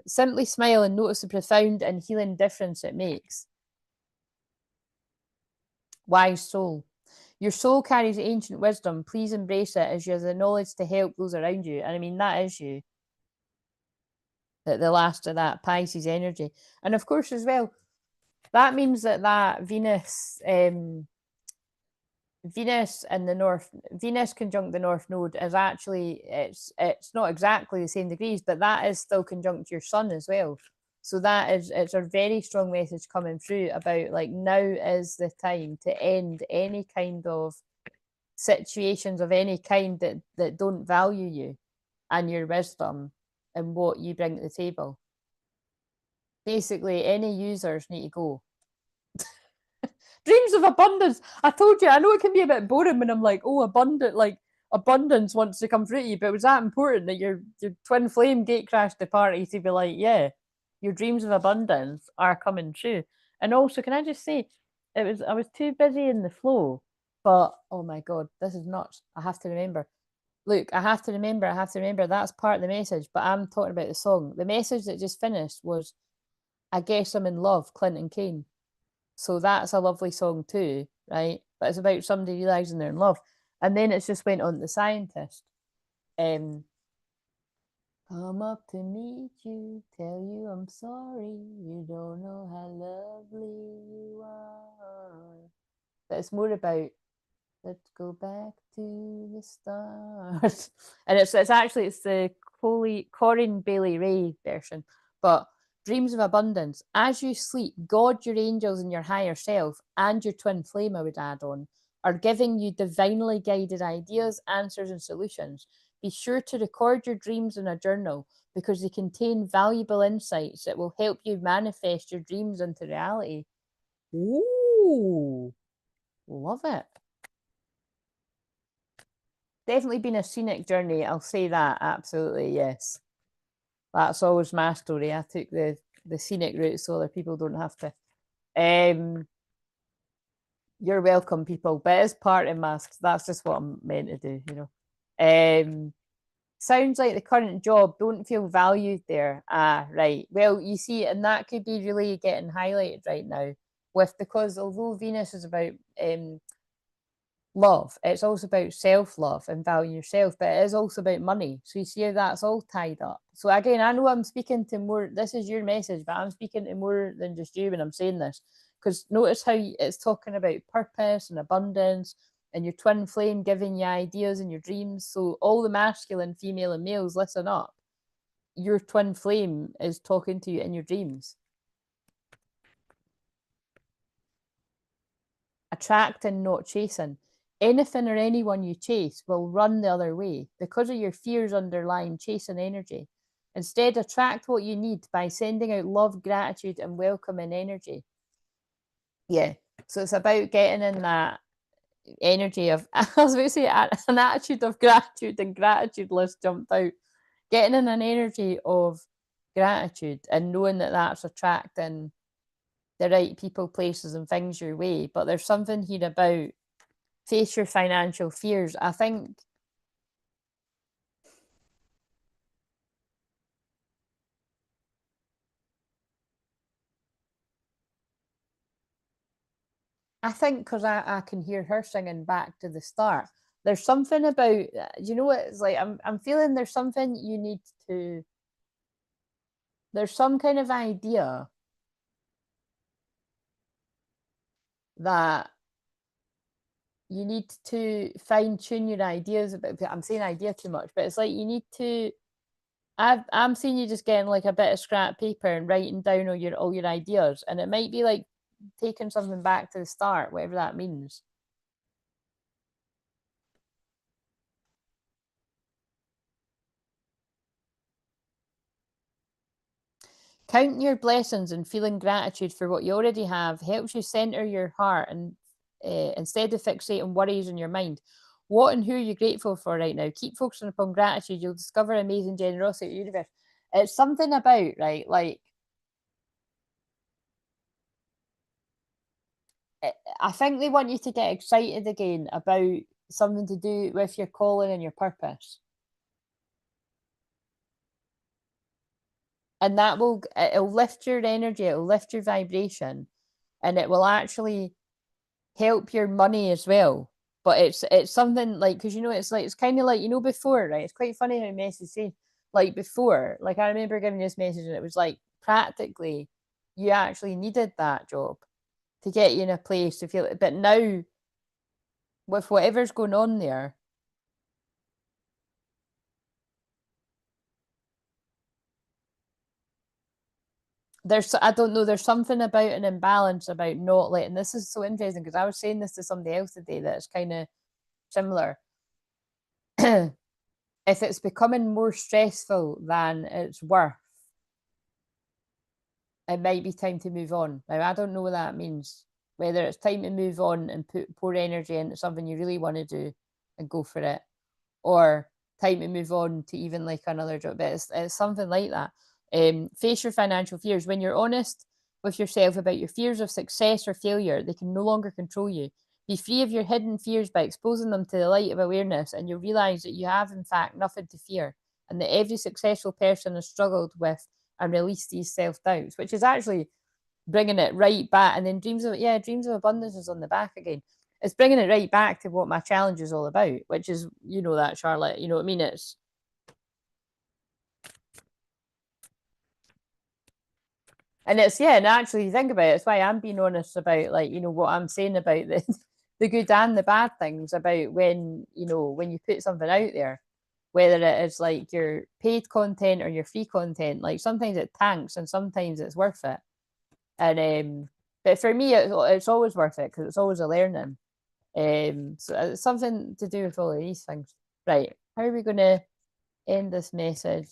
simply smile and notice the profound and healing difference it makes. Wise soul. Your soul carries ancient wisdom. Please embrace it, as you have the knowledge to help those around you. And I mean, that is you. The last of that Pisces energy. And of course, as well, that means that Venus in the North, Venus conjunct the North Node is actually, it's not exactly the same degrees, but that is still conjunct your Sun as well. So it's a very strong message coming through about, like, now is the time to end any kind of situations of any kind that don't value you and your wisdom and what you bring to the table. Basically, any users need to go. Dreams of abundance. I told you, I know it can be a bit boring when I'm like, oh, abundance wants to come through you, but it was that important that your twin flame gate crashed the party to be like, yeah, your dreams of abundance are coming true. And also, can I just say, I was too busy in the flow, but oh my god, this is nuts. I have to remember. Look, I have to remember. That's part of the message, but I'm talking about the song. The message that just finished was, I guess I'm in love, Clinton Kane. So that's a lovely song too, right? But it's about somebody realizing they're in love. And then it's just went on to the scientist. Come up to meet you, tell you I'm sorry, you don't know how lovely you are. But it's more about, let's go back to the start. And it's the Corinne Bailey Rae version. But dreams of abundance. As you sleep, God, your angels, and your higher self, and your twin flame, I would add on, are giving you divinely guided ideas, answers, and solutions. Be sure to record your dreams in a journal, because they contain valuable insights that will help you manifest your dreams into reality. Ooh, love it. Definitely been a scenic journey, I'll say that, absolutely, yes. That's always my story. I took the scenic route so other people don't have to. You're welcome, people, but it's part of masks. That's just what I'm meant to do, you know. Sounds like the current job, don't feel valued there. Ah, right. Well, you see, and that could be really getting highlighted right now, because although Venus is about love, it's also about self-love and valuing yourself, but it is also about money. So you see how that's all tied up. So again, I know I'm speaking to more, this is your message, but I'm speaking to more than just you when I'm saying this, because notice how it's talking about purpose and abundance and your twin flame giving you ideas and your dreams. So all the masculine, female, and males, listen up. your twin flame is talking to you in your dreams. Attracting, not chasing. Anything or anyone you chase will run the other way because of your fears underlying chasing energy. Instead, attract what you need by sending out love, gratitude, and welcoming energy. Yeah. So it's about getting in that energy of, I was going to say, an attitude of gratitude, and gratitude list jumped out. Getting in an energy of gratitude and knowing that that's attracting the right people, places, and things your way. But there's something here about face your financial fears. I think because I can hear her singing back to the start. There's something about, you know what it's like, I'm feeling there's something you need to, there's some kind of idea that you need to fine tune your ideas about. I'm saying idea too much, but it's like you need to. I'm seeing you just getting like a bit of scrap paper and writing down all your ideas, and it might be like taking something back to the start, whatever that means. Counting your blessings and feeling gratitude for what you already have helps you center your heart and instead of fixating worries in your mind. What and who are you grateful for right now? Keep focusing upon gratitude. You'll discover amazing generosity of the universe. It's something about, right, like, I think they want you to get excited again about something to do with your calling and your purpose. And that it'll lift your energy, it'll lift your vibration, and it will actually help your money as well. But it's something like, because it's kind of like, before, right? It's quite funny how messages say, like, before, like, I remember giving this message and it was like practically you actually needed that job to get you in a place to feel it. But now with whatever's going on there, I don't know, there's something about an imbalance about not letting, this is so interesting because I was saying this to somebody else today that it's kind of similar. If it's becoming more stressful than it's worth, it might be time to move on. Now, I don't know what that means. Whether it's time to move on and pour energy into something you really want to do and go for it, or time to move on to even like another job. But it's something like that. Face your financial fears. When you're honest with yourself about your fears of success or failure, they can no longer control you. Be free of your hidden fears by exposing them to the light of awareness, and you'll realize that you have, in fact, nothing to fear, and that every successful person has struggled with and released these self doubts, which is actually bringing it right back. And then dreams of abundance is on the back again. It's bringing it right back to what my challenge is all about, which is, that, Charlotte, you know what I mean? It's, and it's, yeah, and actually think about it, it's why I'm being honest about, like, what I'm saying about the good and the bad things about when you put something out there, whether it is like your paid content or your free content, like sometimes it tanks and sometimes it's worth it. And but for me, it's always worth it because it's always a learning. So it's something to do with all of these things. Right. How are we going to end this message?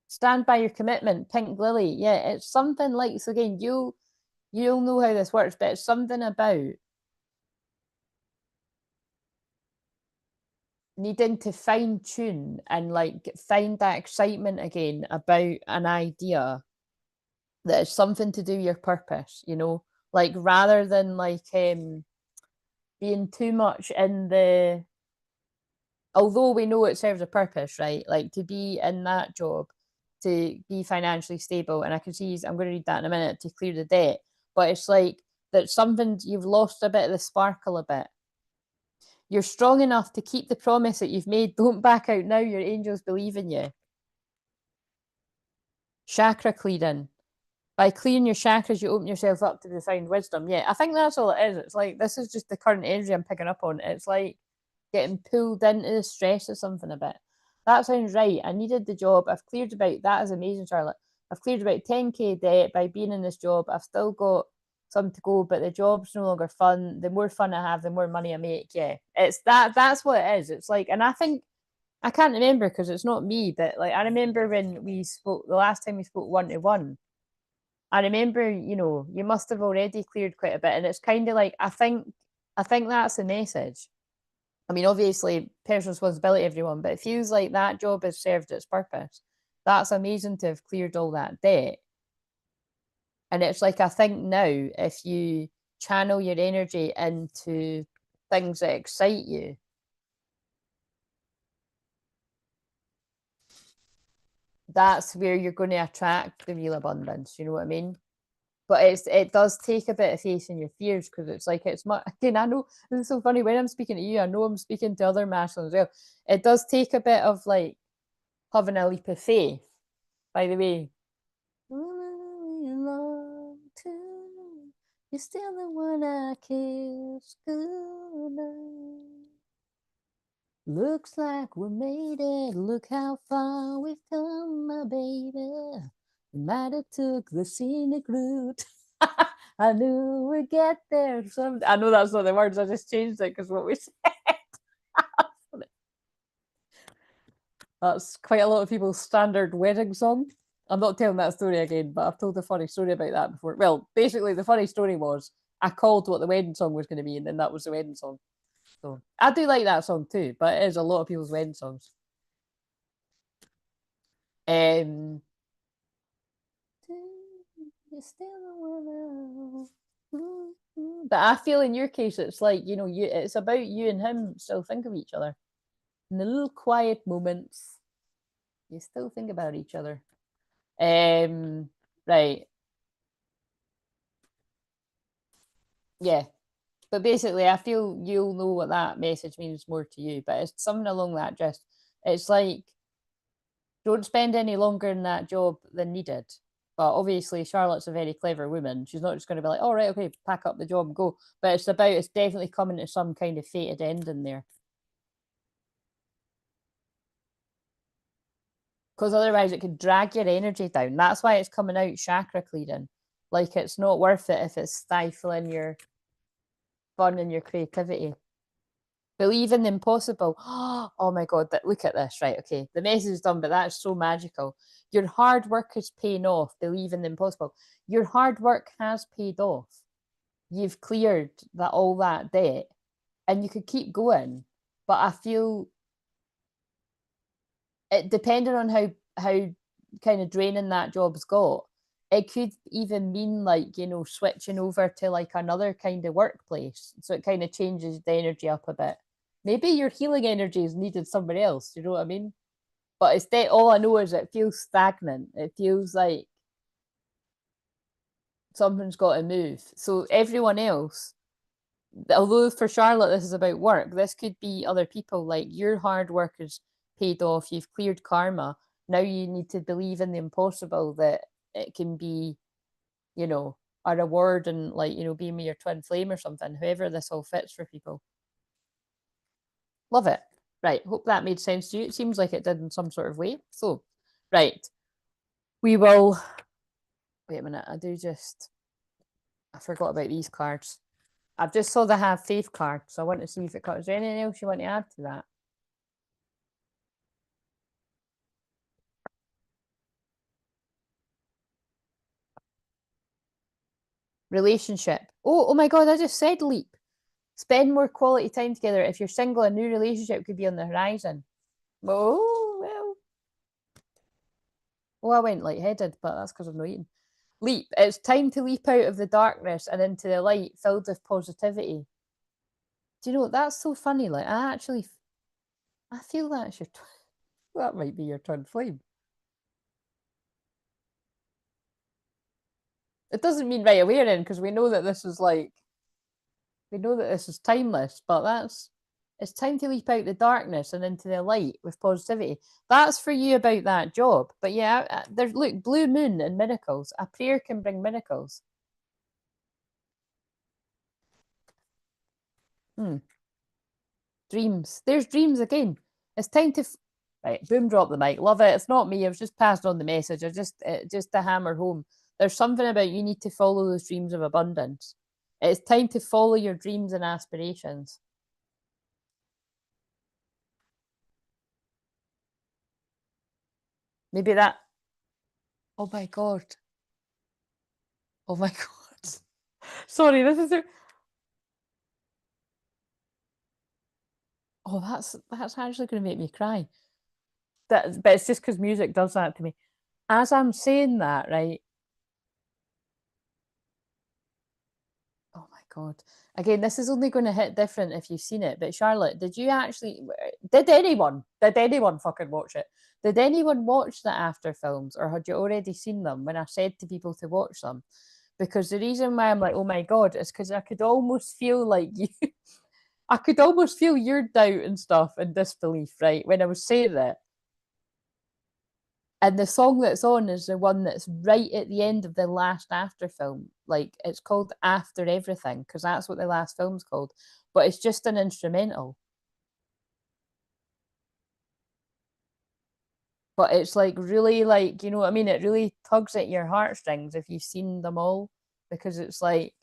Stand by your commitment, Pink Lily. Yeah, it's something like, so again, you'll know how this works, but it's something about needing to fine tune and like find that excitement again about an idea that is something to do your purpose, like rather than like being too much in the, although we know it serves a purpose, right? Like to be in that job, to be financially stable. And I can see, I'm going to read that in a minute, to clear the debt. But it's like that something, you've lost a bit of the sparkle a bit. You're strong enough to keep the promise that you've made. Don't back out now. Your angels believe in you. Chakra clearing. By clearing your chakras, you open yourself up to refined wisdom. Yeah, I think that's all it is. It's like, this is just the current energy I'm picking up on. It's like getting pulled into the stress of something a bit. That sounds right. I needed the job. I've cleared about, that is amazing, Charlotte. I've cleared about 10k debt by being in this job. I've still got some to go, but the job's no longer fun. The more fun I have, the more money I make. Yeah, it's that's what it is. It's like, and I think, I can't remember because it's not me, but like I remember when we spoke the last time we spoke one to one. I remember, you know, you must have already cleared quite a bit, and it's kind of like I think that's the message. I mean, obviously, personal responsibility, everyone, but it feels like that job has served its purpose. That's amazing to have cleared all that debt. And it's like, I think now, if you channel your energy into things that excite you, that's where you're going to attract the real abundance. You know what I mean? But it does take a bit of faith in your fears, because it's like, it's much, again, I know this is so funny when I'm speaking to you, I know I'm speaking to other masculines as well. It does take a bit of like having a leap of faith, by the way. You're still the one I kiss goodnight. Looks like we made it. Look how far we've come, my baby. We might have took the scenic route. I knew we'd get there. I know that's not the words. I just changed it because what we said. That's quite a lot of people's standard wedding song. I'm not telling that story again, but I've told a funny story about that before. Well, basically, the funny story was I called what the wedding song was going to be, and then that was the wedding song. So I do like that song too, but it is a lot of people's wedding songs. Um, but I feel in your case, it's like, you know, it's about you and him still think of each other. In the little quiet moments, you still think about each other. Right. Yeah. But basically, I feel you'll know what that message means more to you. But it's something along that just, it's like, don't spend any longer in that job than needed. But obviously, Charlotte's a very clever woman. She's not just going to be like, all right, okay, pack up the job and go. But it's definitely coming to some kind of fated end in there. Because otherwise, it could drag your energy down. That's why it's coming out chakra clearing. Like, it's not worth it if it's stifling your fun and your creativity. Believe in the impossible. Oh my God, look at this. Right, okay. The message is done, but that's so magical. Your hard work is paying off. Believe in the impossible. Your hard work has paid off. You've cleared all that debt, and you could keep going. But I feel it, depending on how kind of draining that job's got, it could even mean, like, you know, switching over to like another kind of workplace, so it kind of changes the energy up a bit. Maybe your healing energy is needed somewhere else. You know what I mean? But it's all I know is it feels stagnant. It feels like something's got to move. So everyone else, although for Charlotte this is about work, this could be other people. Like, your hard work is paid off. You've cleared karma. Now you need to believe in the impossible, that it can be, you know, a reward, and, like, you know, being with your twin flame or something. However this all fits for people. Love it. Right. Hope that made sense to you. It seems like it did in some sort of way. So, right. We will. Wait a minute. I forgot about these cards. I've just saw the have faith card, so I want to see if it comes. Is there anything else you want to add to that? Relationship. Oh my God, I just said leap. Spend more quality time together. If you're single, a new relationship could be on the horizon. Oh, well. Oh, I went lightheaded, but that's because I've not eaten. Leap. It's time to leap out of the darkness and into the light filled with positivity. Do you know, that's so funny? Like, I feel that's that might be your twin flame. It doesn't mean right away then, because we know that this is like, we know that this is timeless, but it's time to leap out the darkness and into the light with positivity. That's for you about that job. But yeah, there's, look, blue moon and miracles. A prayer can bring miracles. Hmm. Dreams. There's dreams again. It's time to right. Boom, drop the mic. Love it. It's not me. I've just passed on the message. I just to hammer home. There's something about you need to follow those dreams of abundance. It's time to follow your dreams and aspirations. Maybe that. Oh my god. Oh my god. Sorry, this is. Oh, that's actually going to make me cry. That, but it's just because music does that to me. As I'm saying that, right? Oh my god! Again, this is only going to hit different if you've seen it. But Charlotte, did you actually? Did anyone? Did anyone fucking watch it? Did anyone watch the after films, or had you already seen them when I said to people to watch them? Because the reason why I'm like, oh my god, is because I could almost feel like you. I could almost feel your doubt and stuff and disbelief, right, when I was saying it. And the song that's on is the one that's right at the end of the last after film. Like it's called After Everything because that's what the last film's called. But it's just an instrumental. But it's like really like, you know what I mean? It really tugs at your heartstrings if you've seen them all. Because it's like,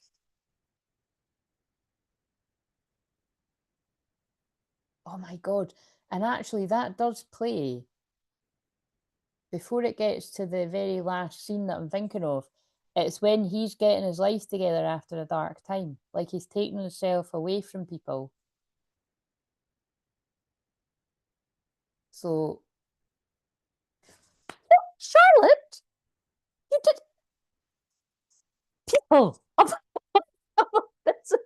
oh my God. And actually that does play before it gets to the very last scene that I'm thinking of. It's when he's getting his life together after a dark time. Like he's taking himself away from people. So, Charlotte, you did people. This is,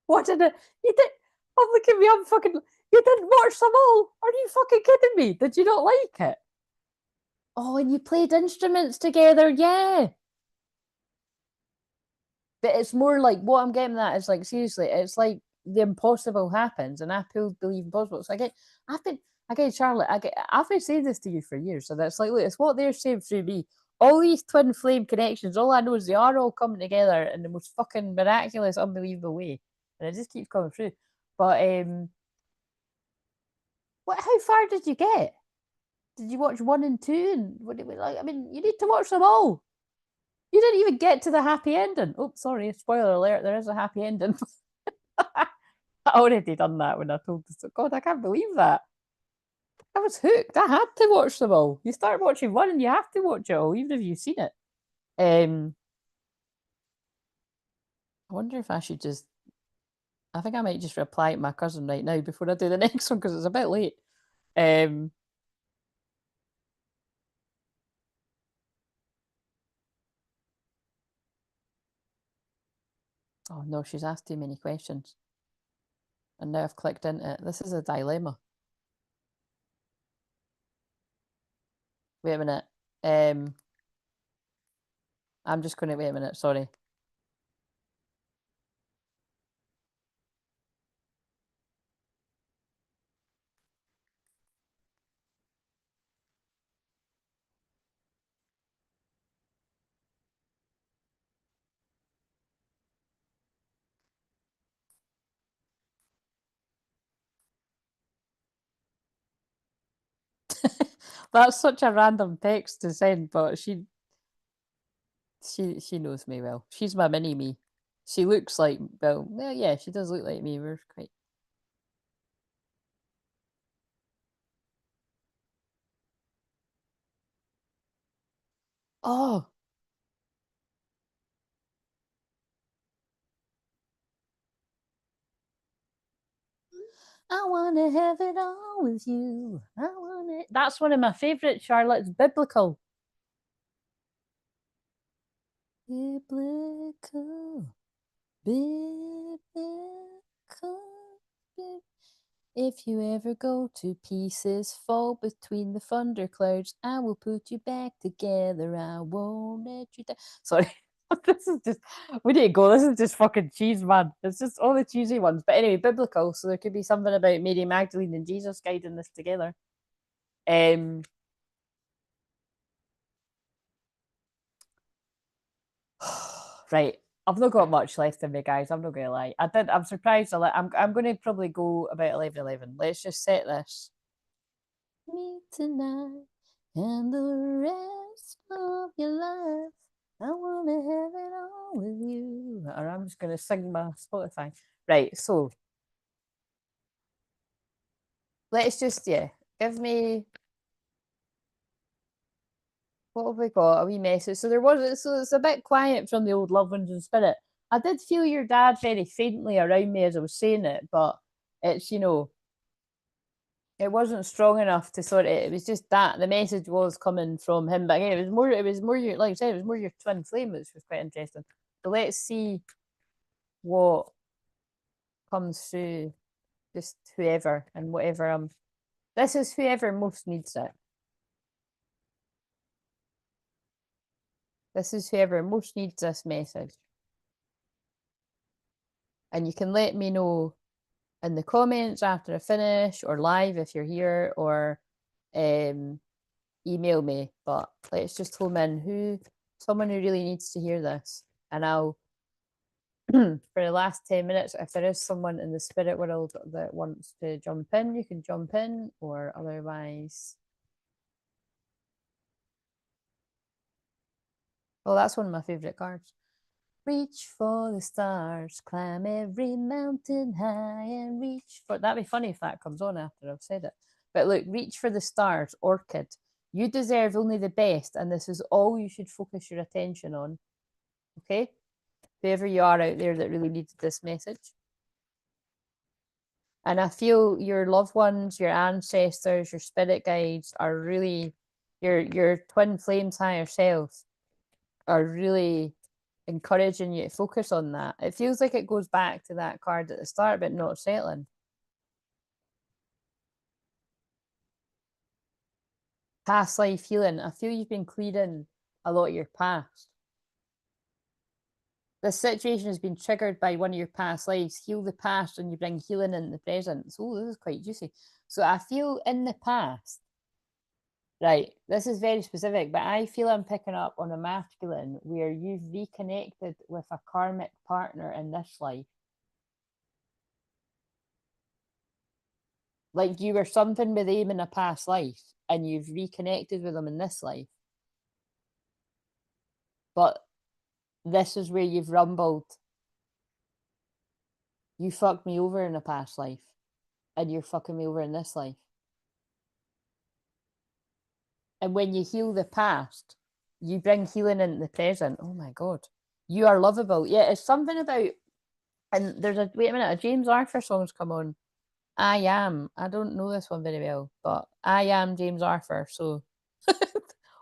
what did it? You did. Oh, look at me. I'm fucking. You didn't watch them all. Are you fucking kidding me? Did you not like it? Oh, and you played instruments together. Yeah. But it's more like what I'm getting at is like seriously, it's like the impossible happens, and I believe impossible. So I've been again, Charlotte. I've been saying this to you for years, so that's like, look, it's what they're saying through me. All these twin flame connections, all I know is they are all coming together in the most fucking miraculous, unbelievable way, and it just keeps coming through. But what? How far did you get? Did you watch one and two? And what did we like? I mean, you need to watch them all. You didn't even get to the happy ending. Oh, sorry, spoiler alert, there is a happy ending. I already done that when I told this. God, I can't believe that. I was hooked. I had to watch them all. You start watching one and you have to watch it all, even if you've seen it. Um, I wonder if I should just. I think I might just reply to my cousin right now before I do the next one because it's a bit late. Um, oh no, she's asked too many questions, and now I've clicked into it. This is a dilemma. Wait a minute. Um, I'm just going to wait a minute. Sorry. That's such a random text to send, but she knows me well. She's my mini me. She looks like well, yeah, she does look like me. We're quite. Oh, I wanna have it all with you. I want it. That's one of my favorite Charlotte's biblical. Biblical, biblical. If you ever go to pieces, fall between the thunderclouds, I will put you back together. I won't let you down. Sorry. This is just we need to go. This is just fucking cheese, man. It's just all the cheesy ones. But anyway, biblical. So there could be something about Mary Magdalene and Jesus guiding this together. Um right. I've not got much left in me, guys. I'm not gonna lie. I'm surprised. I'm gonna probably go about 11:11. Let's just set this. Me tonight and the rest of your life. I wanna have it all with you. Or I'm just gonna sing my Spotify. Right. So let's just give me. What have we got? A wee message. So it's a bit quiet from the old loved ones in spirit. I did feel your dad very faintly around me as I was saying it, but it's it wasn't strong enough to sort of. It was just that the message was coming from him, but again, it was more your, like I said, it was more your twin flame, which was quite interesting. So let's see what comes through. Just whoever and whatever. This is whoever most needs it. This is whoever most needs this message. And you can let me know in the comments after I finish, or live if you're here, or email me. But let's just home in someone who really needs to hear this. And I'll, for the last 10 minutes, if there is someone in the spirit world that wants to jump in, you can jump in, or otherwise. Oh, that's one of my favorite cards. Reach for the stars, climb every mountain high, and reach for. That'd be funny if that comes on after I've said it. But look, reach for the stars, Orchid. You deserve only the best, and this is all you should focus your attention on. Okay? Whoever you are out there that really needed this message. And I feel your loved ones, your ancestors, your spirit guides are really, your twin flames higher self are really encouraging you to focus on that. It feels like it goes back to that card at the start, but not settling. Past life healing. I feel you've been clearing a lot of your past. This situation has been triggered by one of your past lives. Heal the past and you bring healing in the present. So this is quite juicy. So I feel in the past, right, this is very specific, but I feel I'm picking up on a masculine where you've reconnected with a karmic partner in this life. Like you were something with them in a past life and you've reconnected with them in this life. But this is where you've rumbled. You fucked me over in a past life and you're fucking me over in this life. And when you heal the past, you bring healing into the present. Oh my God. You are lovable. Yeah, it's something about, and wait a minute, a James Arthur song's come on. I am. I don't know this one very well, but I am James Arthur. So,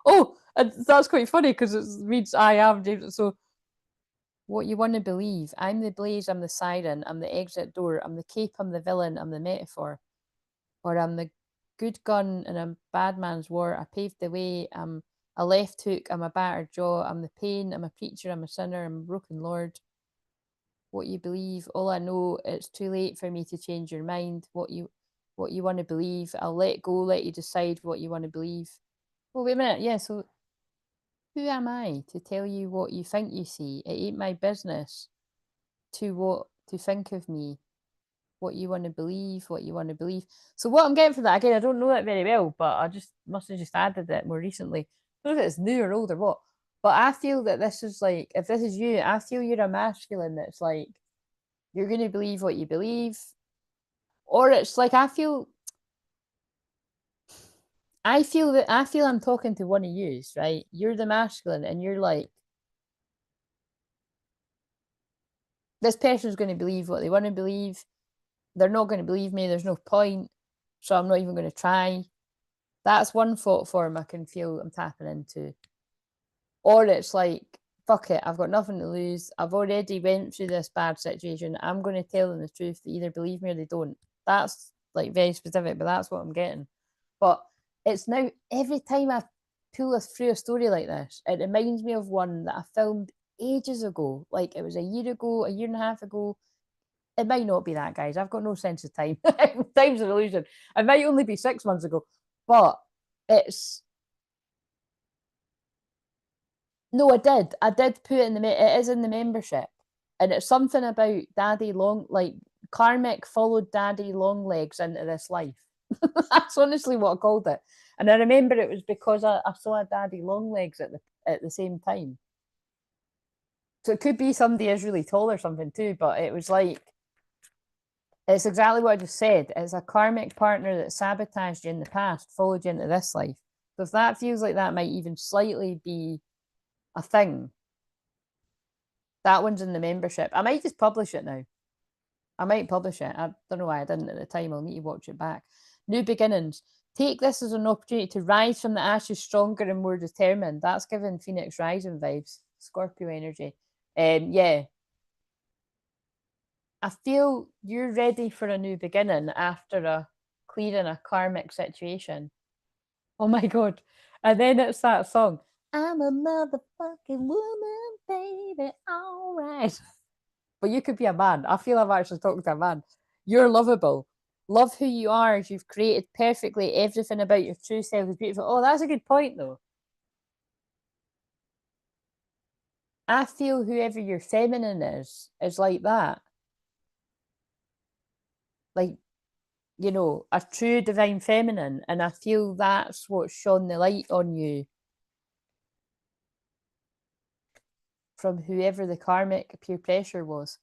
oh, that's quite funny because it reads I am James. So, what you want to believe. I'm the blaze, I'm the siren, I'm the exit door, I'm the cape, I'm the villain, I'm the metaphor. Or I'm the good gun in a bad man's war. I paved the way. I'm a left hook. I'm a battered jaw. I'm the pain. I'm a preacher. I'm a sinner. I'm a broken Lord. What you believe. All I know, it's too late for me to change your mind. What you want to believe. I'll let go, let you decide what you want to believe. Oh, wait a minute. Yeah, so who am I to tell you what you think you see? It ain't my business to think of me. What you want to believe, what you want to believe. So what I'm getting from that, again, I don't know that very well, but I just must have just added it more recently. I don't know if it's new or old or what, but I feel that this is like, if this is you, I feel you're a masculine that's like, you're going to believe what you believe. Or it's like, I feel I'm talking to one of yous, right? You're the masculine and you're like, this person's going to believe what they want to believe. They're not going to believe me. There's no point. So I'm not even going to try. That's one thought form I can feel I'm tapping into. Or it's like, fuck it, I've got nothing to lose. I've already went through this bad situation. I'm going to tell them the truth. They either believe me or they don't. That's like very specific, but that's what I'm getting. But it's now, every time I pull through a story like this, it reminds me of one that I filmed ages ago. Like it was a year ago, a year and a half ago. It might not be that, guys. I've got no sense of time. Time's an illusion. It might only be 6 months ago. But it's no, I did. I did put it in it is in the membership. And it's something about daddy long, like karmic followed daddy long legs into this life. That's honestly what I called it. And I remember it was because I saw a daddy long legs at the same time. So it could be somebody is really tall or something too, but it was like, it's exactly what I just said. It's a karmic partner that sabotaged you in the past, followed you into this life. So if that feels like that might even slightly be a thing, that one's in the membership. I might just publish it now. I might publish it. I don't know why I didn't at the time. I'll need to watch it back. New beginnings. Take this as an opportunity to rise from the ashes stronger and more determined. That's giving Phoenix Rising vibes. Scorpio energy. Yeah. I feel you're ready for a new beginning after clearing a karmic situation. Oh my God. And then it's that song. I'm a motherfucking woman, baby. All right. But you could be a man. I feel I've actually talked to a man. You're lovable. Love who you are as you've created perfectly. Everything about your true self is beautiful. Oh, that's a good point, though. I feel whoever your feminine is like that. Like, you know, a true divine feminine. And I feel that's what shone the light on you from whoever the karmic peer pressure was.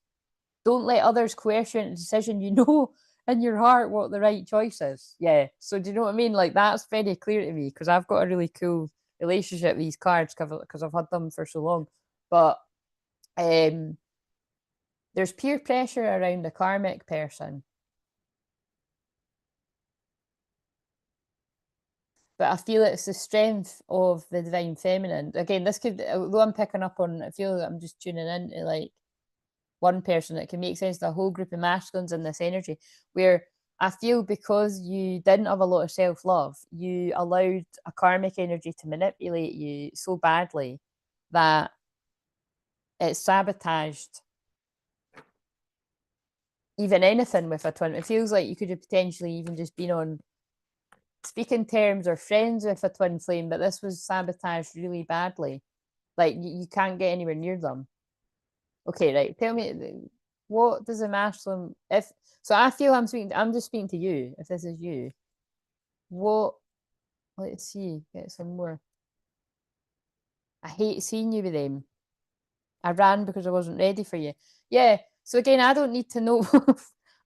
Don't let others coerce you into a decision. You know in your heart what the right choice is. Yeah. So do you know what I mean? Like that's very clear to me because I've got a really cool relationship with these cards because I've had them for so long. But there's peer pressure around a karmic person. But I feel it's the strength of the divine feminine. Again, this could, although I'm picking up on, I feel that I'm just tuning into like one person, it can make sense to a whole group of masculines in this energy, where I feel because you didn't have a lot of self-love, you allowed a karmic energy to manipulate you so badly that it sabotaged even anything with a twin. It feels like you could have potentially even just been on speaking terms or friends with a twin flame, but this was sabotaged really badly. Like you can't get anywhere near them. Okay, right. Tell me, what does a masculine? If so, I feel I'm speaking. I'm just speaking to you. If this is you, what? Let's see. Get some more. I hate seeing you with them. I ran because I wasn't ready for you. Yeah. So again, I don't need to know.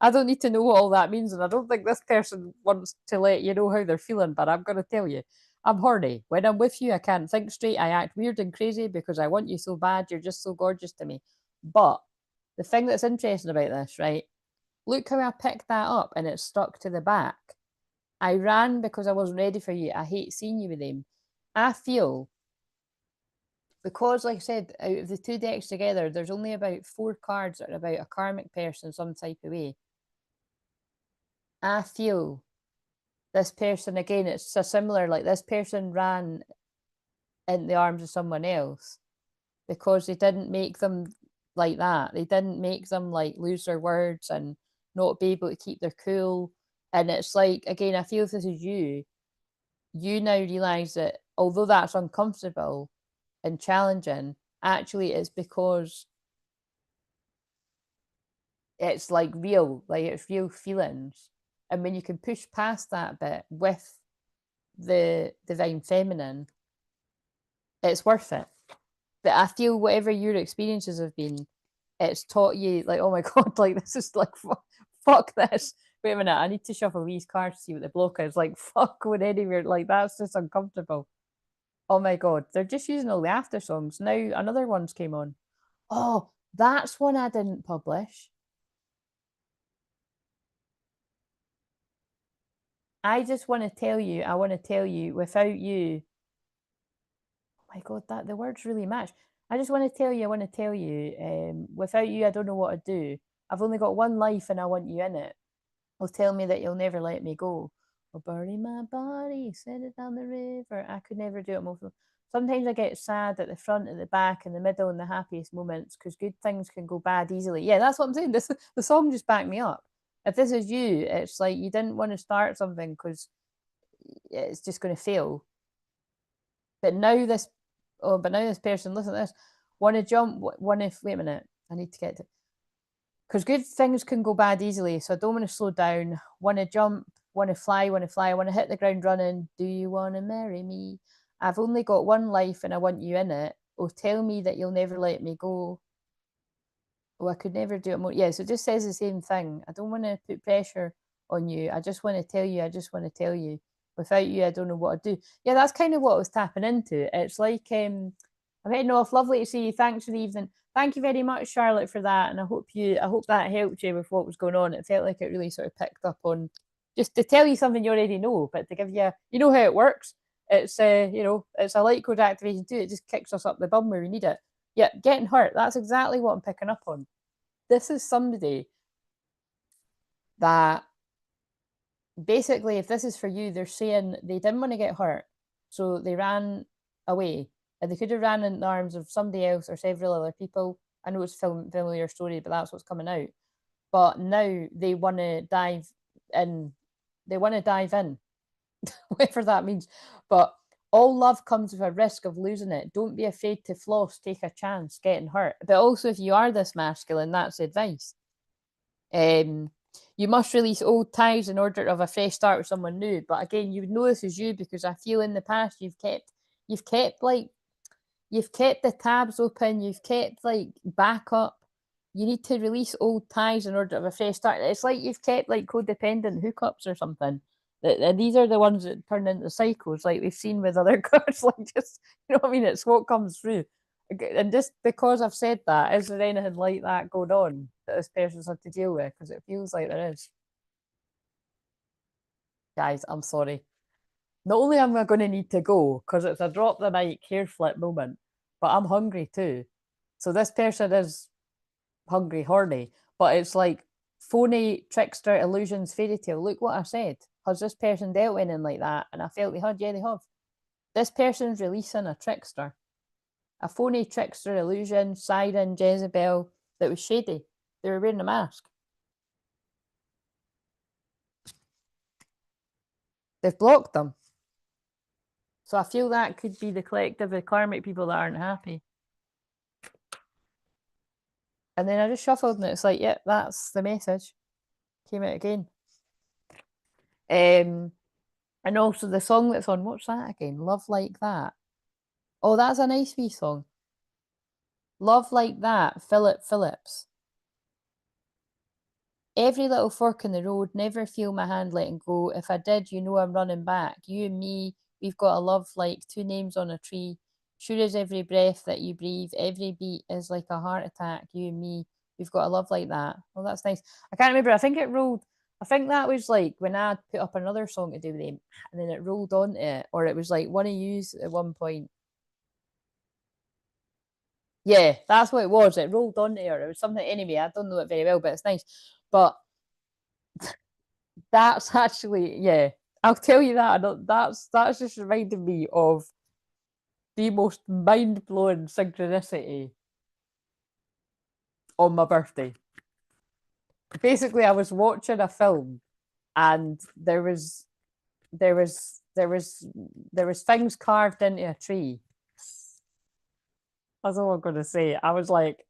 I don't need to know what all that means, and I don't think this person wants to let you know how they're feeling. But I'm going to tell you, I'm horny. When I'm with you, I can't think straight. I act weird and crazy because I want you so bad. You're just so gorgeous to me. But the thing that's interesting about this, right? Look how I picked that up and it stuck to the back. I ran because I wasn't ready for you. I hate seeing you with them. I feel because, like I said, out of the two decks together, there's only about 4 cards that are about a karmic person some type of way. I feel this person, again, it's a similar, like this person ran in the arms of someone else because they didn't make them like that. They didn't make them like lose their words and not be able to keep their cool. And it's like, again, I feel if this is you, you now realize that although that's uncomfortable and challenging, actually it's because it's like real, like it's real feelings. And when you can push past that bit with the divine feminine, it's worth it. But I feel whatever your experiences have been, it's taught you like, oh my God, like this is like, fuck this. Wait a minute, I need to shuffle these cards to see what the block is. Like, fuck going anywhere. Like, that's just uncomfortable. Oh my God, they're just using all the after songs. Now another one's came on. Oh, that's one I didn't publish. I just want to tell you, I want to tell you, without you, oh my God, that the words really match. I just want to tell you, I want to tell you, without you, I don't know what to do. I've only got one life and I want you in it. Will tell me that you'll never let me go. Or bury my body, send it down the river. I could never do it most of. Sometimes I get sad at the front, at the back, in the middle, and the happiest moments because good things can go bad easily. Yeah, that's what I'm saying. This the song just backed me up. If this is you, it's like you didn't want to start something because it's just going to fail. But now this, oh, but now this person, listen to this. Want to jump? Want to wait a minute? I need to get to, because good things can go bad easily. So I don't want to slow down, want to jump, want to fly, want to hit the ground running. Do you want to marry me? I've only got one life and I want you in it. Oh, tell me that you'll never let me go. Oh, I could never do it more. Yeah, so it just says the same thing. I don't want to put pressure on you. I just want to tell you. I just want to tell you. Without you, I don't know what to do. Yeah, that's kind of what I was tapping into. It's like, I'm heading off. Lovely to see you. Thanks for the evening. Thank you very much, Charlotte, for that. And I hope that helped you with what was going on. It felt like it really sort of picked up on, just to tell you something you already know, but to give you, you know how it works. It's it's a light code activation too. It just kicks us up the bum where we need it. Yeah, getting hurt. That's exactly what I'm picking up on. This is somebody that basically, if this is for you, they're saying they didn't want to get hurt, so they ran away, and they could have ran in the arms of somebody else or several other people. I know it's a familiar story, but that's what's coming out. But now they want to dive in. They want to dive in, whatever that means. But all love comes with a risk of losing it. Don't be afraid to floss. Take a chance getting hurt. But also, if you are this masculine, that's advice. You must release old ties in order to have a fresh start with someone new. But again, you would know this is you, because I feel in the past you've kept the tabs open, you've kept like backup. You need to release old ties in order to have a fresh start. It's like you've kept like codependent hookups or something. And these are the ones that turn into cycles, like we've seen with other cards. Like, just, you know what I mean? It's what comes through. And just because I've said that, is there anything like that going on that this person's had to deal with? Because it feels like there is. Guys, I'm sorry. Not only am I going to need to go because it's a drop the mic hair flip moment, but I'm hungry too. So this person is hungry, horny, but it's like phony, trickster, illusions, fairy tale. Look what I said. Has this person dealt with anything like that? And I felt they had. Yeah, they have. This person's releasing a trickster. A phony trickster, illusion, siren, Jezebel that was shady. They were wearing a mask. They've blocked them. So I feel that could be the collective of karmic people that aren't happy. And then I just shuffled and it's like, yeah, that's the message. Came out again. And also the song that's on, what's that again? Love Like That. Oh, that's a nice wee song. Love Like That, Philip Phillips. Every little fork in the road, never feel my hand letting go. If I did, you know I'm running back. You and me, we've got a love like two names on a tree. Sure as every breath that you breathe, every beat is like a heart attack. You and me, we've got a love like that. Well, that's nice. I can't remember. I think it rolled. I think that was like when I put up another song to do with him, and then it rolled onto it, or it was like one of yous at one point. Yeah, that's what it was. It rolled onto her. It was something anyway. I don't know it very well, but it's nice. But that's actually, yeah, I'll tell you that. That's just reminded me of the most mind blowing synchronicity on my birthday. Basically, I was watching a film, and there was things carved into a tree. That's all I'm gonna say. I was like,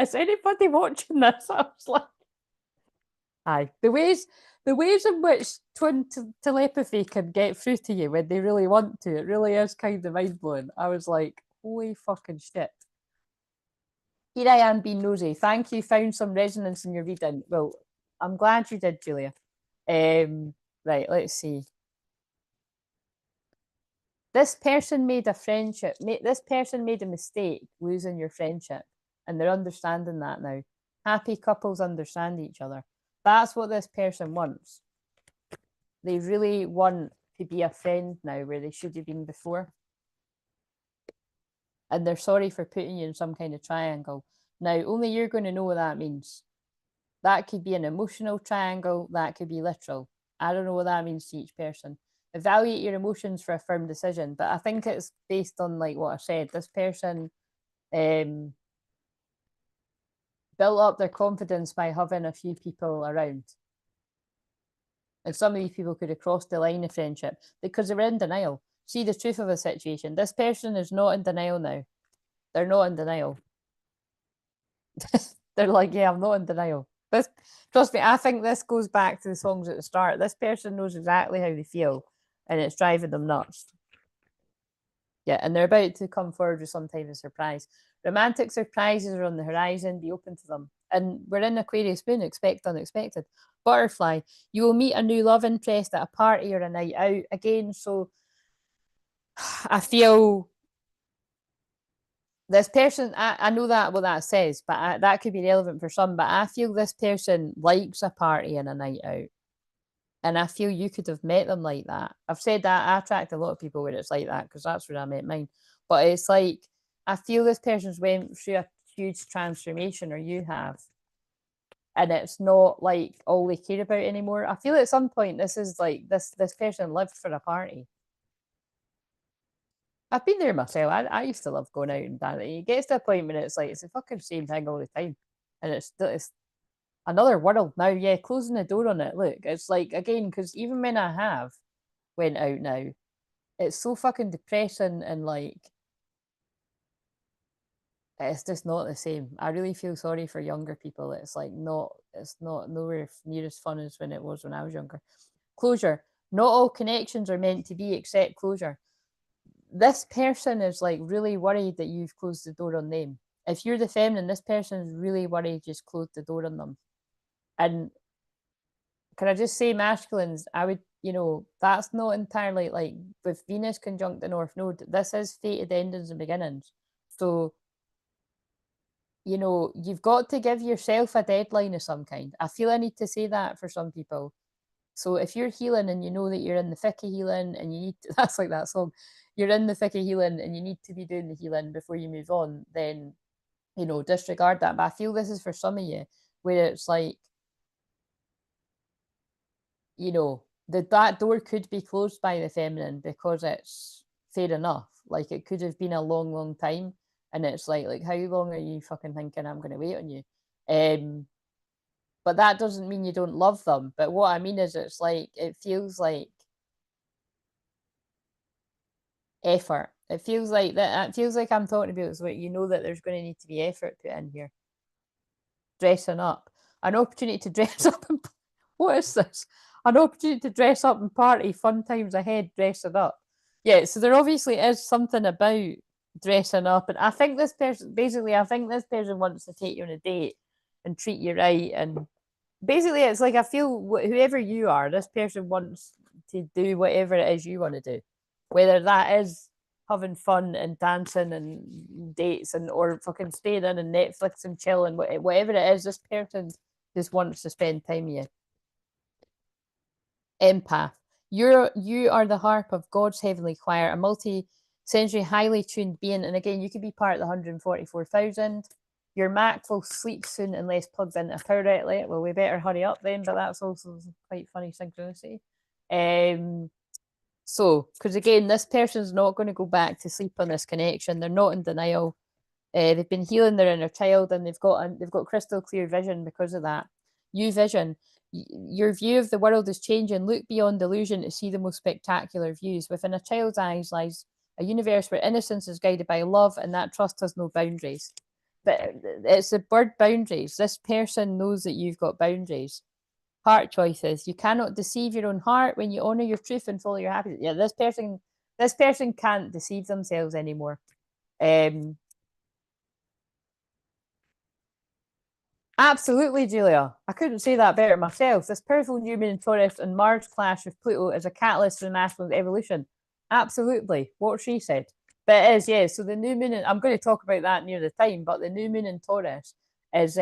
is anybody watching this? I was like, aye, the ways in which twin telepathy can get through to you when they really want to, it really is kind of mind blowing. I was like, holy fucking shit. Here I am being nosy. Thank you. Found some resonance in your reading. Well, I'm glad you did, Julia. Right, let's see. This person made a friendship. This person made a mistake losing your friendship, and they're understanding that now. Happy couples understand each other. That's what this person wants. They really want to be a friend now where they should have been before. And they're sorry for putting you in some kind of triangle. Now, only you're going to know what that means. That could be an emotional triangle. That could be literal. I don't know what that means to each person. Evaluate your emotions for a firm decision. But I think it's based on like what I said. This person built up their confidence by having a few people around. And some of these people could have crossed the line of friendship because they were in denial. See the truth of the situation. This person is not in denial now. They're not in denial. They're like, yeah, I'm not in denial. This, trust me, I think this goes back to the songs at the start. This person knows exactly how they feel, and it's driving them nuts. Yeah, and they're about to come forward with some type of surprise. Romantic surprises are on the horizon. Be open to them. And we're in Aquarius moon. Expect unexpected. Butterfly. You will meet a new love interest at a party or a night out again. So I feel this person, I know that what that says, but that could be relevant for some. But I feel this person likes a party and a night out. And I feel you could have met them like that. I've said that I attract a lot of people where it's like that because that's where I met mine. But it's like, I feel this person's went through a huge transformation, or you have. And it's not like all they care about anymore. I feel at some point this is like this person lived for a party. I've been there myself. I used to love going out and dancing. It gets to a point when it's like it's the fucking same thing all the time. And it's another world now. Yeah, closing the door on it. Look, it's like again, because even when I have went out now, it's so fucking depressing and like it's just not the same. I really feel sorry for younger people. It's like it's not nowhere near as fun as when it was when I was younger. Closure. Not all connections are meant to be except closure. This person is like really worried that you've closed the door on them. If you're the feminine, this person is really worried just closed the door on them. And can I just say masculines, I would, that's not entirely like with Venus conjunct the North Node, this is fated endings and beginnings. So, you've got to give yourself a deadline of some kind. I feel I need to say that for some people. So if you're healing and you know that you're in the thick of healing and you need to, that's like that song, you're in the thick of healing and you need to be doing the healing before you move on, then, disregard that. But I feel this is for some of you where it's like, that door could be closed by the feminine because it's fair enough. Like it could have been a long, long time. And it's like how long are you fucking thinking I'm going to wait on you? But that doesn't mean you don't love them. But what I mean is it's like, it feels like effort. It feels like that. It feels like I'm talking about is what that there's going to need to be effort put in here. Dressing up, an opportunity to dress up. And, what is this? An opportunity to dress up and party. Fun times ahead. Dressing up. Yeah. So there obviously is something about dressing up, and I think this person wants to take you on a date and treat you right, and basically it's like I feel whoever you are, this person wants to do whatever it is you want to do, whether that is having fun and dancing and dates and or fucking staying in and Netflix and chilling, whatever it is, this person just wants to spend time with you. Empath. You are the harp of God's heavenly choir, a multi-sensory, highly tuned being. And again, you could be part of the 144,000. Your Mac will sleep soon unless plugged into a power outlet. Well, we better hurry up then, but that's also quite funny synchronicity. So, because again, this person's not going to go back to sleep on this connection. They're not in denial. They've been healing their inner child, and they've got crystal clear vision because of that. You vision. Your view of the world is changing. Look beyond illusion to see the most spectacular views. Within a child's eyes lies a universe where innocence is guided by love, and that trust has no boundaries. But it's the word boundaries. This person knows that you've got boundaries. Heart choices. You cannot deceive your own heart when you honor your truth and follow your happiness. Yeah, this person can't deceive themselves anymore. Absolutely, Julia. I couldn't say that better myself. This powerful new moon in Taurus and Mars clash with Pluto is a catalyst for masculine evolution. Absolutely, what she said. But it is, yeah. So the new moon, I'm going to talk about that near the time, but the new moon in Taurus is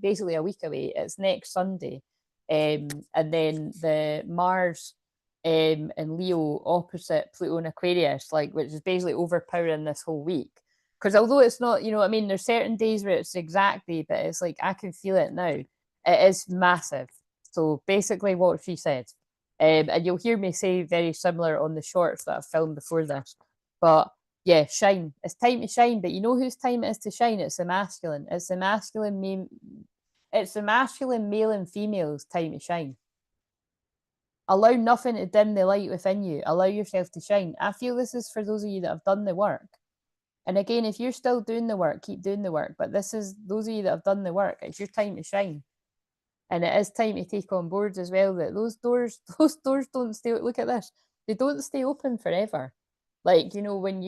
basically a week away. It's next Sunday. And then the Mars and Leo opposite Pluto and Aquarius, which is basically overpowering this whole week. Because although it's not, there's certain days where it's exactly, but it's like I can feel it now. It is massive. So basically, what she said, and you'll hear me say very similar on the shorts that I've filmed before this. But yeah, shine. It's time to shine. But you know whose time it is to shine? It's the masculine. It's the masculine male and female's time to shine. Allow nothing to dim the light within you. Allow yourself to shine. I feel this is for those of you that have done the work. And again, if you're still doing the work, keep doing the work. But this is those of you that have done the work, it's your time to shine. And it is time to take on board as well that those doors don't stay. Look at this. They don't stay open forever. Like, you know, when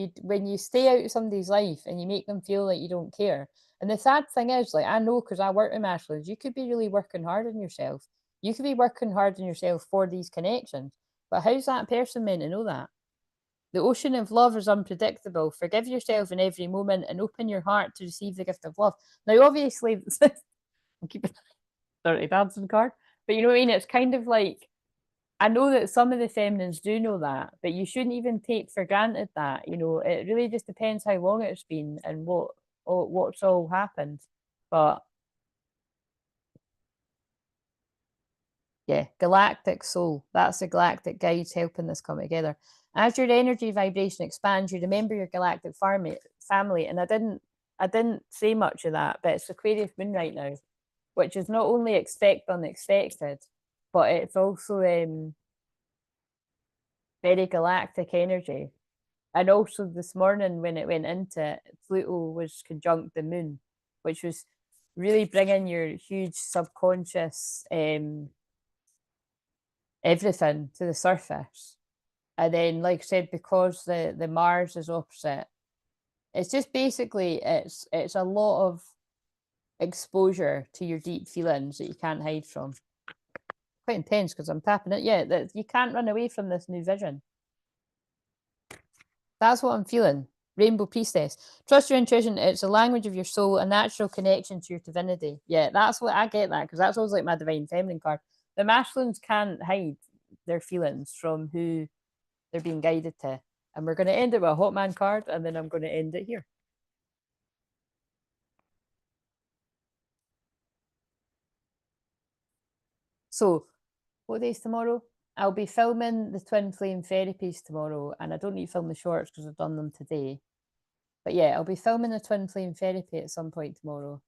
you stay out of somebody's life and you make them feel like you don't care. And the sad thing is, like, I know because I work with masculines, you could be really working hard on yourself. You could be working hard on yourself for these connections. But how's that person meant to know that? The ocean of love is unpredictable. Forgive yourself in every moment and open your heart to receive the gift of love. Now, obviously, I'm keeping Dirty Dancing card, but you know what I mean? It's kind of like, I know that some of the feminines do know that, but you shouldn't even take for granted that. You know, it really just depends how long it's been and what's all happened. But yeah, galactic soul. That's the galactic guides helping this come together. As your energy vibration expands, you remember your galactic family. And I didn't say much of that, but it's Aquarius moon right now, which is not only expect unexpected, but it's also very galactic energy. And also this morning when it went into it, Pluto was conjunct the moon, which was really bringing your huge subconscious everything to the surface. And then, like I said, because the Mars is opposite, it's just basically it's a lot of exposure to your deep feelings that you can't hide from. Quite intense because I'm tapping it. Yeah, that you can't run away from this new vision. That's what I'm feeling. Rainbow Priestess. Trust your intuition. It's a language of your soul, a natural connection to your divinity. Yeah, that's what I get that because that's always like my divine feminine card. The masculines can't hide their feelings from who they're being guided to. And we're going to end it with a hot man card, and then I'm going to end it here. So, what day is tomorrow? I'll be filming the Twinflame therapies tomorrow, and I don't need to film the shorts because I've done them today. But yeah, I'll be filming the Twinflame therapy at some point tomorrow.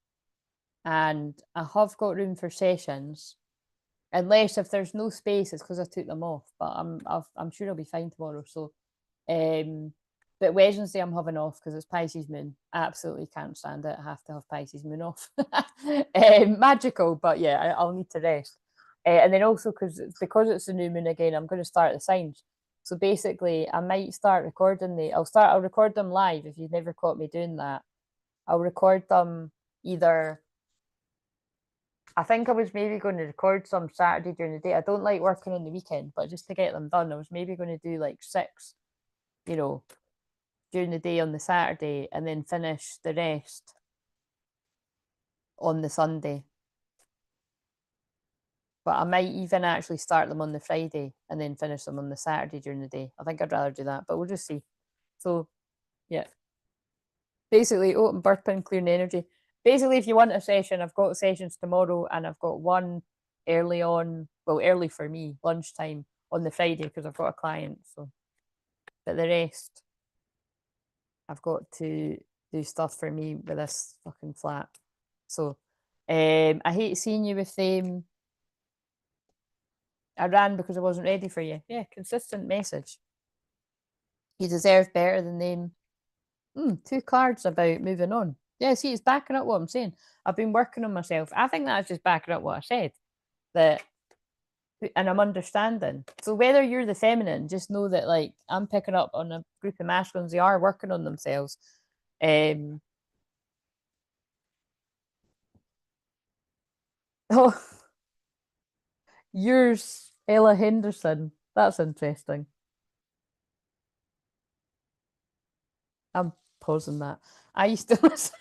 And I have got room for sessions. Unless if there's no space, it's because I took them off. But I'm sure I'll be fine tomorrow. So but Wednesday I'm having off because it's Pisces moon. I absolutely can't stand it. I have to have Pisces moon off. Magical, but yeah, I'll need to rest. And then also because it's the new moon again, I'm going to start the signs. So basically, I might start recording I'll record them live if you've never caught me doing that. I'll record them either. I think I was maybe going to record some Saturday during the day. I don't like working on the weekend, but just to get them done, I was maybe going to do like 6, you know, during the day on the Saturday and then finish the rest on the Sunday. But I might even actually start them on the Friday and then finish them on the Saturday during the day. I think I'd rather do that, but we'll just see. So, yeah. Basically, I'm burping, clearing energy. Basically, if you want a session, I've got sessions tomorrow and I've got one early on, well, early for me, lunchtime on the Friday because I've got a client. So, but the rest, I've got to do stuff for me with this fucking flat. So, I hate seeing you with them. I ran because I wasn't ready for you. Yeah, consistent message. You deserve better than them. 2 cards about moving on. Yeah, see, it's backing up what I'm saying. I've been working on myself. I think that's just backing up what I said. That, and I'm understanding. So whether you're the feminine, just know that like I'm picking up on a group of masculines. They are working on themselves. Oh, yours, Ella Henderson. That's interesting. I'm pausing that. I used to listen.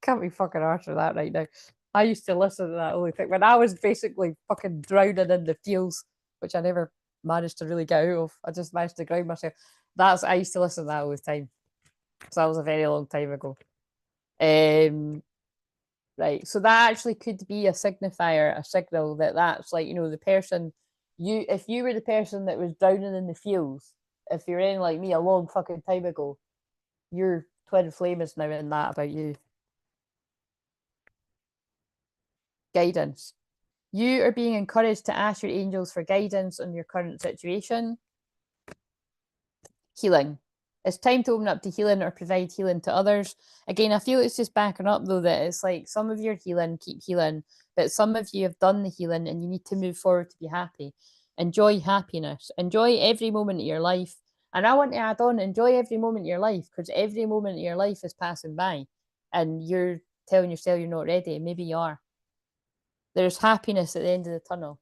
Can't be fucking after that right now. I used to listen to that only thing when I was basically fucking drowning in the feels, which I never managed to really get out of. I just managed to ground myself. I used to listen to that all the time. So that was a very long time ago. Right. So that actually could be a signifier, a signal that that's like, you know, the person if you were the person that was drowning in the feels, if you're in like me a long fucking time ago, your twin flame is now in that about you. Guidance. You are being encouraged to ask your angels for guidance on your current situation. Healing. It's time to open up to healing or provide healing to others. Again, I feel it's just backing up though that it's like some of your healing, keep healing, but some of you have done the healing and you need to move forward to be happy. Enjoy happiness. Enjoy every moment of your life. And I want to add on, enjoy every moment of your life because every moment of your life is passing by and you're telling yourself you're not ready. Maybe you are. There's happiness at the end of the tunnel.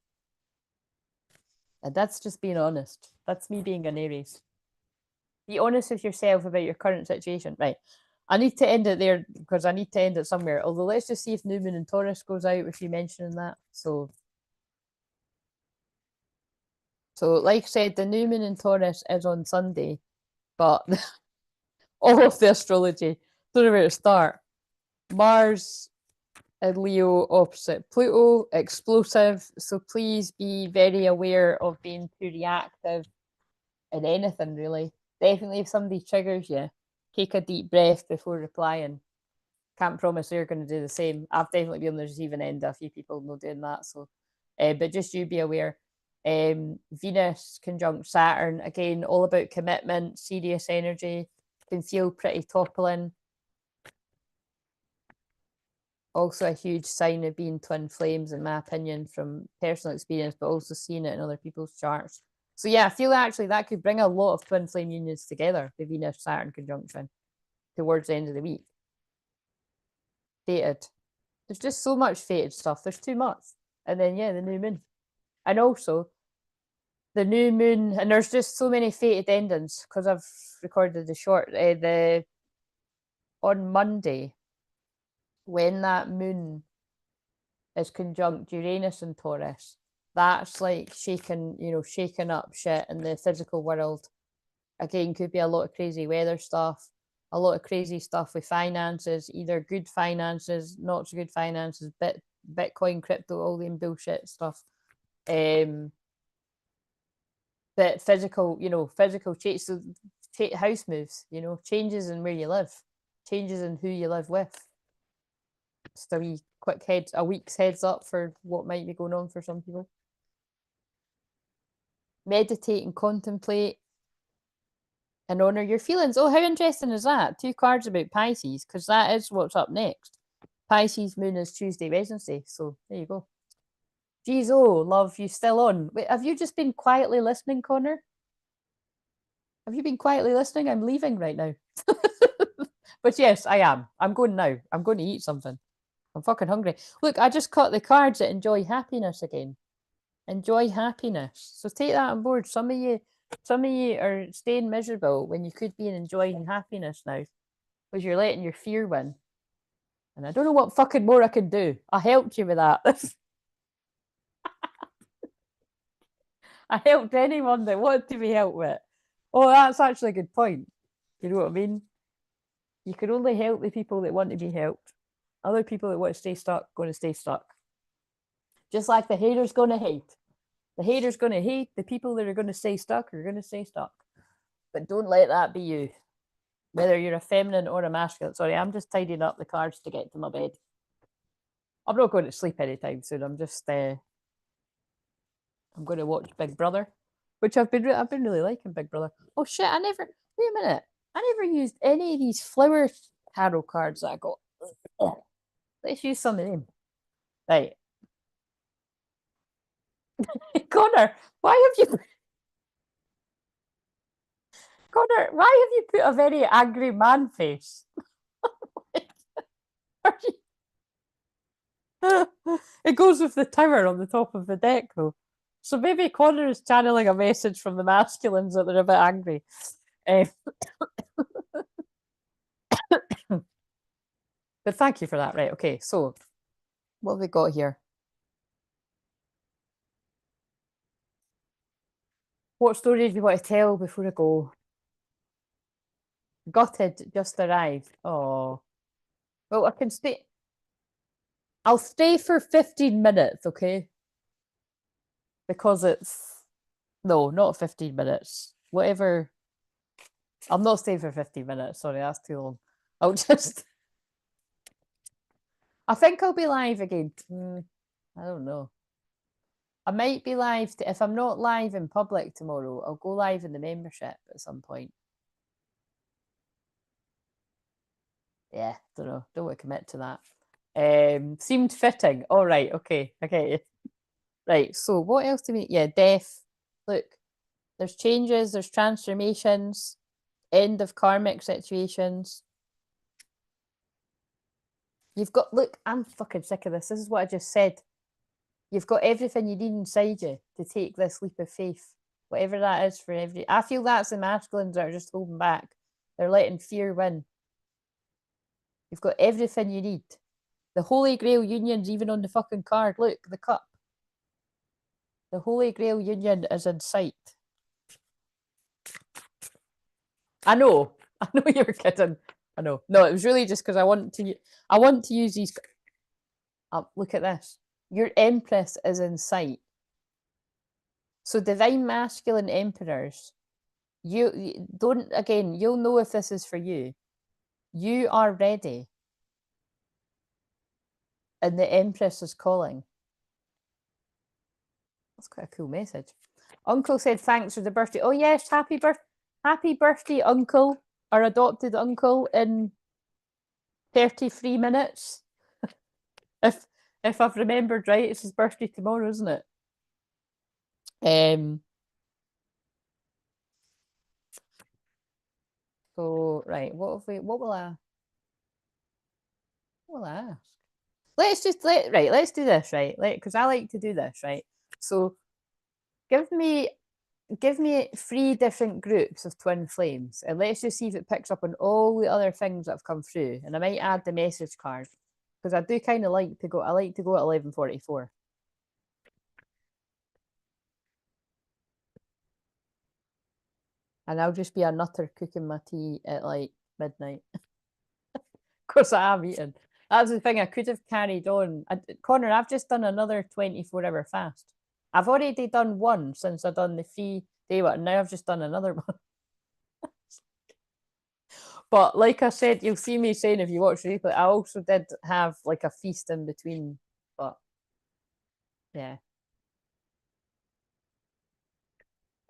And that's just being honest. That's me being an Aries. Be honest with yourself about your current situation. Right. I need to end it there because I need to end it somewhere. Although let's just see if New Moon in Taurus goes out with you mentioning that. So like I said, the New Moon in Taurus is on Sunday, but all of the astrology, don't know where to start. Mars and Leo opposite Pluto, explosive. So please be very aware of being too reactive in anything, really. Definitely if somebody triggers you, take a deep breath before replying. Can't promise they're going to do the same. I've definitely been on the receiving end of a few people not doing that. So, but just you be aware. Venus conjunct Saturn, again, all about commitment, serious energy, can feel pretty toppling. Also a huge sign of being twin flames, in my opinion, from personal experience, but also seeing it in other people's charts. So yeah, I feel actually that could bring a lot of twin flame unions together, the Venus Saturn conjunction, towards the end of the week. Fated. There's just so much fated stuff. There's too much. And then yeah, the new moon. And also the new moon, and there's just so many fated endings because I've recorded the short. The on Monday, when that moon is conjunct Uranus and Taurus, that's like shaking up shit in the physical world. Again, could be a lot of crazy weather stuff, a lot of crazy stuff with finances, either good finances, not so good finances, Bitcoin, crypto, all the bullshit stuff. But physical change, so house moves, changes in where you live, changes in who you live with. Just a week's heads up for what might be going on for some people. Meditate and contemplate and honor your feelings. Oh, how interesting is that? 2 cards about Pisces, because that is what's up next. Pisces moon is Tuesday, Wednesday. So there you go. Geez, oh, love, you still on? Wait, have you just been quietly listening, Connor? Have you been quietly listening? I'm leaving right now. But yes, I am. I'm going now. I'm going to eat something. I'm fucking hungry. Look, I just caught the cards that enjoy happiness again. Enjoy happiness. So take that on board. Some of you are staying miserable when you could be enjoying happiness now because you're letting your fear win. And I don't know what fucking more I can do. I helped you with that. I helped anyone that wanted to be helped with. Oh, that's actually a good point. You know what I mean? You can only help the people that want to be helped. Other people that want to stay stuck, going to stay stuck. Just like the hater's going to hate. The hater's going to hate. The people that are going to stay stuck are going to stay stuck. But don't let that be you. Whether you're a feminine or a masculine. Sorry, I'm just tidying up the cards to get to my bed. I'm not going to sleep anytime soon. I'm just I'm going to watch Big Brother, which I've been really liking Big Brother. Oh shit! Wait a minute. I never used any of these flower tarot cards that I got. Let's use some of them. Right. Connor, why have you put a very angry man face? It goes with the tower on the top of the deck, though. So maybe Connor is channeling a message from the masculines that they're a bit angry. But thank you for that. Right, okay, so what have we got here? What story do you want to tell before I go? Gutted, just arrived. Oh. Well, I can stay. I'll stay for 15 minutes, okay? Because it's... No, not 15 minutes. Whatever. I'm not staying for 15 minutes. Sorry, that's too long. I'll just... I think I'll be live again. I don't know. I might be live. If I'm not live in public tomorrow, I'll go live in the membership at some point. Yeah, don't know. Don't want to commit to that. Seemed fitting. All right, okay, I get you. Right, so what else do we? Yeah, death. Look, there's changes, there's transformations, end of karmic situations. You've got, look, I'm fucking sick of this. This is what I just said. You've got everything you need inside you to take this leap of faith, whatever that is for every. I feel that's the masculines that are just holding back. They're letting fear win. You've got everything you need. The Holy Grail Union's even on the fucking card. Look, the cup. The Holy Grail Union is in sight. I know you were kidding. I know. No, it was really just because I want to use these. Look at this. Your Empress is in sight. So divine masculine emperors, you don't, again, you'll know if this is for you. You are ready. And the Empress is calling. That's quite a cool message. Uncle said thanks for the birthday. Oh yes, happy birthday, Uncle, our adopted uncle, in 33 minutes. If I've remembered right, it's his birthday tomorrow, isn't it? So right, what will I ask? Let's do this, right? Because I like to do this, right? So give me 3 different groups of twin flames, and let's just see if it picks up on all the other things that have come through. And I might add the message card because I do kind of like to go. I like to go at 11:44. And I'll just be a nutter cooking my tea at like midnight. Of course, I am eating. That's the thing. I could have carried on. Connor, I've just done another 24-hour fast. I've already done one since I've done the 3-day one, and now I've just done another one. But like I said, you'll see me saying if you watch the replay, I also did have like a feast in between. But yeah,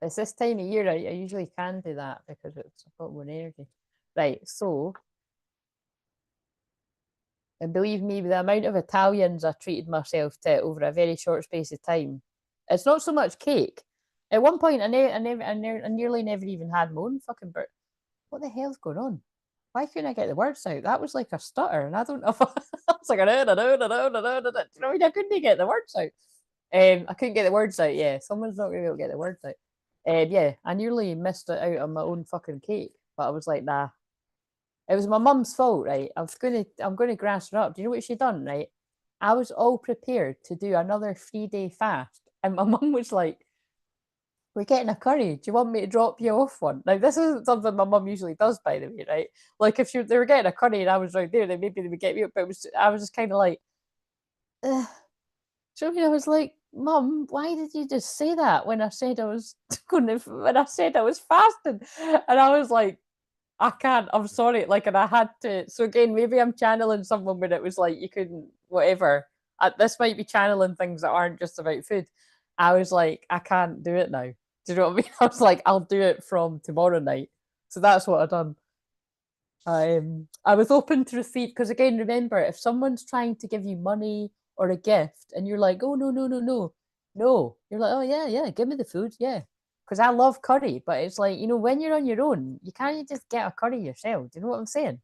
it's this time of year I usually can do that because it's got more energy. Right, so, and believe me, the amount of Italians I treated myself to over a very short space of time, it's not so much cake. At one point, I nearly never even had my own fucking bird. What the hell's going on? Why couldn't I get the words out? That was like a stutter, and I don't know if I was like, I know. You know what I mean? I couldn't get the words out. I couldn't get the words out. Yeah, someone's not going to be able to get the words out. Yeah, I nearly missed it out on my own fucking cake, but I was like, nah. It was my mum's fault, right? I'm gonna grass her up. Do you know what she done, right? I was all prepared to do another 3-day fast, and my mum was like, "We're getting a curry. Do you want me to drop you off one?" Like this isn't something my mum usually does, by the way, right? Like if they were getting a curry and I was right there, then maybe they would get me up. But I was just kind of like, ugh. Do you know what I mean? I was like, Mum, why did you just say that when I said I was when I said I was fasting? And I was like, I can't, I'm sorry. Like, and I had to, so again, maybe I'm channeling someone when it was like, you couldn't, whatever. This might be channeling things that aren't just about food. I was like, I can't do it now. Do you know what I mean? I was like, I'll do it from tomorrow night. So that's what I done. I was open to receive because again, remember, if someone's trying to give you money or a gift and you're like, oh no, you're like, oh yeah, give me the food, yeah, because I love curry, but it's like when you're on your own, you can't just get a curry yourself. Do you know what I'm saying?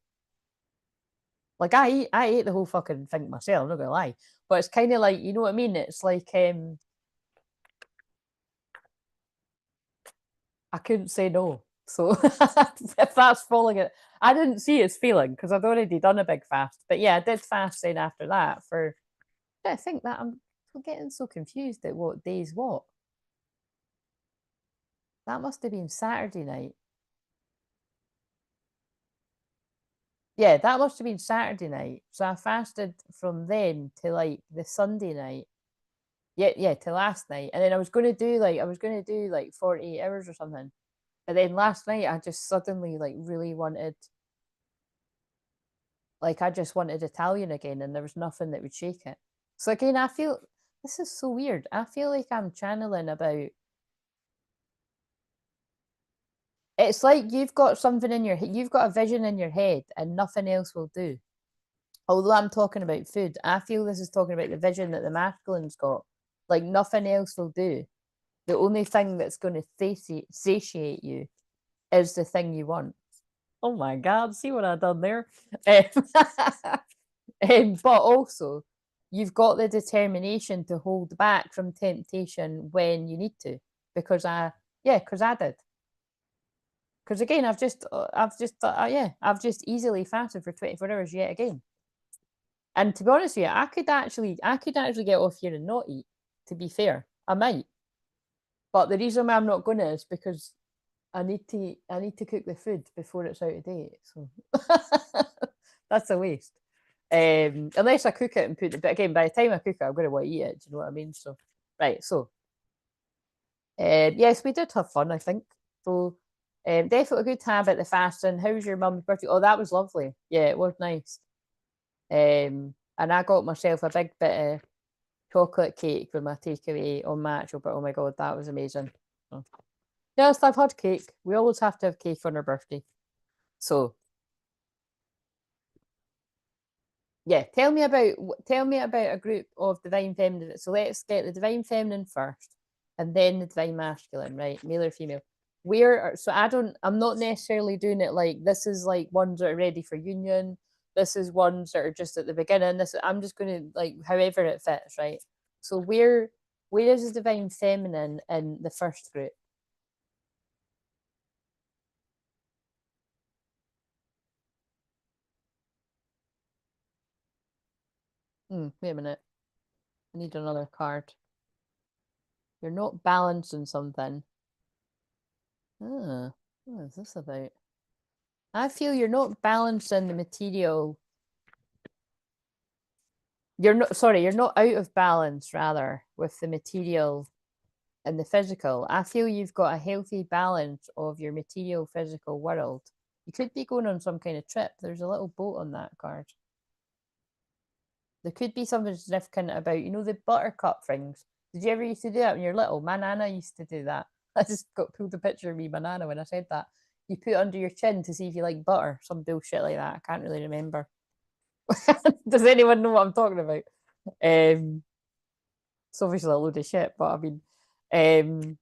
Like I ate the whole fucking thing myself. I'm not gonna lie, but it's kind of like you know what I mean. It's like I couldn't say no. So if that's falling it, I didn't see his feeling because I'd already done a big fast. But yeah, I did fast then after that for I think that I'm getting so confused at what days what. That must have been Saturday night. Yeah, that must have been Saturday night. So I fasted from then to like the Sunday night. Yeah, to last night. And then I was gonna do like 48 hours or something. But then last night I just suddenly like really wanted I just wanted Italian again and there was nothing that would shake it. So again, I feel this is so weird. I feel like I'm channeling about It's like you've got something in your head, you've got a vision in your head and nothing else will do. Although I'm talking about food, I feel this is talking about the vision that the masculine's got. Like nothing else will do. The only thing that's going to satiate you is the thing you want. Oh my God, see what I've done there? But also, you've got the determination to hold back from temptation when you need to. Because because I did. Because again, I've just easily fasted for 24 hours yet again. And to be honest with you, I could actually get off here and not eat. To be fair, I might. But the reason why I'm not gonna is because I need to cook the food before it's out of date. So that's a waste. Unless I cook it and put it, but again, by the time I cook it, I'm gonna want to eat it. Do you know what I mean? So right, so yes, we did have fun, I think. So definitely a good habit, the fasting. How was your mum's birthday? Oh, that was lovely. Yeah, it was nice. And I got myself a big bit of chocolate cake with my takeaway on Match, but oh my God, that was amazing. So, yes, I've had cake. We always have to have cake on our birthday. So yeah, tell me about a group of divine feminine. So let's get the divine feminine first, and then the divine masculine, right? Male or female. I'm not necessarily doing it like this is like ones that are ready for union. This is ones that are just at the beginning. I'm just gonna like however it fits, right? So where is the divine feminine in the first group? Wait a minute. I need another card. You're not balancing something. What is this about? I feel you're not balancing the material. You're not out of balance, rather, with the material and the physical. I feel you've got a healthy balance of your material physical world. You could be going on some kind of trip. There's a little boat on that card. There could be something significant about, the buttercup things. Did you ever used to do that when you're little? My nana used to do that. I just got pulled a picture of me, my nana, when I said that. You put it under your chin to see if you like butter, some bullshit like that. I can't really remember. Does anyone know what I'm talking about? It's obviously a load of shit, but I mean, um,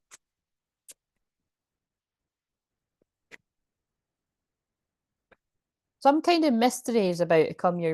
some kind of mystery is about to come your